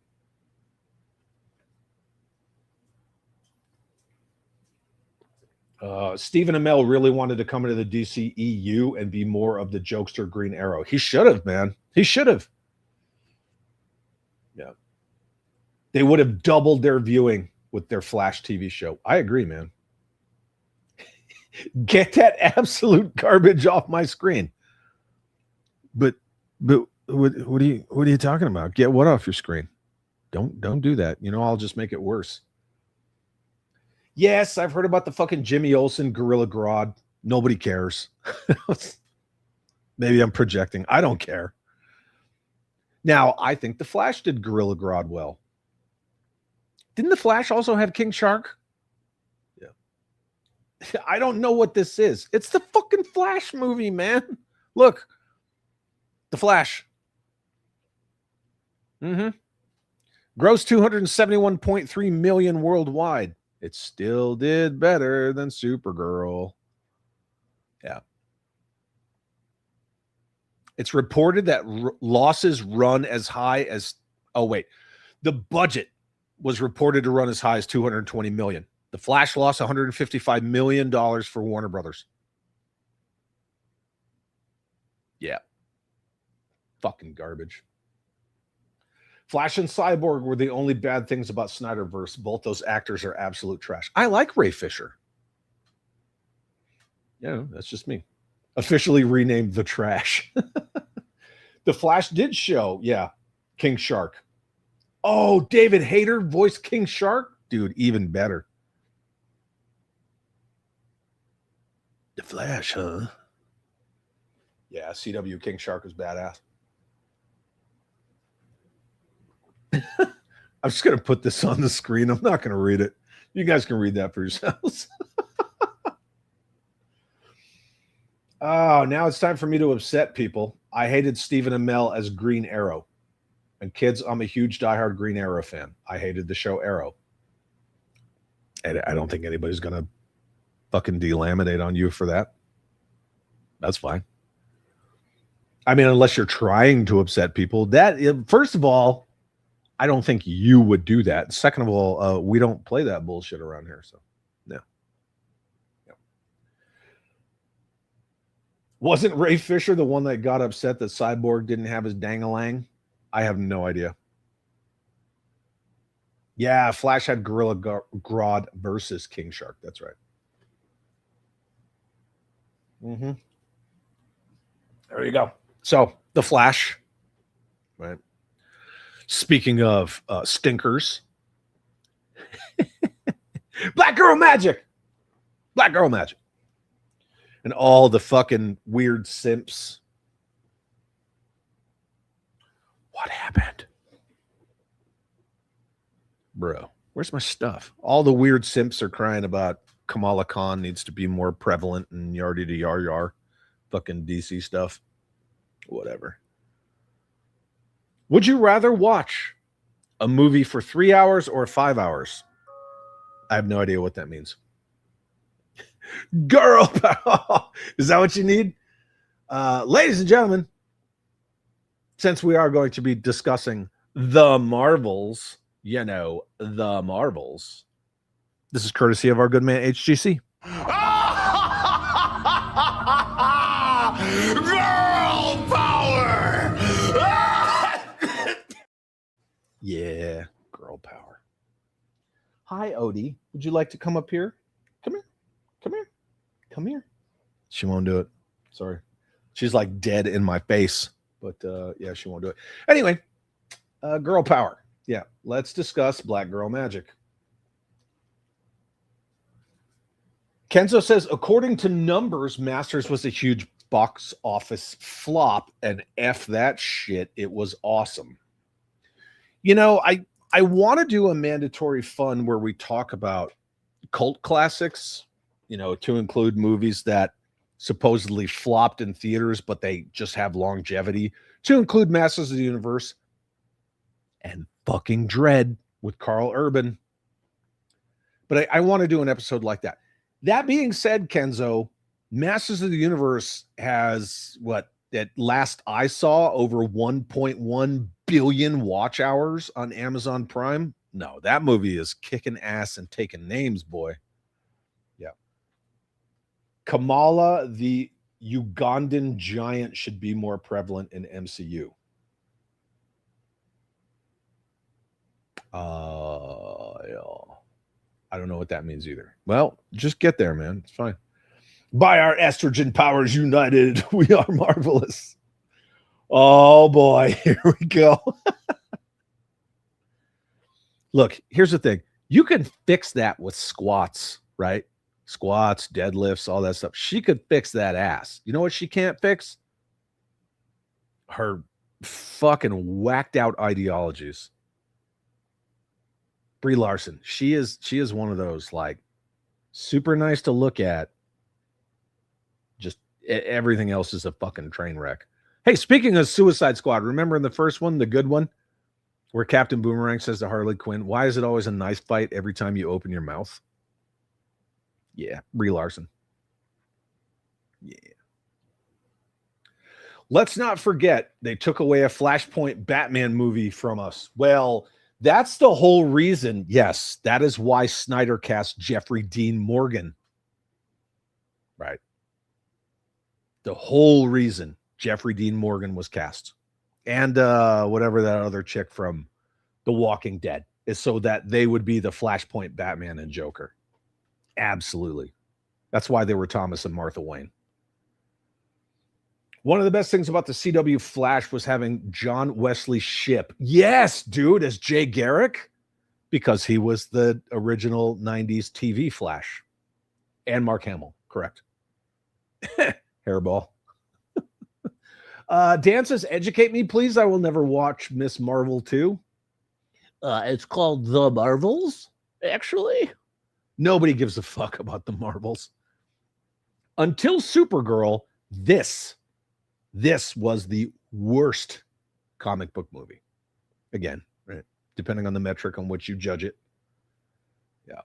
Stephen Amell really wanted to come into the DC EU and be more of the jokester Green Arrow. He should have, man. He should have. Yeah. They would have doubled their viewing with their Flash TV show. I agree, man. Get that absolute garbage off my screen. But what are you talking about? Get what off your screen? Don't do that. I'll just make it worse. Yes, I've heard about the fucking Jimmy Olsen Gorilla Grodd. Nobody cares. Maybe I'm projecting. I don't care. Now, I think the Flash did Gorilla Grodd well. Didn't the Flash also have King Shark? Yeah. I don't know what this is. It's the fucking Flash movie, man. Look. The Flash. Gross 271.3 million worldwide. It still did better than Supergirl. Yeah. It's reported that losses run as high as, the budget was reported to run as high as $220 million. The Flash lost $155 million for Warner Brothers. Yeah. Fucking garbage. Flash and Cyborg were the only bad things about Snyderverse. Both those actors are absolute trash. I like Ray Fisher. Yeah, that's just me. Officially renamed The Trash. The Flash did show, King Shark. Oh, David Hayter voiced King Shark? Dude, even better. The Flash, huh? Yeah, CW King Shark is badass. I'm just going to put this on the screen. I'm not going to read it. You guys can read that for yourselves. Oh, now it's time for me to upset people. I hated Stephen Amell as Green Arrow. And kids, I'm a huge diehard Green Arrow fan. I hated the show Arrow. And I don't think anybody's going to fucking delaminate on you for that. That's fine. I mean, unless you're trying to upset people. First of all, I don't think you would do that. Second of all, we don't play that bullshit around here. So, no. Wasn't Ray Fisher the one that got upset that Cyborg didn't have his dang-a-lang? I have no idea. Yeah, Flash had Gorilla Grodd versus King Shark. That's right. There you go. So, the Flash, right? Speaking of stinkers, Black Girl Magic, and all the fucking weird simps. What happened? Bro, where's my stuff? All the weird simps are crying about Kamala Khan needs to be more prevalent in yardy to yar. Fucking DC stuff. Whatever. Would you rather watch a movie for 3 hours or 5 hours? I have no idea what that means. Girl power. Is that what you need? Ladies and gentlemen, since we are going to be discussing The Marvels, you know, the Marvels. This is courtesy of our good man HGC. Girl power! Yeah, girl power. Hi, Odie. Would you like to come up here? Come here. Come here. Come here. She won't do it. Sorry. She's like dead in my face. But yeah, she won't do it. Anyway, girl power. Yeah, let's discuss Black Girl Magic. Kenzo says, according to numbers, Masters was a huge box office flop, and F that shit. It was awesome. You know, I want to do a mandatory fun where we talk about cult classics, you know, to include movies that supposedly flopped in theaters, but they just have longevity, to include Masters of the Universe and fucking Dread with Carl Urban. But I want to do an episode like that. That being said, Kenzo, Masters of the Universe has, what, at last I saw, over 1.1 billion watch hours on Amazon Prime. No, that movie is kicking ass and taking names, boy. Yeah. Kamala, the Ugandan giant, should be more prevalent in MCU. Yeah. I don't know what that means either. Well, just get there, man. It's fine. By our estrogen powers united, we are marvelous. Oh boy, here we go. Look, here's the thing. You can fix that with squats, right? Squats, deadlifts, all that stuff. She could fix that ass. You know what she can't fix? Her fucking whacked out ideologies. Brie Larson. She is one of those, like, super nice to look at. Just everything else is a fucking train wreck. Hey, speaking of Suicide Squad, remember in the first one, the good one, where Captain Boomerang says to Harley Quinn, why is it always a knife fight every time you open your mouth? Yeah, Brie Larson. Yeah. Let's not forget they took away a Flashpoint Batman movie from us. Well, that's the whole reason. Yes, that is why Snyder cast Jeffrey Dean Morgan. Right. The whole reason Jeffrey Dean Morgan was cast. And whatever that other chick from The Walking Dead is, so that they would be the Flashpoint Batman and Joker. Absolutely. That's why they were Thomas and Martha Wayne. One of the best things about the CW Flash was having John Wesley Shipp. Yes, dude, as Jay Garrick, because he was the original 90s TV Flash. And Mark Hamill, correct. Hairball. Dan says, educate me, please. I will never watch Miss Marvel 2. It's called The Marvels, actually. Nobody gives a fuck about the Marvels. Until Supergirl, this was the worst comic book movie. Again, right? Depending on the metric on which you judge it. Yeah.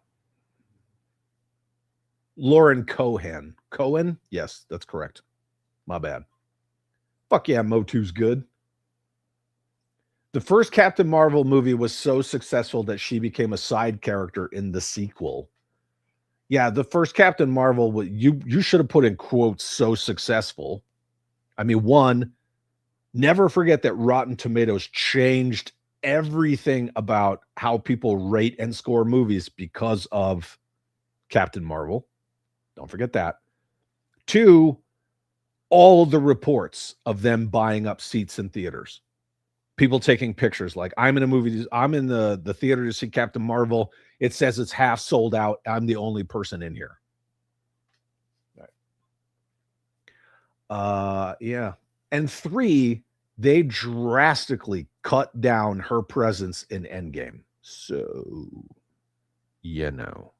Lauren Cohan. Cohen? Yes, that's correct. My bad. Fuck yeah, Motu's good. The first Captain Marvel movie was so successful that she became a side character in the sequel. Yeah, the first Captain Marvel, you should have put in quotes, so successful. I mean, one, never forget that Rotten Tomatoes changed everything about how people rate and score movies because of Captain Marvel. Don't forget that. Two, all of the reports of them buying up seats in theaters. People taking pictures like, I'm in a movie, I'm in the theater to see Captain Marvel. It says it's half sold out. I'm the only person in here. Yeah. And three, they drastically cut down her presence in Endgame. So, you know.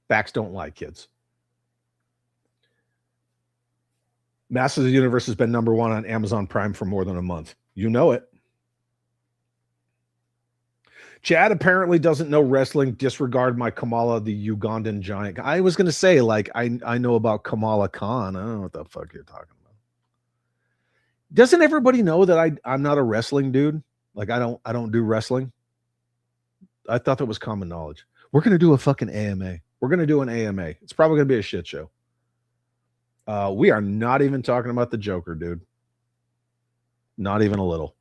Facts don't lie, kids. Masters of the Universe has been #1 on Amazon Prime for more than a month. You know it. Chad apparently doesn't know wrestling. Disregard my Kamala, the Ugandan giant. I was going to say, like, I know about Kamala Khan. I don't know what the fuck you're talking about. Doesn't everybody know that I'm not a wrestling dude? Like I don't do wrestling. I thought that was common knowledge. We're gonna do a fucking AMA. We're gonna do an AMA. It's probably gonna be a shit show. We are not even talking about the Joker, dude. Not even a little.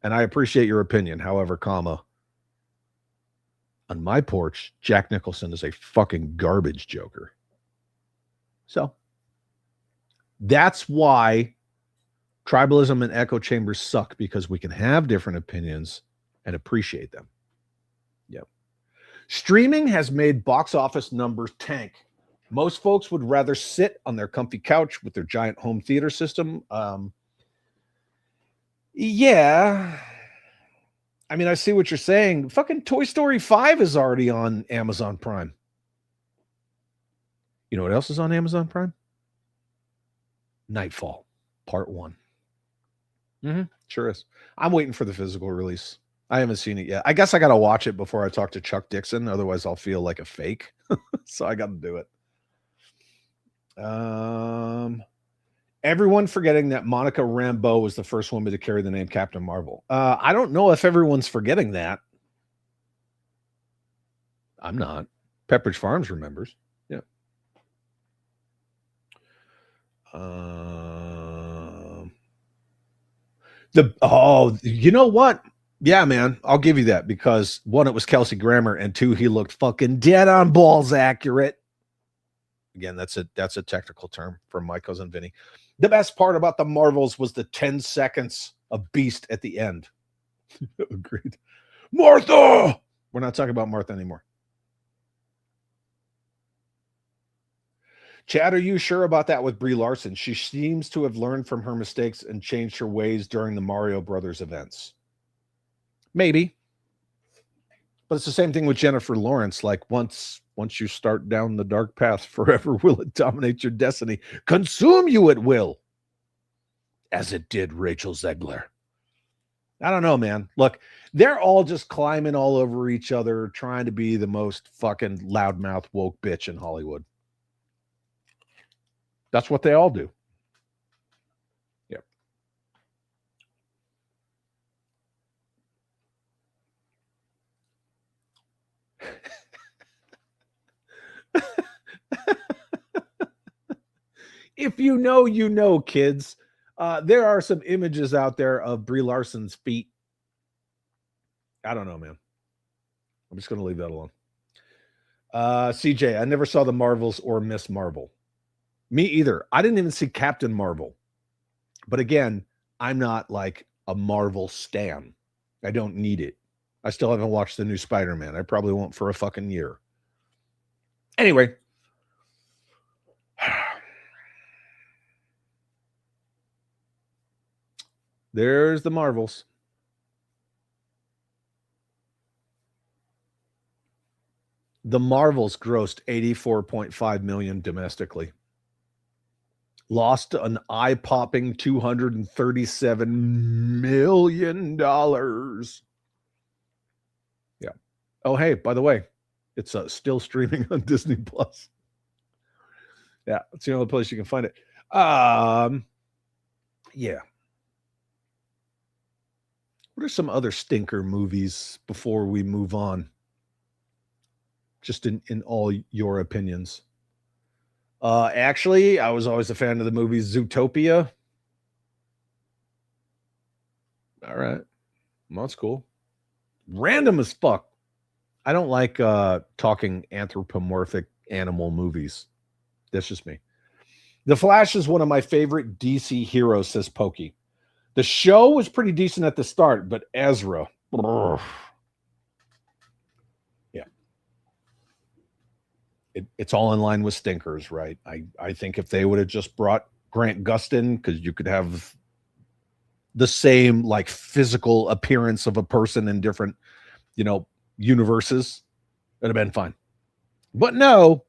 And I appreciate your opinion. However, comma, on my porch, Jack Nicholson is a fucking garbage Joker. So that's why tribalism and echo chambers suck, because we can have different opinions and appreciate them. Yep. Streaming has made box office numbers tank. Most folks would rather sit on their comfy couch with their giant home theater system. Yeah. I mean, I see what you're saying. Fucking Toy Story 5 is already on Amazon Prime. You know what else is on Amazon Prime? Nightfall, Part 1. Sure is. I'm waiting for the physical release. I haven't seen it yet. I guess I got to watch it before I talk to Chuck Dixon. Otherwise, I'll feel like a fake. So I got to do it. Everyone forgetting that Monica Rambeau was the first woman to carry the name Captain Marvel. I don't know if everyone's forgetting that. I'm not. Pepperidge Farms remembers. Yeah. You know what? Yeah, man, I'll give you that, because one, it was Kelsey Grammer, and two, he looked fucking dead on balls accurate. Again, that's a technical term from my cousin Vinny. The best part about the Marvels was the 10 seconds of Beast at the end. Agreed. Martha! We're not talking about Martha anymore. Chad, are you sure about that with Brie Larson? She seems to have learned from her mistakes and changed her ways during the Mario Brothers events. Maybe. But it's the same thing with Jennifer Lawrence. Like once you start down the dark path, forever will it dominate your destiny. Consume you it will. As it did Rachel Zegler. I don't know, man. Look, they're all just climbing all over each other, trying to be the most fucking loudmouth woke bitch in Hollywood. That's what they all do. Yep. If you know, you know, kids. There are some images out there of Brie Larson's feet. I don't know, man. I'm just going to leave that alone. CJ, I never saw the Marvels or Miss Marvel. Me either. I didn't even see Captain Marvel. But again, I'm not like a Marvel stan. I don't need it. I still haven't watched the new Spider-Man. I probably won't for a fucking year. Anyway. There's the Marvels. The Marvels grossed $84.5 million domestically. Lost an eye-popping $237 million. Yeah. Oh, hey, by the way, it's still streaming on Disney Plus. Yeah, it's the only place you can find it. Yeah. What are some other stinker movies before we move on? Just in all your opinions. Actually, I was always a fan of the movie Zootopia. All right. Well, that's cool. Random as fuck. I don't like talking anthropomorphic animal movies. That's just me. The Flash is one of my favorite DC heroes, says Pokey. The show was pretty decent at the start, but Ezra. Yeah. It's all in line with stinkers, right? I think if they would have just brought Grant Gustin, because you could have the same like physical appearance of a person in different, universes, it'd have been fine. But no.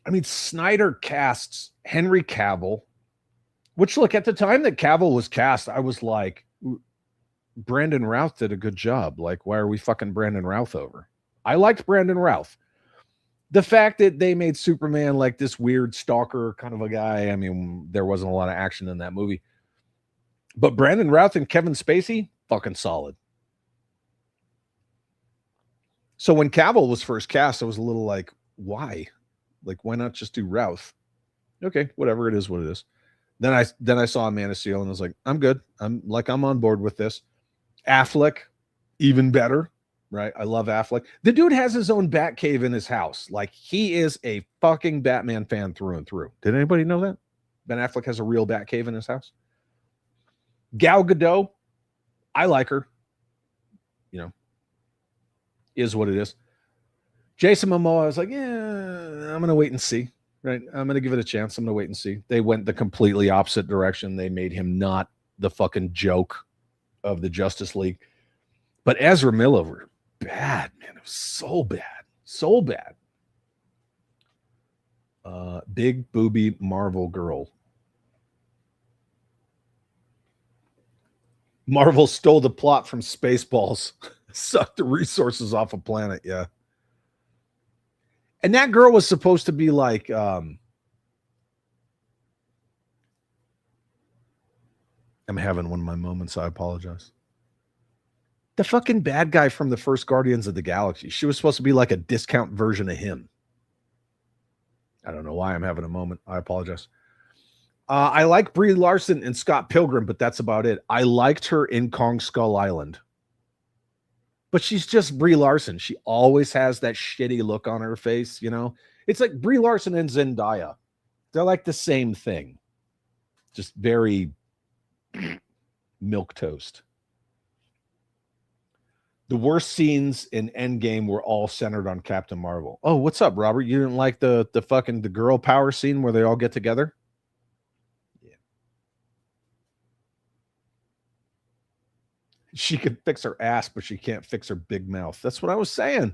I mean, Snyder casts Henry Cavill. Which, look, at the time that Cavill was cast, I was like, Brandon Routh did a good job. Like, why are we fucking Brandon Routh over? I liked Brandon Routh. The fact that they made Superman like this weird stalker kind of a guy, I mean, there wasn't a lot of action in that movie. But Brandon Routh and Kevin Spacey, fucking solid. So when Cavill was first cast, I was a little like, why? Like, why not just do Routh? Okay, whatever, it is what it is. Then I saw Man of Steel and I was like, I'm good. I'm on board with this. Affleck, even better, right? I love Affleck. The dude has his own bat cave in his house. Like, he is a fucking Batman fan through and through. Did anybody know that? Ben Affleck has a real bat cave in his house. Gal Gadot, I like her. You know, is what it is. Jason Momoa, I was like, yeah, I'm going to wait and see. Right. I'm going to give it a chance. I'm going to wait and see. They went the completely opposite direction. They made him not the fucking joke of the Justice League. But Ezra Miller, bad, man. It was so bad. So bad. Big booby Marvel girl. Marvel stole the plot from Spaceballs. Sucked the resources off a planet. Yeah. And that girl was supposed to be like, I'm having one of my moments. I apologize. The fucking bad guy from the first Guardians of the Galaxy. She was supposed to be like a discount version of him. I don't know why I'm having a moment. I apologize. I like Brie Larson and Scott Pilgrim, but that's about it. I liked her in Kong Skull Island. But she's just Brie Larson. She always has that shitty look on her face, you know? It's like Brie Larson and Zendaya. They're like the same thing. Just very milquetoast. The worst scenes in Endgame were all centered on Captain Marvel. Oh, what's up, Robert? You didn't like the girl power scene where they all get together? Yeah. She can fix her ass, but she can't fix her big mouth. That's what I was saying.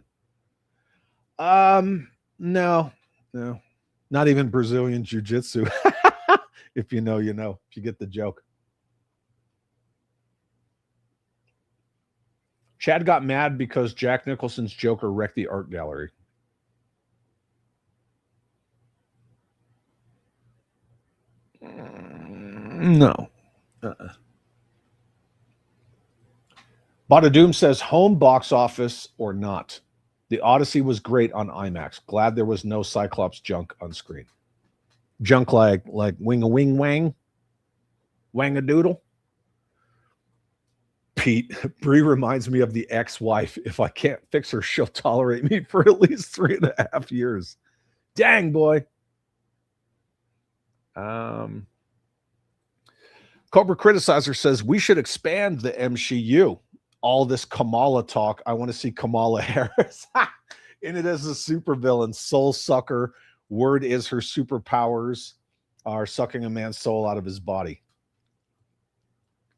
No. Not even Brazilian jiu-jitsu. If you know, you know. If you get the joke. Chad got mad because Jack Nicholson's Joker wrecked the art gallery. No. Bada Doom says home box office or not. The Odyssey was great on IMAX. Glad there was no Cyclops junk on screen. Junk like wing a wing wang. Wang a doodle. Pete, Brie reminds me of the ex-wife. If I can't fix her, she'll tolerate me for at least 3.5 years. Dang, boy. Cobra Criticizer says we should expand the MCU. All this Kamala talk. I want to see Kamala Harris in it as a supervillain, soul sucker. Word is her superpowers are sucking a man's soul out of his body.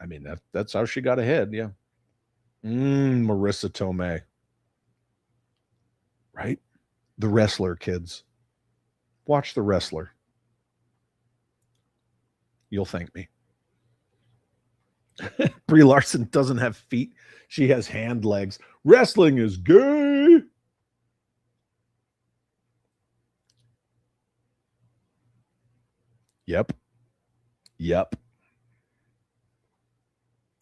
I mean, that's how she got ahead, yeah. Marissa Tomei. Right? The Wrestler, kids. Watch The Wrestler. You'll thank me. Brie Larson doesn't have feet. She has hand legs. Wrestling is gay. Yep.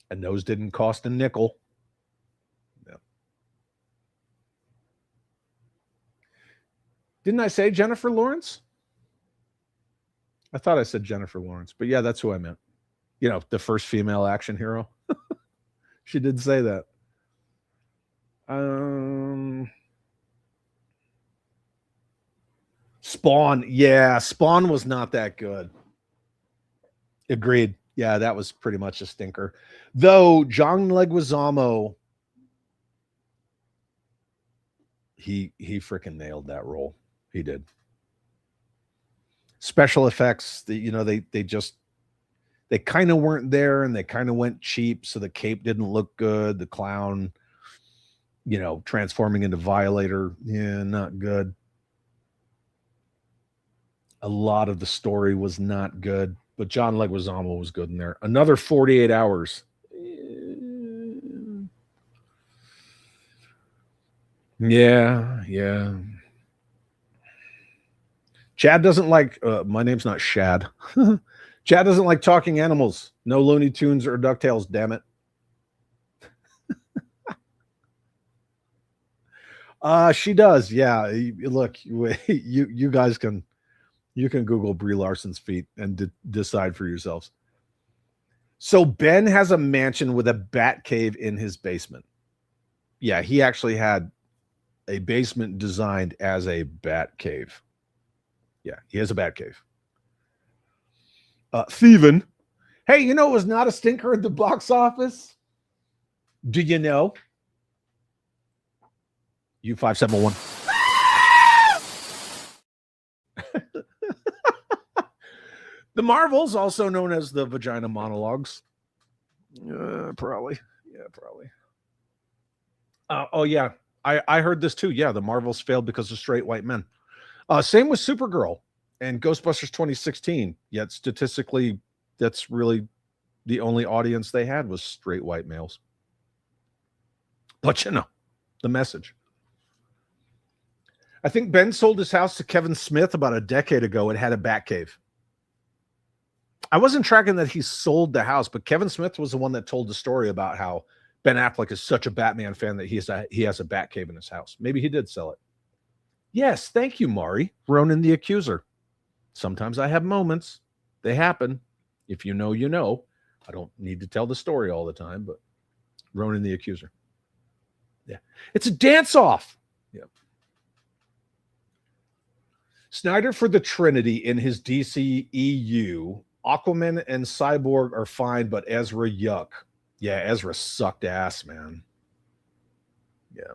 And those didn't cost a nickel. No. Didn't I say Jennifer Lawrence? I thought I said Jennifer Lawrence, but yeah, that's who I meant. You know, the first female action hero. She did say that. Spawn. Yeah, Spawn was not that good. Agreed. Yeah, that was pretty much a stinker. Though John Leguizamo, he freaking nailed that role. He did. Special effects, they kind of weren't there, and they kind of went cheap, so the cape didn't look good. The clown, transforming into Violator, yeah, not good. A lot of the story was not good, but John Leguizamo was good in there. Another 48 Hours. Yeah. Chad doesn't like, my name's not Shad. Chad doesn't like talking animals. No Looney Tunes or DuckTales, damn it. She does. Yeah. Look, you guys can Google Brie Larson's feet and decide for yourselves. So Ben has a mansion with a bat cave in his basement. Yeah, he actually had a basement designed as a bat cave. Yeah, he has a bat cave. Thievin. Hey, you know it was not a stinker at the box office? Do you know? U571. The Marvels, also known as the Vagina Monologues. Probably. Yeah, probably. Oh, yeah. I heard this too. Yeah, the Marvels failed because of straight white men. Same with Supergirl and Ghostbusters 2016. Yet statistically, that's really the only audience they had was straight white males. But you know, the message. I think Ben sold his house to Kevin Smith about a decade ago. It had a bat cave. I wasn't tracking that he sold the house, but Kevin Smith was the one that told the story about how Ben Affleck is such a Batman fan that he has a bat cave in his house. Maybe he did sell it. Yes, thank you, Mari. Ronan the Accuser. Sometimes I have moments. They happen. If you know, you know. I don't need to tell the story all the time, but Ronan the Accuser. Yeah. It's a dance-off. Yeah. Snyder for the Trinity in his DC EU. Aquaman and Cyborg are fine, but Ezra, yuck. Yeah, Ezra sucked ass, man. Yeah.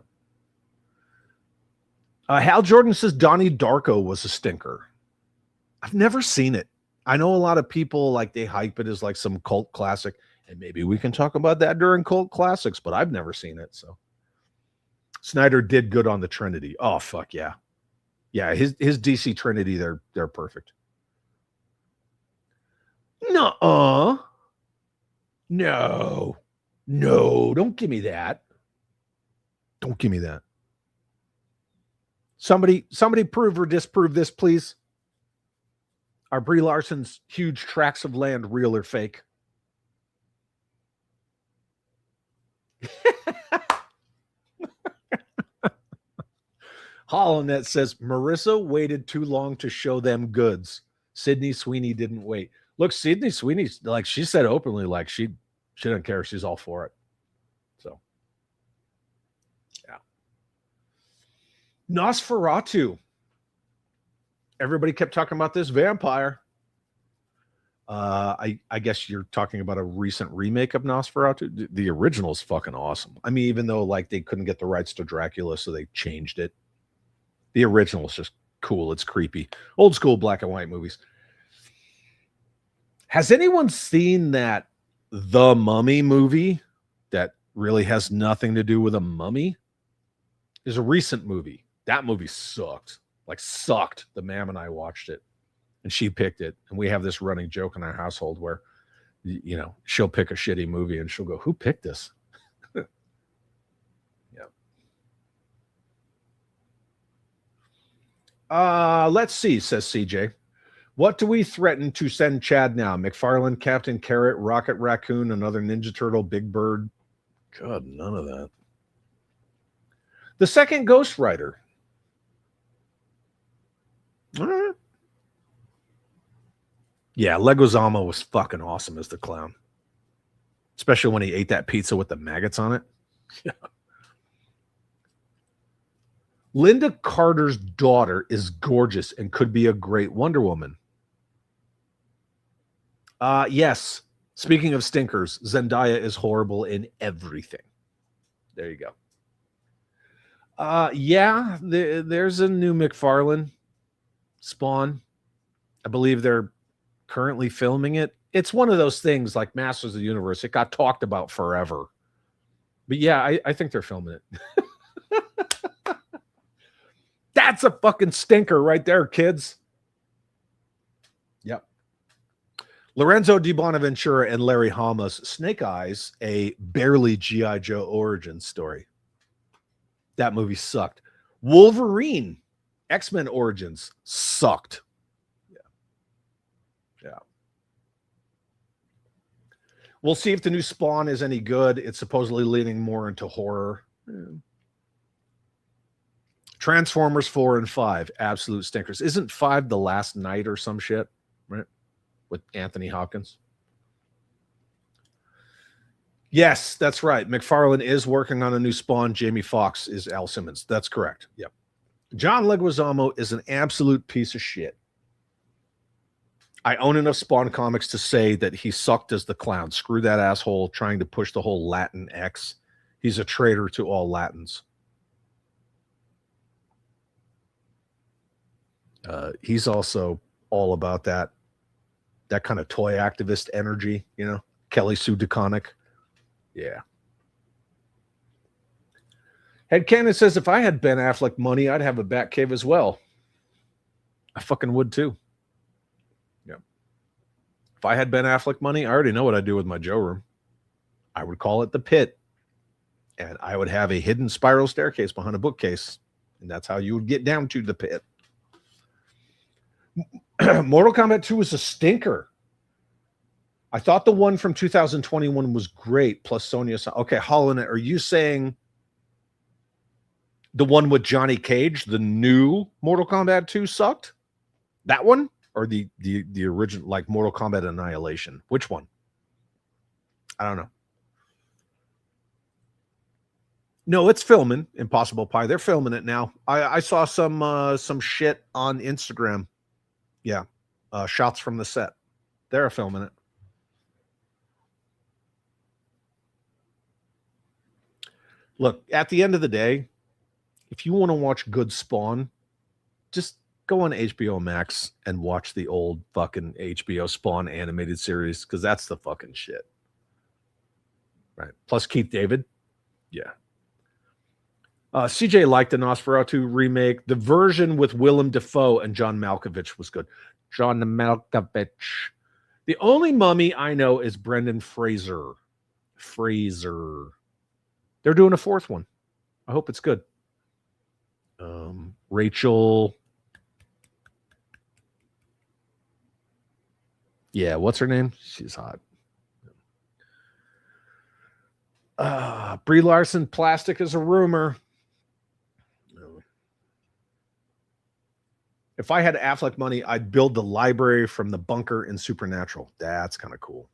Hal Jordan says Donnie Darko was a stinker. I've never seen it. I know a lot of people like they hype it as like some cult classic, and maybe we can talk about that during cult classics, but I've never seen it. So Snyder did good on the Trinity. Oh, fuck yeah. Yeah, his DC Trinity, they're perfect. No, don't give me that. Don't give me that. Somebody prove or disprove this, please. Are Brie Larson's huge tracts of land real or fake? Hollandnet says Marissa waited too long to show them goods. Sydney Sweeney didn't wait. Look, Sydney Sweeney's like she said openly, like she doesn't care. She's all for it. So, yeah. Nosferatu. Everybody kept talking about this vampire. I guess you're talking about a recent remake of Nosferatu. The original is fucking awesome. I mean, even though like they couldn't get the rights to Dracula, so they changed it. The original is just cool. It's creepy. Old school black and white movies. Has anyone seen that The Mummy movie that really has nothing to do with a mummy? There's a recent movie. That movie sucked. Like sucked. The ma'am and I watched it. And she picked it. And we have this running joke in our household where, you know, she'll pick a shitty movie and she'll go, who picked this? Yeah. Let's see, says CJ. What do we threaten to send Chad now? McFarlane, Captain Carrot, Rocket Raccoon, another Ninja Turtle, Big Bird. God, none of that. The second Ghost Rider. All right. Yeah, Leguizamo was fucking awesome as the clown. Especially when he ate that pizza with the maggots on it. Yeah. Linda Carter's daughter is gorgeous and could be a great Wonder Woman. Yes. Speaking of stinkers, Zendaya is horrible in everything. There you go. Yeah, there's a new McFarlane Spawn. I believe they're currently filming it. It's one of those things like Masters of the Universe. It got talked about forever. But yeah, I think they're filming it. That's a fucking stinker right there, kids. Yep. Lorenzo Di Bonaventura and Larry Hama's Snake Eyes, a barely G.I. Joe origin story. That movie sucked. Wolverine, X-Men Origins, sucked. Yeah. We'll see if the new Spawn is any good. It's supposedly leaning more into horror. Yeah. Transformers 4 and 5, absolute stinkers. Isn't 5 the last night or some shit, right? With Anthony Hopkins. Yes, that's right. McFarlane is working on a new Spawn. Jamie Foxx is Al Simmons. That's correct. Yep. John Leguizamo is an absolute piece of shit. I own enough Spawn comics to say that he sucked as the clown. Screw that asshole trying to push the whole Latin X. He's a traitor to all Latins. He's also all about that kind of toy activist energy, you know, Kelly Sue DeConnick. Yeah. Headcanon says, if I had Ben Affleck money, I'd have a Batcave as well. I fucking would too. Yeah. If I had Ben Affleck money, I already know what I'd do with my Joe room. I would call it the Pit, and I would have a hidden spiral staircase behind a bookcase, and that's how you would get down to the Pit. Mortal Kombat 2 was a stinker. I thought the one from 2021 was great, plus Sonya. Okay, Holland, are you saying the one with Johnny Cage, the new Mortal Kombat 2 sucked? That one? Or the original, like Mortal Kombat Annihilation? Which one? I don't know. No, it's filming. Impossible Pie. They're filming it now. I saw some shit on Instagram. Yeah. Shots from the set. They're filming it. Look, at the end of the day, if you want to watch good Spawn, just go on HBO Max and watch the old fucking HBO Spawn animated series, because that's the fucking shit. Right. Plus Keith David. Yeah. CJ liked the Nosferatu remake. The version with Willem Dafoe and John Malkovich was good. John Malkovich. The only mummy I know is Brendan Fraser. They're doing a fourth one. I hope it's good. Rachel. Yeah, what's her name? She's hot. Brie Larson, plastic is a rumor. If I had Affleck money, I'd build the library from the bunker in Supernatural. That's kind of cool.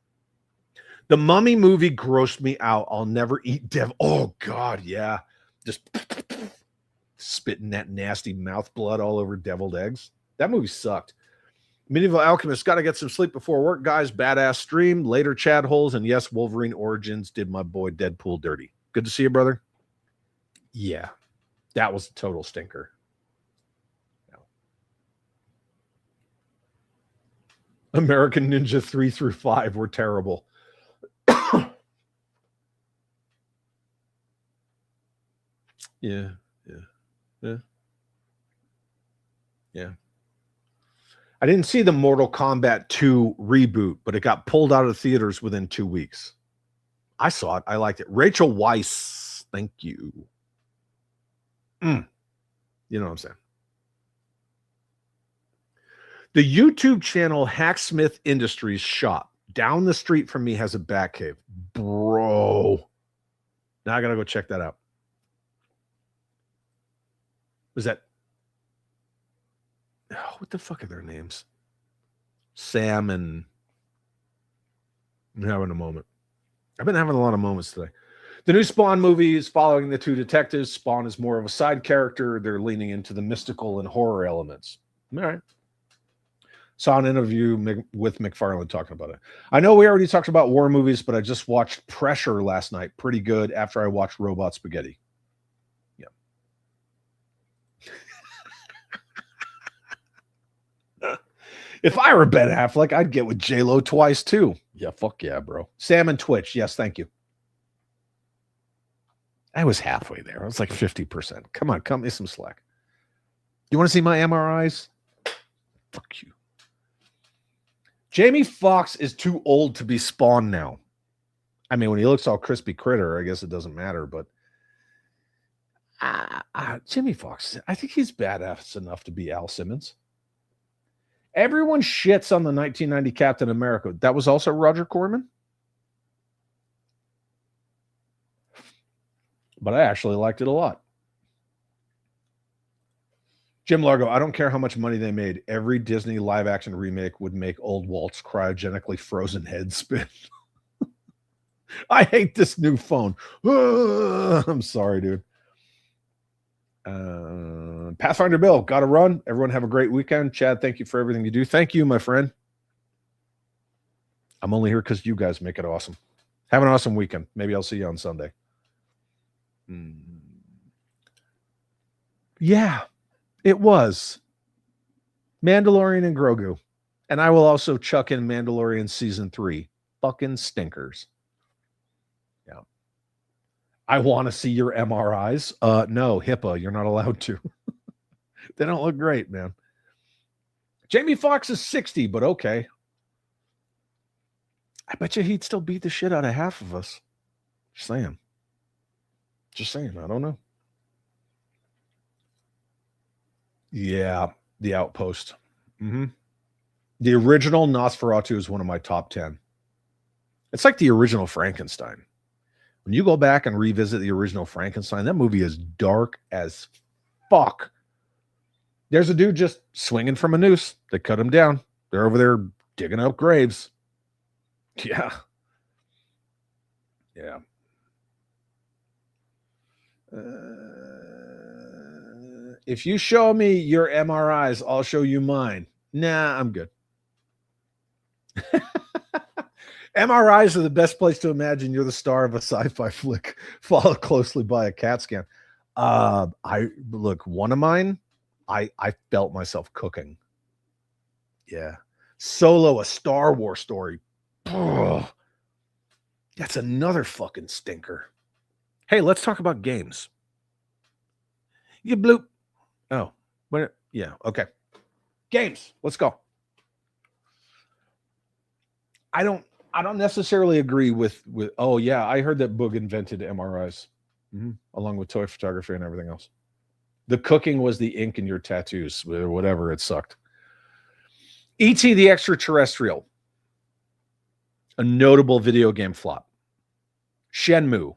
The Mummy movie grossed me out. I'll never eat devil. Oh, God, yeah. Just spitting that nasty mouth blood all over deviled eggs. That movie sucked. Medieval Alchemist, got to get some sleep before work, guys. Badass stream. Later, Chad Holes. And yes, Wolverine Origins did my boy Deadpool dirty. Good to see you, brother. Yeah, that was a total stinker. American Ninja 3 through 5 were terrible. Yeah. I didn't see the Mortal Kombat 2 reboot, but it got pulled out of theaters within 2 weeks. I saw it. I liked it. Rachel Weisz, thank you. You know what I'm saying? The YouTube channel Hacksmith Industries shop down the street from me has a Batcave. Bro. Now I got to go check that out. Was that? Oh, what the fuck are their names? Sam and... I'm having a moment. I've been having a lot of moments today. The new Spawn movie is following the two detectives. Spawn is more of a side character. They're leaning into the mystical and horror elements. All right. Saw an interview with McFarlane talking about it. I know we already talked about war movies, but I just watched Pressure last night. Pretty good after I watched Robot Spaghetti. Yeah. If I were Ben Affleck, I'd get with J-Lo twice too. Yeah, fuck yeah, bro. Sam and Twitch. Yes, thank you. I was halfway there. I was like 50%. Come on, cut me some slack. You want to see my MRIs? Fuck you. Jamie Foxx is too old to be Spawn now. I mean, when he looks all crispy critter, I guess it doesn't matter, but Jamie Foxx, I think he's badass enough to be Al Simmons. Everyone shits on the 1990 Captain America. That was also Roger Corman? But I actually liked it a lot. Jim Largo, I don't care how much money they made. Every Disney live-action remake would make old Walt's cryogenically frozen head spin. I hate this new phone. I'm sorry, dude. Pathfinder Bill, got to run. Everyone have a great weekend. Chad, thank you for everything you do. Thank you, my friend. I'm only here because you guys make it awesome. Have an awesome weekend. Maybe I'll see you on Sunday. Yeah, it was Mandalorian and Grogu. And I will also chuck in Mandalorian Season 3. Fucking stinkers. Yeah. I want to see your MRIs. No, HIPAA. You're not allowed to. They don't look great, man. Jamie Foxx is 60, but okay. I bet you he'd still beat the shit out of half of us. Just saying. Just saying. I don't know. Yeah, The Outpost. The original Nosferatu is one of my top 10. It's like the original Frankenstein. When you go back and revisit the original Frankenstein, that movie is dark as fuck. There's a dude just swinging from a noose. They cut him down. They're over there digging up graves. Yeah. Yeah. If you show me your MRIs, I'll show you mine. Nah, I'm good. MRIs are the best place to imagine you're the star of a sci-fi flick, followed closely by a CAT scan. One of mine, I felt myself cooking. Yeah. Solo, a Star Wars story. Oh, that's another fucking stinker. Hey, let's talk about games. You bloop. Oh, where? Yeah. Okay. Games. Let's go. I don't necessarily agree with. Oh yeah, I heard that Boog invented MRIs, along with toy photography and everything else. The cooking was the ink in your tattoos, or whatever. It sucked. E.T. the Extraterrestrial, a notable video game flop. Shenmue,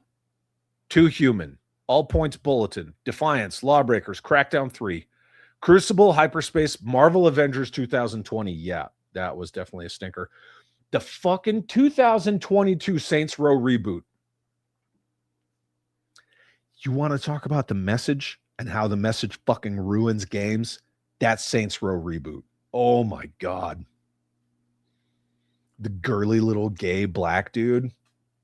Too Human, All Points Bulletin, Defiance, Lawbreakers, Crackdown 3, Crucible, Hyperspace, Marvel Avengers 2020. Yeah, that was definitely a stinker. The fucking 2022 Saints Row reboot. You want to talk about the message and how the message fucking ruins games? That's Saints Row reboot. Oh my God. The girly little gay black dude.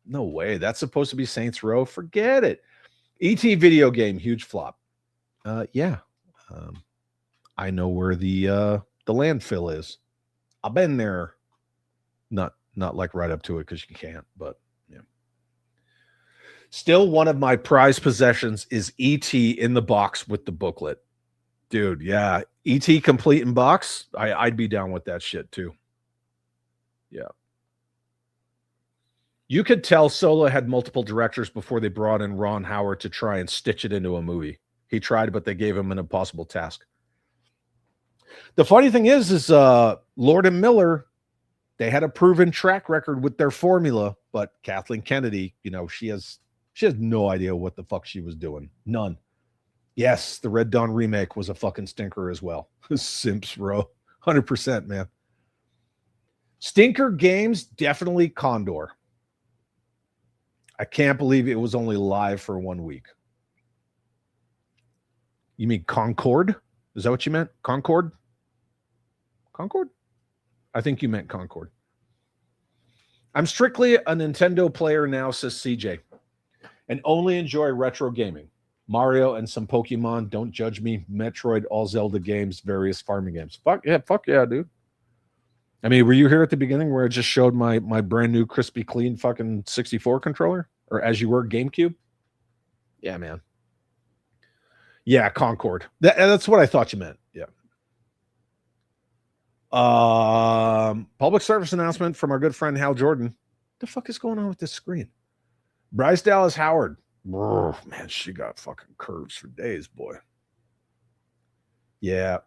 No way. That's supposed to be Saints Row. Forget it. E.T. video game, huge flop. Yeah. I know where the landfill is. I've been there. Not like right up to it because you can't, but yeah. Still, one of my prized possessions is E.T. in the box with the booklet. Dude, yeah. E.T. complete in box. I'd be down with that shit too. Yeah. You could tell Solo had multiple directors before they brought in Ron Howard to try and stitch it into a movie. He tried, but they gave him an impossible task. The funny thing is Lord and Miller, they had a proven track record with their formula, but Kathleen Kennedy, she has no idea what the fuck she was doing. None. Yes, the Red Dawn remake was a fucking stinker as well. Simps Row. 100%, man. Stinker games, definitely Condor. I can't believe it was only live for 1 week. You mean Concord? Is that what you meant? Concord? Concord? I think you meant Concord. I'm strictly a Nintendo player now, says CJ, and only enjoy retro gaming. Mario and some Pokemon. Don't judge me. Metroid, all Zelda games, various farming games. Fuck yeah, dude. I mean, were you here at the beginning where I just showed my brand new crispy clean fucking 64 controller? Or as you were, GameCube? Yeah, man. Yeah, Concord. That's what I thought you meant. Yeah. Public service announcement from our good friend Hal Jordan. What the fuck is going on with this screen? Bryce Dallas Howard. Oh, man, she got fucking curves for days, boy. Yeah.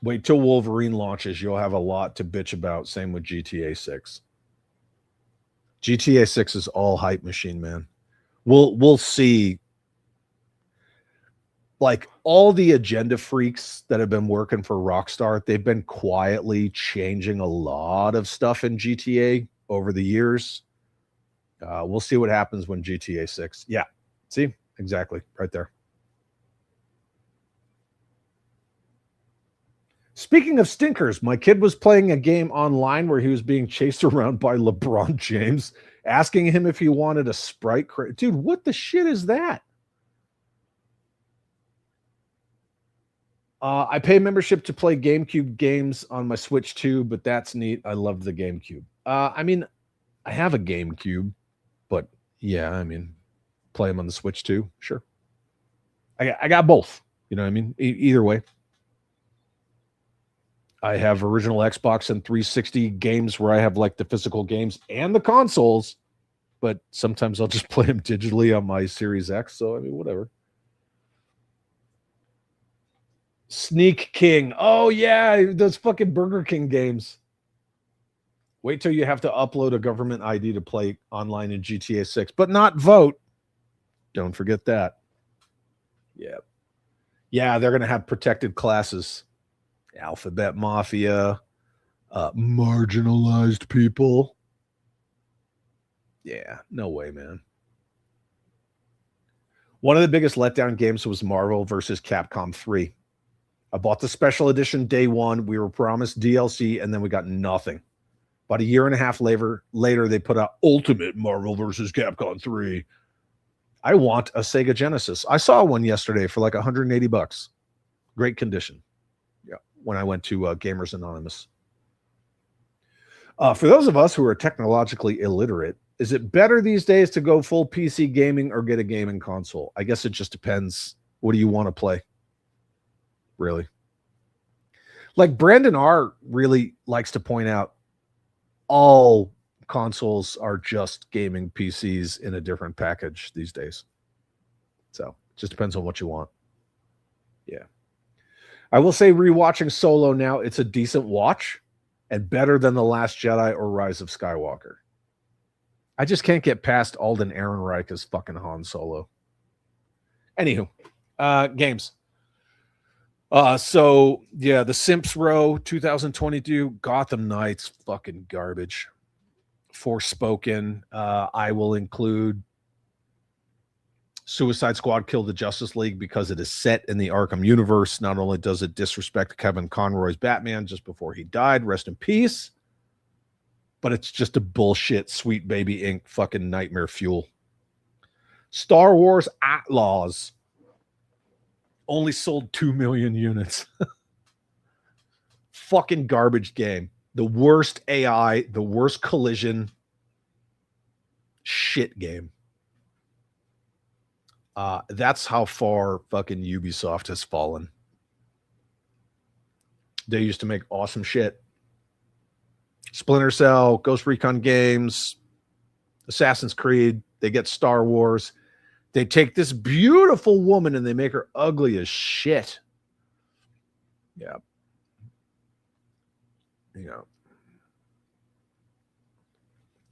Wait till Wolverine launches. You'll have a lot to bitch about. Same with GTA 6. GTA 6 is all hype machine, man. We'll see. Like all the agenda freaks that have been working for Rockstar, they've been quietly changing a lot of stuff in GTA over the years. We'll see what happens when GTA 6. Yeah, see? Exactly. Right there. Speaking of stinkers, my kid was playing a game online where he was being chased around by LeBron James, asking him if he wanted a Sprite. Dude, what the shit is that? I pay membership to play GameCube games on my Switch too, but that's neat. I love the GameCube. I mean, I have a GameCube, but yeah, I mean, play them on the Switch too. Sure. I got both. You know what I mean? Either way. I have original Xbox and 360 games where I have like the physical games and the consoles, but sometimes I'll just play them digitally on my Series X. So, I mean, whatever. Sneak King. Oh, yeah, those fucking Burger King games. Wait till you have to upload a government ID to play online in GTA 6, but not vote. Don't forget that. Yeah. Yeah, they're going to have protected classes. Alphabet Mafia, marginalized people. Yeah, no way, man. One of the biggest letdown games was Marvel versus Capcom 3. I bought the special edition day one. We were promised DLC, and then we got nothing. About a year and a half later, they put out Ultimate Marvel versus Capcom 3. I want a Sega Genesis. I saw one yesterday for like $180. Great condition. Yeah, when I went to Gamers Anonymous. For those of us who are technologically illiterate, is it better these days to go full PC gaming or get a gaming console? I guess it just depends. What do you want to play? Really? Like Brandon R. really likes to point out, all consoles are just gaming PCs in a different package these days. So it just depends on what you want. Yeah. I will say rewatching Solo now, it's a decent watch and better than The Last Jedi or Rise of Skywalker. I just can't get past Alden Ehrenreich as fucking Han Solo. Anywho, games. So yeah, the Simps Row 2022 Gotham Knights, fucking garbage. Forspoken. I will include Suicide Squad Kill the Justice League because it is set in the Arkham universe. Not only does it disrespect Kevin Conroy's Batman just before he died, rest in peace, but it's just a bullshit Sweet Baby Inc. fucking nightmare fuel. Star Wars Outlaws only sold 2 million units. Fucking garbage game. The worst AI, the worst collision. Shit game. That's how far fucking Ubisoft has fallen. They used to make awesome shit. Splinter Cell, Ghost Recon Games, Assassin's Creed. They get Star Wars. They take this beautiful woman and they make her ugly as shit. Yeah. Yeah.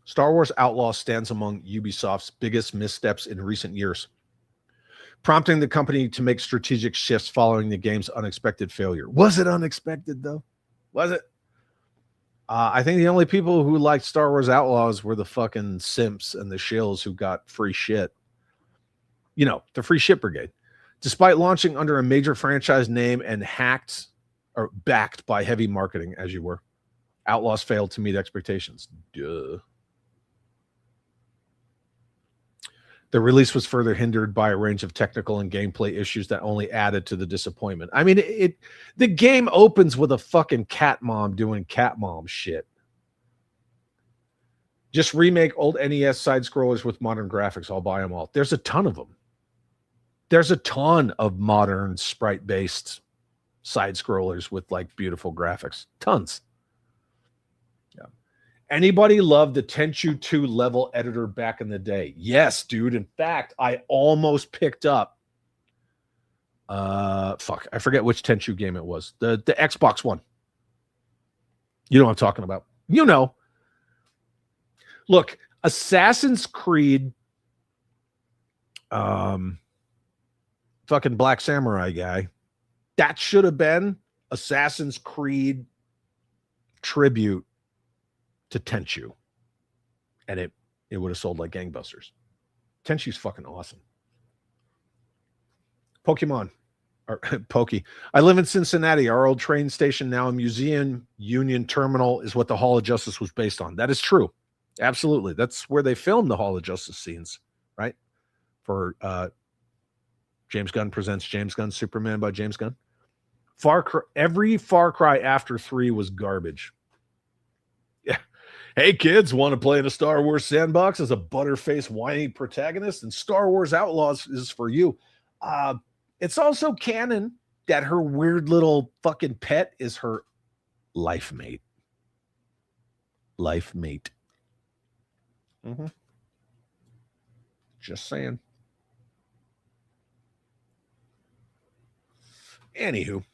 Star Wars Outlaws stands among Ubisoft's biggest missteps in recent years, prompting the company to make strategic shifts following the game's unexpected failure. Was it unexpected, though? Was it? I think the only people who liked Star Wars Outlaws were the fucking simps and the shills who got free shit. You know, the free shit brigade. Despite launching under a major franchise name and backed by heavy marketing, as you were, Outlaws failed to meet expectations. Duh. The release was further hindered by a range of technical and gameplay issues that only added to the disappointment. I mean, the game opens with a fucking cat mom doing cat mom shit. Just remake old NES side scrollers with modern graphics. I'll buy them all. There's a ton of them. There's a ton of modern sprite-based side scrollers with like beautiful graphics. Tons. Yeah. Anybody love the Tenchu 2 level editor back in the day? Yes, dude. In fact, I almost picked up Fuck, I forget which Tenchu game it was. The Xbox one. You know what I'm talking about. You know. Look, Assassin's Creed, fucking Black Samurai guy. That should have been Assassin's Creed tribute to Tenchu. And it would have sold like gangbusters. Tenchu's fucking awesome. Pokemon. Or Pokey. I live in Cincinnati. Our old train station, now a museum, Union Terminal, is what the Hall of Justice was based on. That is true. Absolutely. That's where they filmed the Hall of Justice scenes, right? For James Gunn presents James Gunn Superman by James Gunn. Every Far Cry after 3 was garbage. Yeah. Hey kids, want to play in a Star Wars sandbox as a butterface whiny protagonist? And Star Wars Outlaws is for you. It's also canon that her weird little fucking pet is her life mate. Life mate. Mm-hmm. Just saying. Anywho.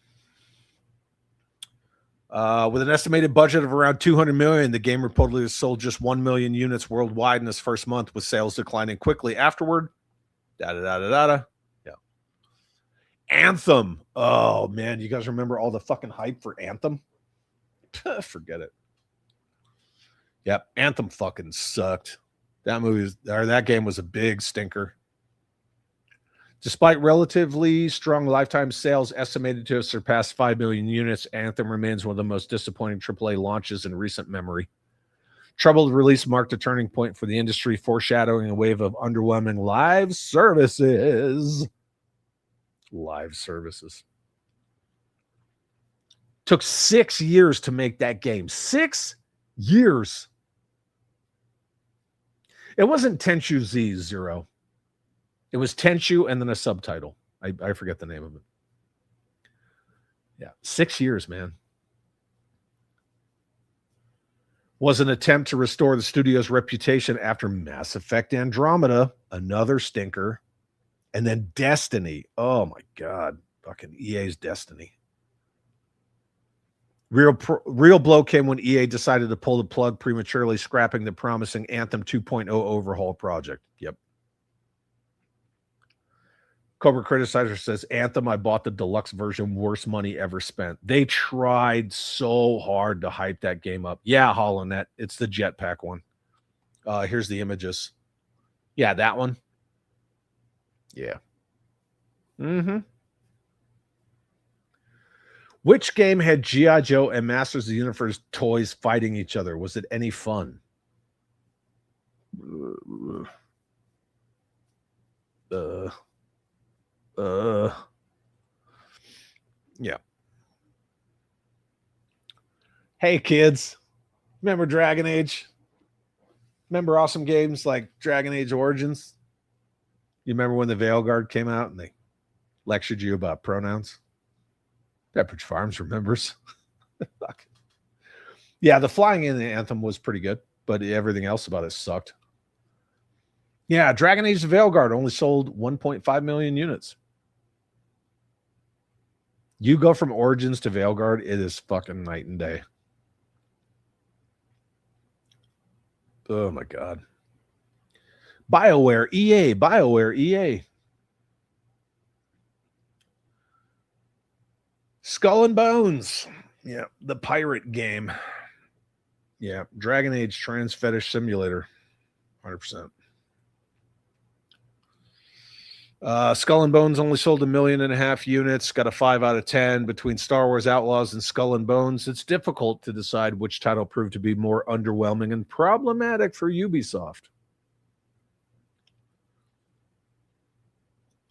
With an estimated budget of around 200 million, the game reportedly has sold just 1 million units worldwide in its first month, with sales declining quickly afterward. Yeah. Anthem. Oh, man. You guys remember all the fucking hype for Anthem? Forget it. Yep. Anthem fucking sucked. That game was a big stinker. Despite relatively strong lifetime sales estimated to have surpassed 5 million units, Anthem remains one of the most disappointing AAA launches in recent memory. Troubled release marked a turning point for the industry, foreshadowing a wave of underwhelming live services. Live services. Took 6 years to make that game. 6 years. It wasn't Tenchu Z0. It was Tenchu and then a subtitle. I forget the name of it. Yeah, 6 years, man. Was an attempt to restore the studio's reputation after Mass Effect Andromeda, another stinker, and then Destiny. Oh my God, fucking EA's Destiny. Real blow came when EA decided to pull the plug prematurely, scrapping the promising Anthem 2.0 overhaul project. Yep. Cobra Criticizer says, Anthem, I bought the deluxe version, worst money ever spent. They tried so hard to hype that game up. Yeah, HoloNet. It's the jetpack one. Here's the images. Yeah, that one. Yeah. Mm-hmm. Which game had G.I. Joe and Masters of the Universe toys fighting each other? Was it any fun? Yeah. Hey, kids. Remember Dragon Age? Remember awesome games like Dragon Age Origins? You remember when the Veilguard came out and they lectured you about pronouns? Pepperidge Farms remembers. Yeah, the flying in the Anthem was pretty good, but everything else about it sucked. Yeah, Dragon Age the Veilguard only sold 1.5 million units. You go from Origins to Veilguard, it is fucking night and day. Oh my God. BioWare, EA. Skull and Bones. Yeah, the pirate game. Yeah, Dragon Age Trans Fetish Simulator. 100%. Skull and Bones only sold 1.5 million units, got a 5 out of 10 between Star Wars Outlaws and Skull and Bones. It's difficult to decide which title proved to be more underwhelming and problematic for Ubisoft.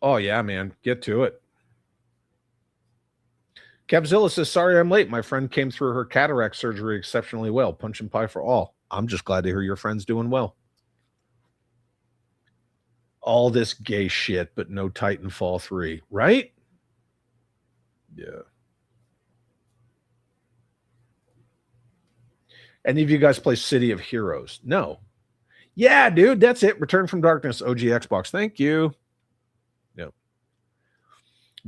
Oh, yeah, man. Get to it. Capzilla says, sorry I'm late. My friend came through her cataract surgery exceptionally well. Punch and pie for all. I'm just glad to hear your friend's doing well. All this gay shit, but no Titanfall 3, right? Yeah. Any of you guys play City of Heroes? No. Yeah, dude, that's it. Return from Darkness, OG Xbox. Thank you. Yep.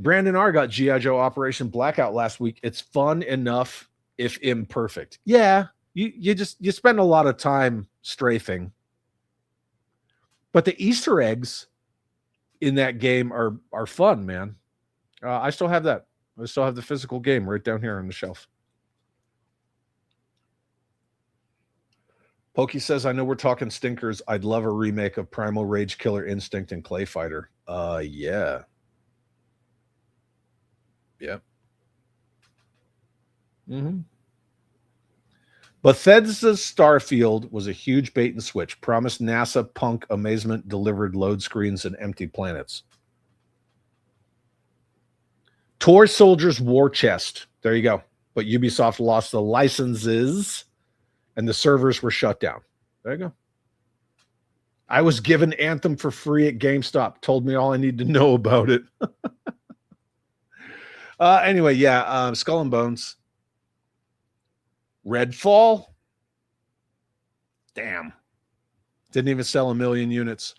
Brandon R. got G.I. Joe Operation Blackout last week. It's fun enough, if imperfect. Yeah, you spend a lot of time strafing. But the Easter eggs in that game are fun, man. I still have that. I still have the physical game right down here on the shelf. Pokey says, I know we're talking stinkers. I'd love a remake of Primal Rage Killer Instinct and Clay Fighter. Yeah. Yep. Mm-hmm. Bethesda's Starfield was a huge bait and switch. Promised NASA punk amazement, delivered load screens and empty planets. Toy Soldiers War Chest. There you go. But Ubisoft lost the licenses and the servers were shut down. There you go. I was given Anthem for free at GameStop. Told me all I need to know about it. Anyway, yeah. Skull and Bones. Redfall. Damn. Didn't even sell 1 million units.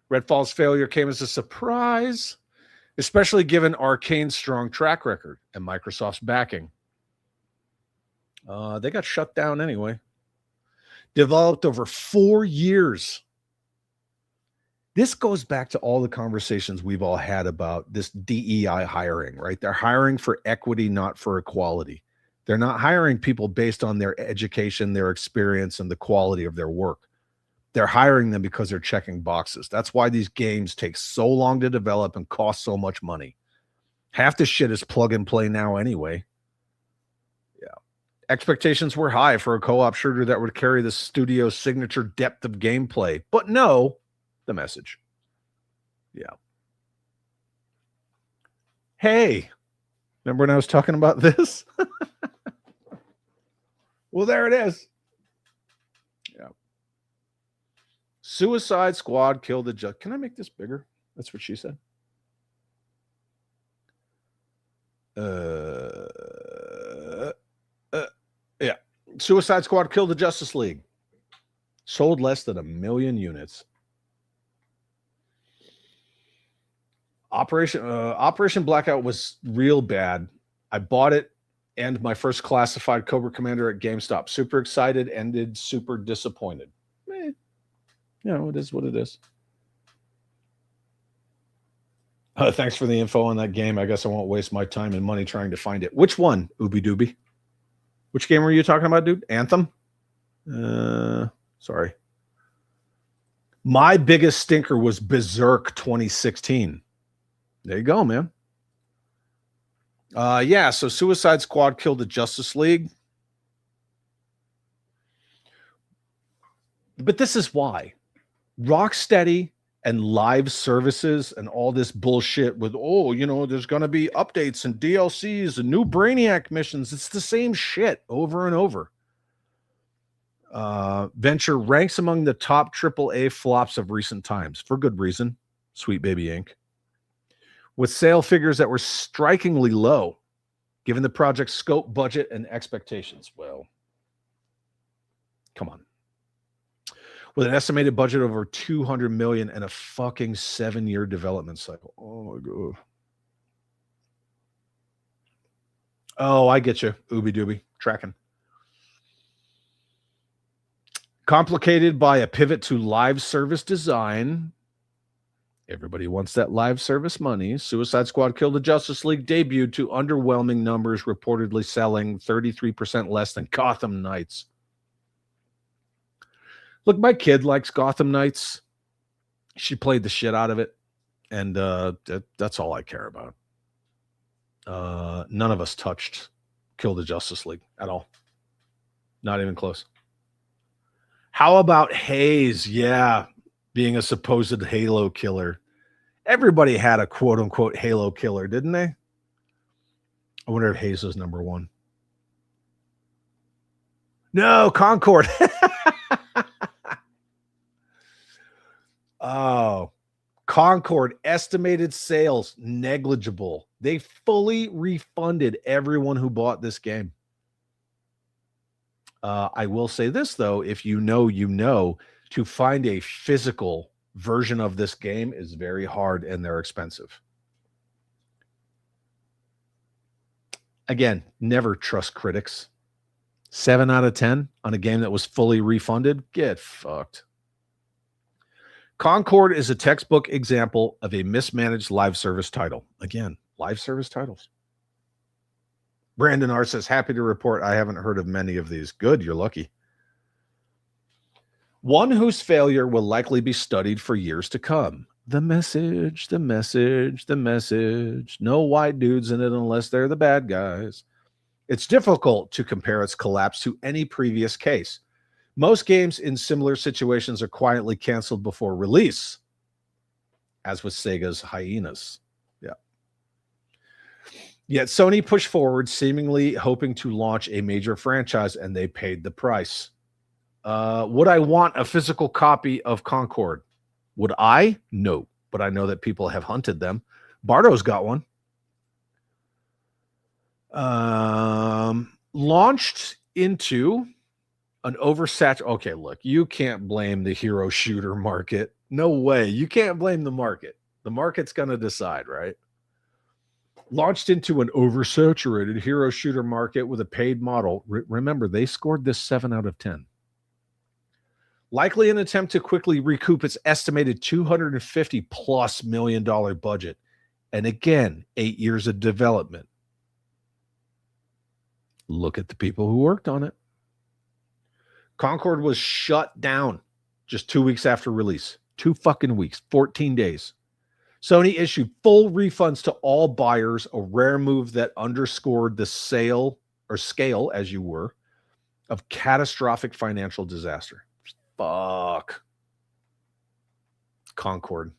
Redfall's failure came as a surprise, especially given Arcane's strong track record and Microsoft's backing. They got shut down anyway. Developed over 4 years. This goes back to all the conversations we've all had about this DEI hiring, right? They're hiring for equity, not for equality. They're not hiring people based on their education, their experience, and the quality of their work. They're hiring them because they're checking boxes. That's why these games take so long to develop and cost so much money. Half the shit is plug and play now anyway. Yeah. Expectations were high for a co-op shooter that would carry the studio's signature depth of gameplay. But no, the message. Yeah. Hey, remember when I was talking about this? Well, there it is. Yeah. Suicide Squad killed the judge. Can I make this bigger? That's what she said. Yeah. Suicide Squad killed the Justice League. Sold less than 1 million units. Operation Blackout was real bad. I bought it and my first classified Cobra Commander at GameStop. Super excited, ended super disappointed. You know, it is what it is. Thanks for the info on that game. I guess I won't waste my time and money trying to find it. Which one, Ooby Dooby? Which game were you talking about, dude? Anthem? Sorry. My biggest stinker was Berserk 2016. There you go, man. Yeah, so Suicide Squad killed the Justice League. But this is why. Rocksteady and live services and all this bullshit with, oh, you know, there's going to be updates and DLCs and new Brainiac missions. It's the same shit over and over. Venture ranks among the top AAA flops of recent times, for good reason. Sweet Baby Inc. With sale figures that were strikingly low, given the project's scope, budget, and expectations. Well, come on. With an estimated budget of over $200 million and a fucking 7-year development cycle. Oh my God. Oh, I get you. Ooby Dooby. Tracking. Complicated by a pivot to live service design. Everybody wants that live service money. Suicide Squad Killed the Justice League debuted to underwhelming numbers, reportedly selling 33% less than Gotham Knights. Look, my kid likes Gotham Knights. She played the shit out of it. And that's all I care about. None of us touched Kill the Justice League at all. Not even close. How about Hayes? Yeah, being a supposed Halo killer. Everybody had a quote-unquote Halo killer, didn't they? I wonder if Hayes was number one. No, Concord. Oh, Concord estimated sales negligible. They fully refunded everyone who bought this game. I will say this, though, if you know, to find a physical version of this game is very hard and they're expensive. Again, never trust critics. 7 out of 10 on a game that was fully refunded. Get fucked. Concord is a textbook example of a mismanaged live service title. Again, live service titles. Brandon R says, happy to report I haven't heard of many of these. Good, you're lucky. One whose failure will likely be studied for years to come. The message, the message, the message. No white dudes in it unless they're the bad guys. It's difficult to compare its collapse to any previous case. Most games in similar situations are quietly canceled before release, as with Sega's Hyenas. Yeah. Yet Sony pushed forward, seemingly hoping to launch a major franchise, and they paid the price. Would I want a physical copy of Concord? Would I? No, but I know that people have hunted them. Bardo's got one. Launched into an oversaturated. Okay, look, you can't blame the hero shooter market. No way. You can't blame the market. The market's going to decide, right? Launched into an oversaturated hero shooter market with a paid model. Remember, they scored this 7 out of 10. Likely an attempt to quickly recoup its estimated $250+ million budget. And again, 8 years of development. Look at the people who worked on it. Concord was shut down just 2 weeks after release. 2 fucking weeks, 14 days. Sony issued full refunds to all buyers, a rare move that underscored the scale, as you were, of catastrophic financial disaster. Fuck. Concord.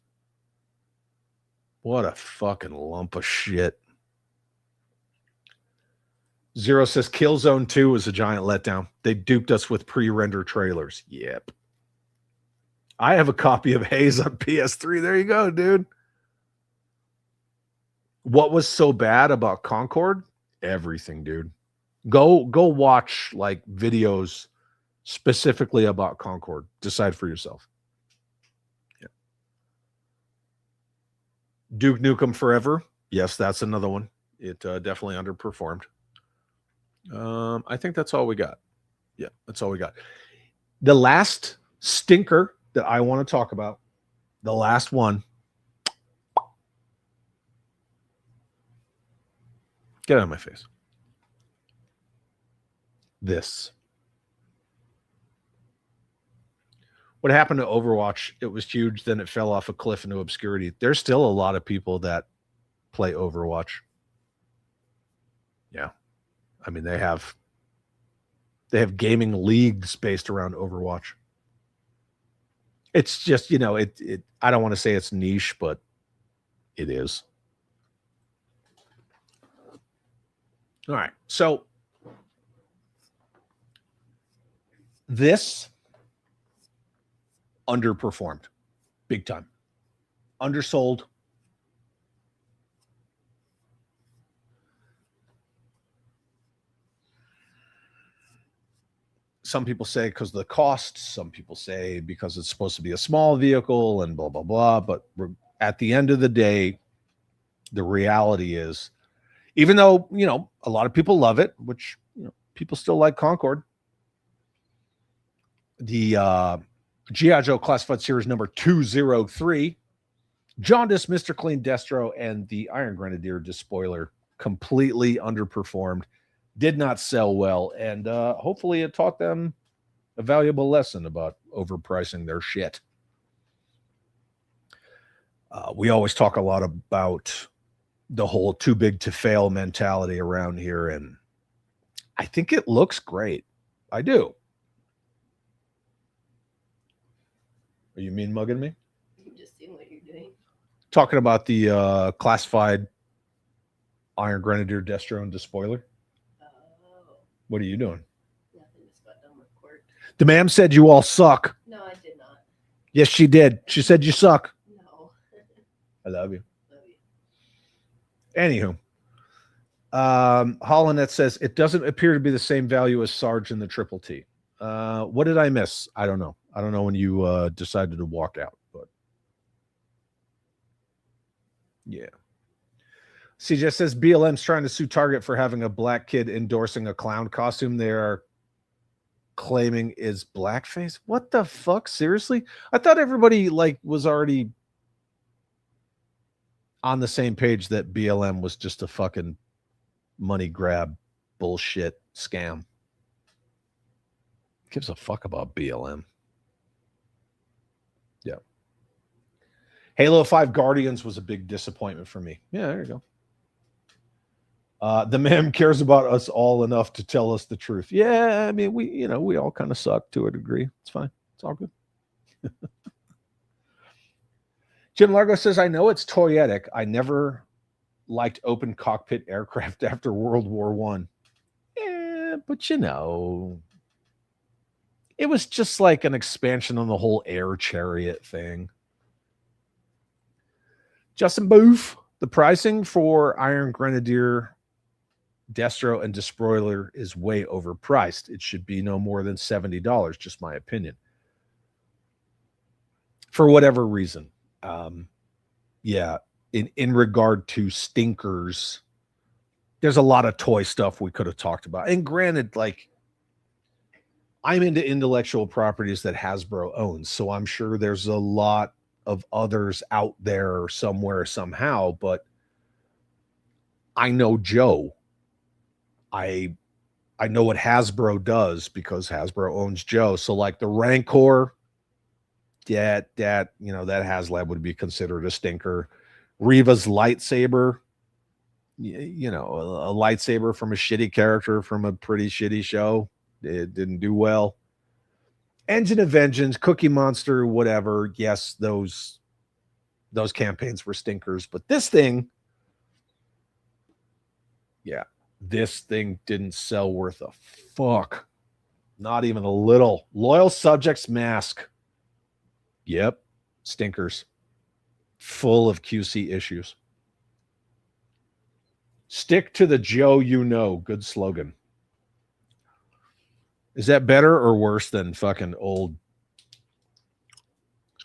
What a fucking lump of shit. Zero says Killzone 2 was a giant letdown. They duped us with pre-render trailers. Yep. I have a copy of Haze on PS3. There you go, dude. What was so bad about Concord? Everything, dude. Go watch like videos specifically about Concord. Decide for yourself. Yeah. Duke Nukem Forever. Yes, that's another one. It definitely underperformed. I think that's all we got. Yeah, that's all we got. The last stinker that I want to talk about, the last one. Get out of my face. This. What happened to Overwatch? It was huge, then it fell off a cliff into obscurity. There's still a lot of people that play Overwatch. Yeah. I mean, they have gaming leagues based around Overwatch. It's just, I don't want to say it's niche, but it is. All right. So this underperformed big time. Undersold. Some people say because of the cost. Some people say because it's supposed to be a small vehicle and blah, blah, blah. But at the end of the day, the reality is, even though, a lot of people love it, which, people still like Concord. The G.I. Joe Classified Series number 203, Jaundice, Mr. Clean Destro, and the Iron Grenadier Despoiler completely underperformed. Did not sell well, and hopefully it taught them a valuable lesson about overpricing their shit. We always talk a lot about the whole too big to fail mentality around here, and I think it looks great. I do. Are you mean mugging me? I'm just seeing what you're doing. Talking about the classified Iron Grenadier Destro and Despoiler. What are you doing? Nothing, just got done with court. The ma'am said you all suck. No, I did not. Yes, she did. She said you suck. No. I love you. Love you. Anywho, Hollandette says it doesn't appear to be the same value as Sarge and the Triple T. What did I miss? I don't know. I don't know when you decided to walk out, but yeah. CJ says BLM's trying to sue Target for having a black kid endorsing a clown costume they are claiming is blackface. What the fuck? Seriously? I thought everybody like was already on the same page that BLM was just a fucking money grab bullshit scam. Gives a fuck about BLM. Yeah. Halo 5 Guardians was a big disappointment for me. Yeah, there you go. The man cares about us all enough to tell us the truth. Yeah, I mean, we all kind of suck to a degree. It's fine. It's all good. Jim Largo says, I know it's toyetic. I never liked open cockpit aircraft after World War One. Yeah, but it was just like an expansion on the whole air chariot thing. Justin Booth, the pricing for Iron Grenadier, Destro, and Despoiler is way overpriced. It should be no more than $70, just my opinion. For whatever reason. Yeah, in regard to stinkers, there's a lot of toy stuff we could have talked about. And granted, like, I'm into intellectual properties that Hasbro owns, so I'm sure there's a lot of others out there somewhere, somehow, but I know Joe. I know what Hasbro does because Hasbro owns Joe. So like the Rancor, that HasLab would be considered a stinker. Reva's lightsaber, a lightsaber from a shitty character from a pretty shitty show. It didn't do well. Engine of Vengeance, Cookie Monster, whatever. Yes, those campaigns were stinkers, but this thing, yeah, this thing didn't sell worth a fuck. Not even a little. Loyal Subjects Mask. Yep, stinkers. Full of QC issues. Stick to the Joe you know. Good slogan. Is that better or worse than fucking old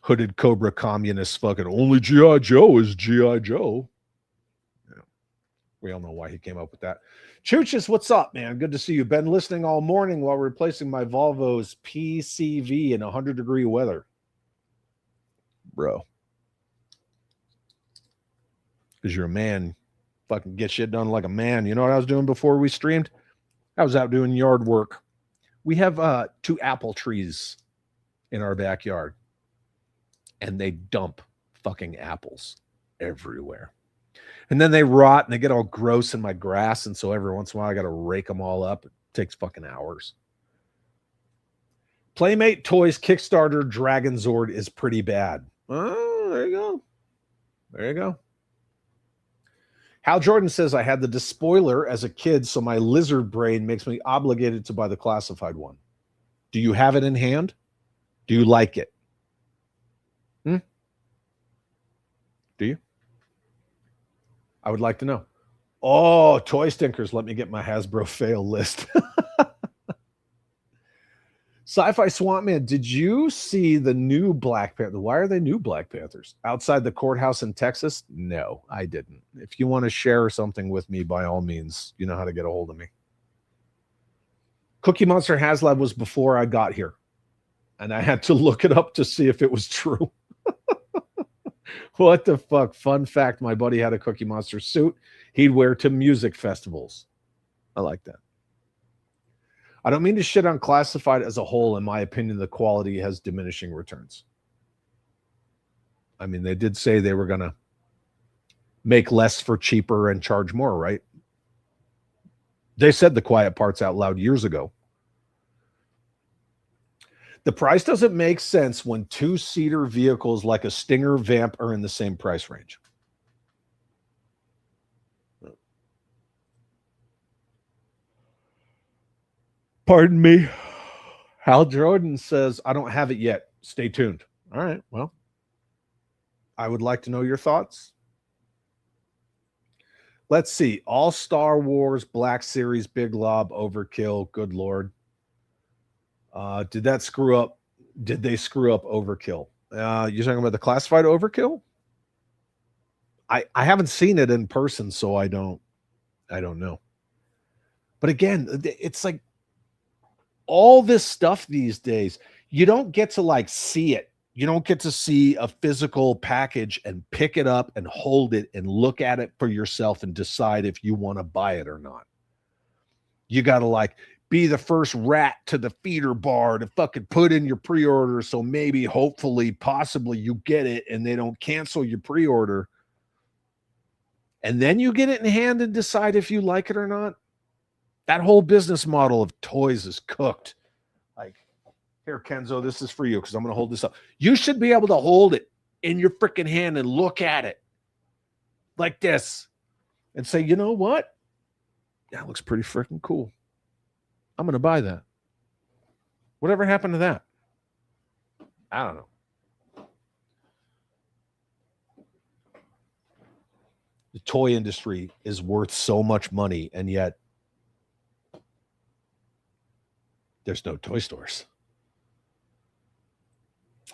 hooded Cobra communist fucking only G.I. Joe is G.I. Joe? Yeah. We all know why he came up with that. Chooches, what's up, man? Good to see you. Been listening all morning while replacing my Volvo's PCV in 100-degree weather. Bro. Because you're a man. Fucking get shit done like a man. You know what I was doing before we streamed? I was out doing yard work. We have 2 apple trees in our backyard, and they dump fucking apples everywhere. And then they rot and they get all gross in my grass, and so every once in a while I got to rake them all up. It takes fucking hours. Playmate Toys Kickstarter Dragon Zord is pretty bad. Oh, there you go. There you go. Hal Jordan says, I had the Despoiler as a kid, so my lizard brain makes me obligated to buy the classified one. Do you have it in hand? Do you like it? Do you? I would like to know. Oh, toy stinkers. Let me get my Hasbro fail list. Sci-Fi Swamp Man, did you see the new Black Panther? Why are they new Black Panthers? Outside the courthouse in Texas? No, I didn't. If you want to share something with me, by all means, you know how to get a hold of me. Cookie Monster HasLab was before I got here, and I had to look it up to see if it was true. What the fuck? Fun fact, my buddy had a Cookie Monster suit he'd wear to music festivals. I like that. I don't mean to shit on classified as a whole. In my opinion, the quality has diminishing returns. I mean, they did say they were going to make less for cheaper and charge more, right? They said the quiet parts out loud years ago. The price doesn't make sense when 2-seater vehicles like a Stinger Vamp are in the same price range. Pardon me. Hal Jordan says, I don't have it yet. Stay tuned. All right. Well, I would like to know your thoughts. Let's see. All Star Wars, Black Series, Big Lob, Overkill. Good Lord. Did that screw up? Did they screw up Overkill? You're talking about the classified Overkill? I haven't seen it in person, so I don't know. But again, it's like all this stuff these days, you don't get to like see it. You don't get to see a physical package and pick it up and hold it and look at it for yourself and decide if you want to buy it or not. You got to like be the first rat to the feeder bar to fucking put in your pre-order. So maybe, hopefully, possibly you get it and they don't cancel your pre-order. And then you get it in hand and decide if you like it or not. That whole business model of toys is cooked. Like, here, Kenzo, this is for you because I'm going to hold this up. You should be able to hold it in your freaking hand and look at it like this and say, you know what? That looks pretty freaking cool. I'm going to buy that. Whatever happened to that? I don't know. The toy industry is worth so much money, and yet there's no toy stores.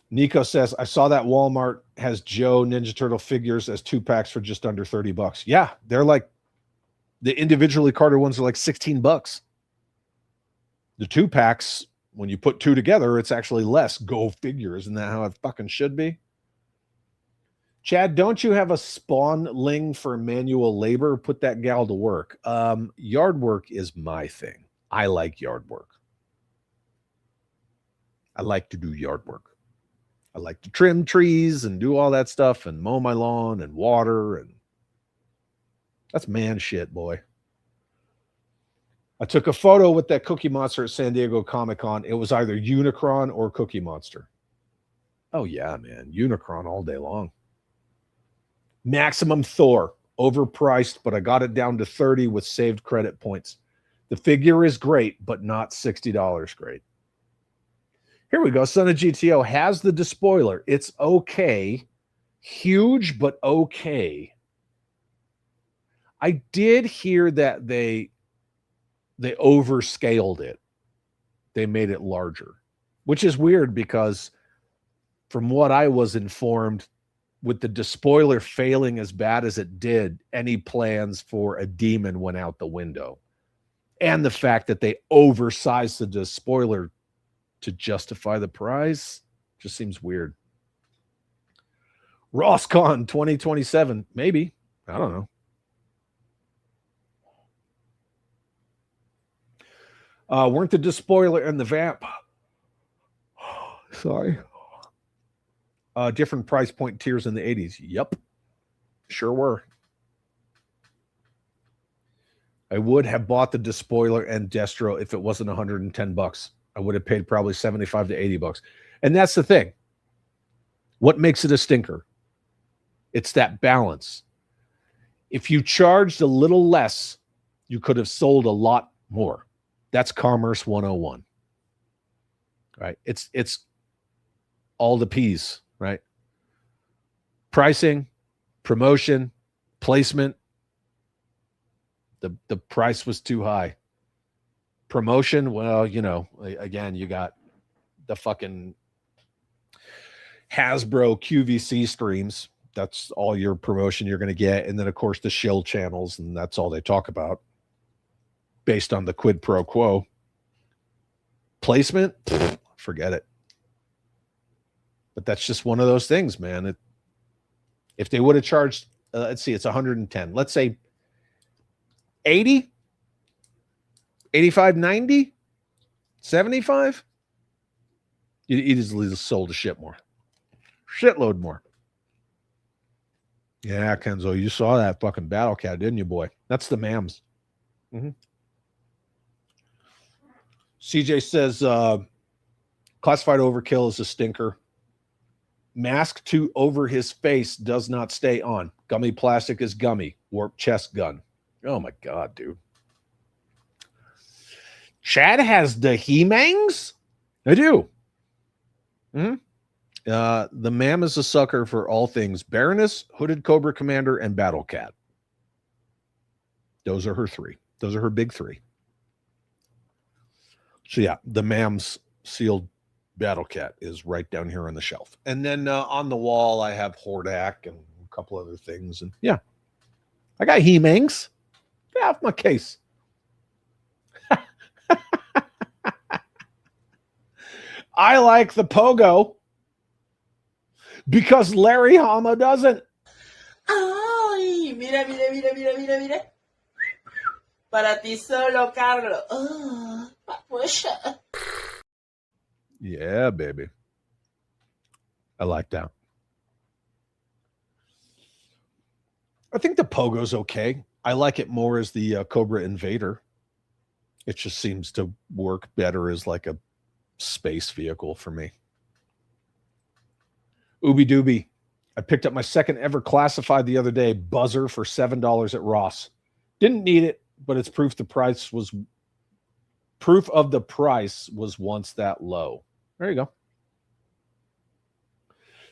Nico says, I saw that Walmart has Joe Ninja Turtle figures as 2-packs for just under $30. Yeah, they're like, the individually carded ones are like $16. The 2-packs, when you put 2 together, it's actually less. Go figure. Isn't that how it fucking should be? Chad, don't you have a spawnling for manual labor? Put that gal to work. Yard work is my thing. I like yard work. I like to do yard work. I like to trim trees and do all that stuff and mow my lawn and water. And that's man shit, boy. I took a photo with that Cookie Monster at San Diego Comic-Con. It was either Unicron or Cookie Monster. Oh, yeah, man. Unicron all day long. Maximum Thor. Overpriced, but I got it down to 30 with saved credit points. The figure is great, but not $60 great. Here we go. Son of GTO has the despoiler. It's okay. Huge, but okay. I did hear that they overscaled it. They made it larger, which is weird because from what I was informed, with the despoiler failing as bad as it did, any plans for a demon went out the window. And the fact that they oversized the despoiler to justify the price just seems weird. RossCon 2027, maybe. I don't know. Weren't the despoiler and the vamp? Sorry. Different price point tiers in the 80s. Yep. Sure were. I would have bought the despoiler and Destro if it wasn't $110. I would have paid probably $75 to $80. And that's the thing. What makes it a stinker? It's that balance. If you charged a little less, you could have sold a lot more. That's Commerce 101. Right? It's all the P's, right? Pricing, promotion, placement. The price was too high. Promotion, well, you know, again, you got the fucking Hasbro QVC streams. That's all your promotion you're going to get. And then, of course, the shill channels, and that's all they talk about based on the quid pro quo. Placement, forget it. But that's just one of those things, man. If they would have charged, let's see, it's 110. Let's say 80, 85, 90, 75. You easily sold a shit more. Shitload more. Yeah, Kenzo, you saw that fucking Battle Cat, didn't you, boy? That's the mams. Mm-hmm. CJ says, classified overkill is a stinker. Mask to over his face does not stay on. Gummy plastic is gummy. Warp chest gun. Oh, my God, dude. Chad has the He-Mangs? I do. Mm-hmm. The Mam is a sucker for all things Baroness, Hooded Cobra Commander, and Battle Cat. Those are her three. Those are her big three. So, yeah, the Mam's sealed Battle Cat is right down here on the shelf. And then on the wall, I have Hordak and couple other things. And yeah, I got He-Mangs. Get off my case. I like the Pogo because Larry Hama doesn't. Ay, mira, mira, mira, mira, mira, mira. Para ti solo, Carlos. Oh, papucha. Yeah, baby. I like that. I think the Pogo's okay. I like it more as the Cobra Invader. It just seems to work better as like a space vehicle for me. Ooby Dooby. I picked up my second ever classified the other day, Buzzer, for $7 at Ross. Didn't need it, but it's proof of the price was once that low. There you go.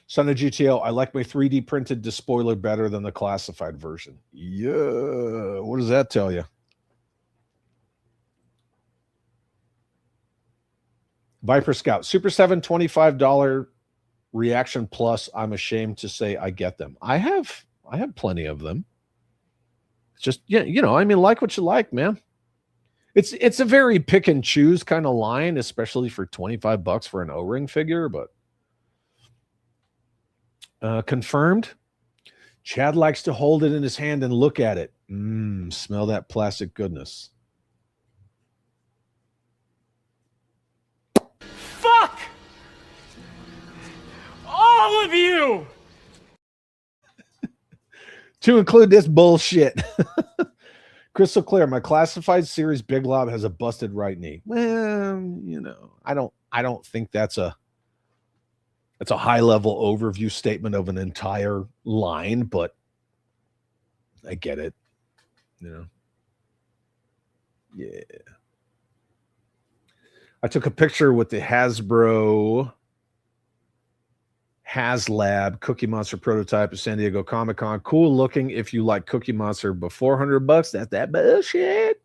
Son of GTO, I like my 3D printed despoiler better than the classified version. Yeah. What does that tell you? Viper Scout, Super 7, $25 Reaction Plus. I'm ashamed to say I get them. I have plenty of them. It's just, yeah, you know, I mean, like what you like, man. It's a very pick and choose kind of line, especially for $25 for an O-ring figure, but confirmed. Chad likes to hold it in his hand and look at it. Smell that plastic goodness. Fuck! All of you! To include this bullshit. Crystal clear, my classified series Big Lob has a busted right knee. Well, you know, I don't think that's a high level overview statement of an entire line, but I get it. You know. Yeah. I took a picture with the Hasbro HasLab Cookie Monster prototype at San Diego Comic-Con. Cool looking if you like Cookie Monster, but $400, that's that bullshit.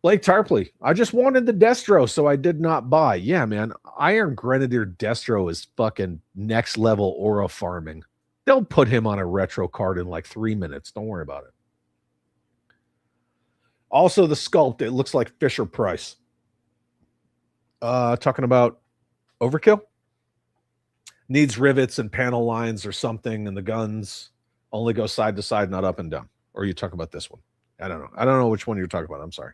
Blake Tarpley, I just wanted the Destro, so I did not buy. Yeah, man, Iron Grenadier Destro is fucking next level aura farming. They'll put him on a retro card in like 3 minutes. Don't worry about it. Also, the sculpt, it looks like Fisher Price. Talking about Overkill? Needs rivets and panel lines or something, and the guns only go side to side, not up and down. Or you talk about this one. I don't know. I don't know which one you're talking about. I'm sorry.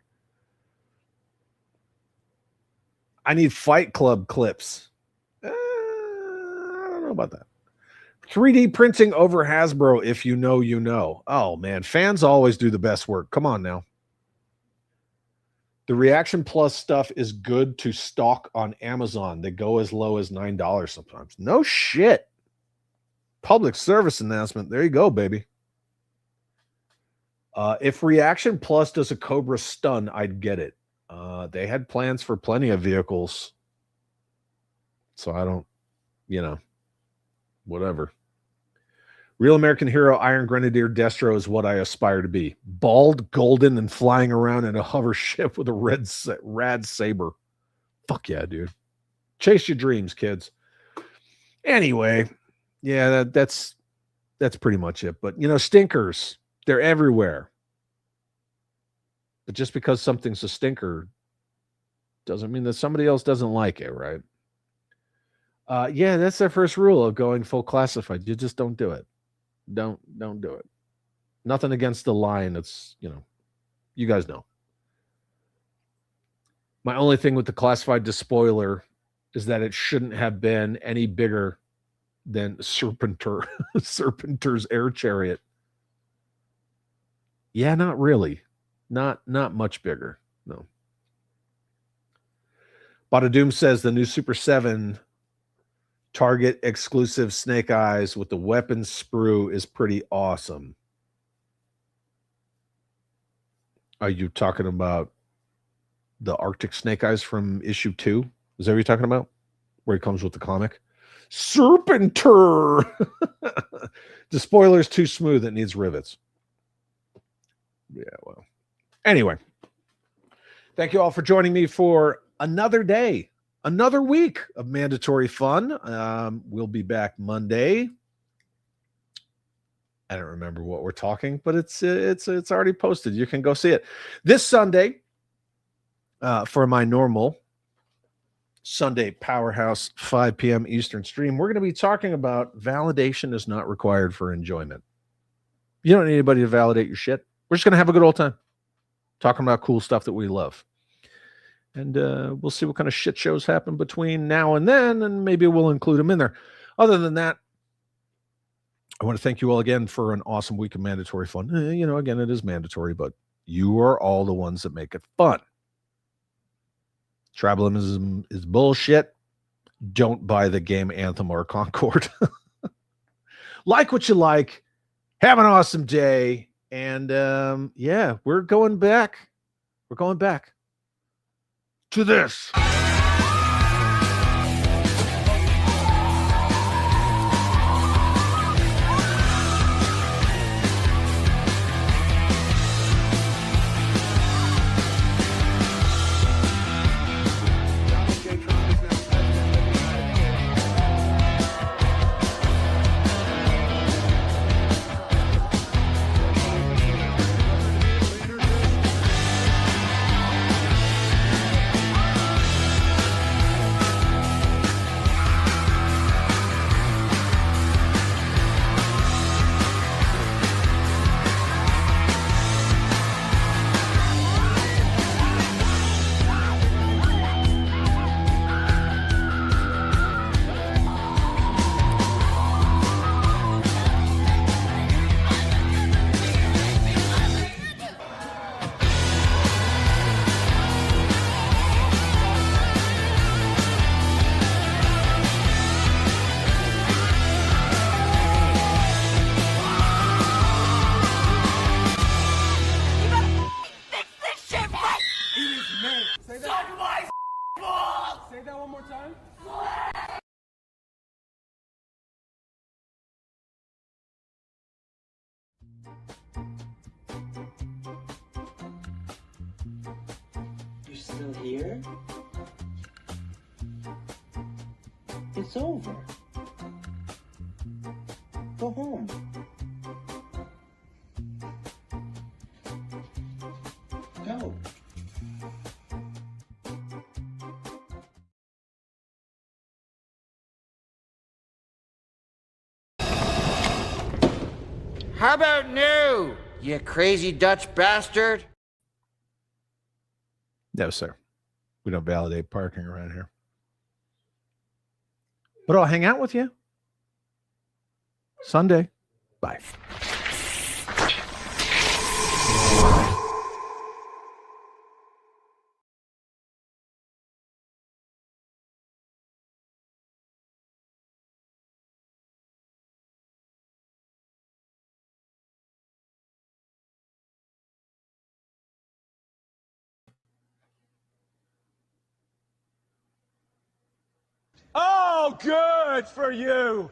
I need Fight Club clips. I don't know about that. 3D printing over Hasbro, if you know, you know. Oh, man. Fans always do the best work. Come on now. The Reaction Plus stuff is good to stock on Amazon. They go as low as $9 sometimes. No shit. Public service announcement. There you go, baby. If Reaction Plus does a Cobra stun, I'd get it. They had plans for plenty of vehicles. So I don't, you know, whatever. Real American Hero Iron Grenadier Destro is what I aspire to be. Bald, golden, and flying around in a hover ship with a rad saber. Fuck yeah, dude. Chase your dreams, kids. Anyway, yeah, that's pretty much it. But, you know, stinkers, they're everywhere. But just because something's a stinker doesn't mean that somebody else doesn't like it, right? Yeah, that's their first rule of going full classified. You just don't do it. Don't do it. Nothing against the line. It's, you know, you guys know. My only thing with the classified despoiler is that it shouldn't have been any bigger than Serpentor, Serpentor's air chariot. Yeah, not really. Not much bigger. No. Badadoom says the new Super 7 Target exclusive Snake Eyes with the weapon sprue is pretty awesome. Are you talking about the Arctic Snake Eyes from issue 2? Is that what you're talking about? Where he comes with the comic? Serpentor! The spoiler's too smooth. It needs rivets. Yeah, well. Anyway. Thank you all for joining me for another day. Another week of mandatory fun. We'll be back Monday. I don't remember what we're talking, but it's already posted. You can go see it this Sunday for my normal Sunday Powerhouse 5 p.m. Eastern stream. We're going to be talking about validation is not required for enjoyment. You don't need anybody to validate your shit. We're just going to have a good old time talking about cool stuff that we love. And we'll see what kind of shit shows happen between now and then, and maybe we'll include them in there. Other than that, I want to thank you all again for an awesome week of mandatory fun. Again, it is mandatory, but you are all the ones that make it fun. Tribalism is bullshit. Don't buy the game Anthem or Concord. Like what you like. Have an awesome day. And we're going back. We're going back to this. You still here? It's over. Go home. Go. How about new, you crazy Dutch bastard? No, sir. We don't validate parking around here. But I'll hang out with you Sunday. Bye. Oh, good for you.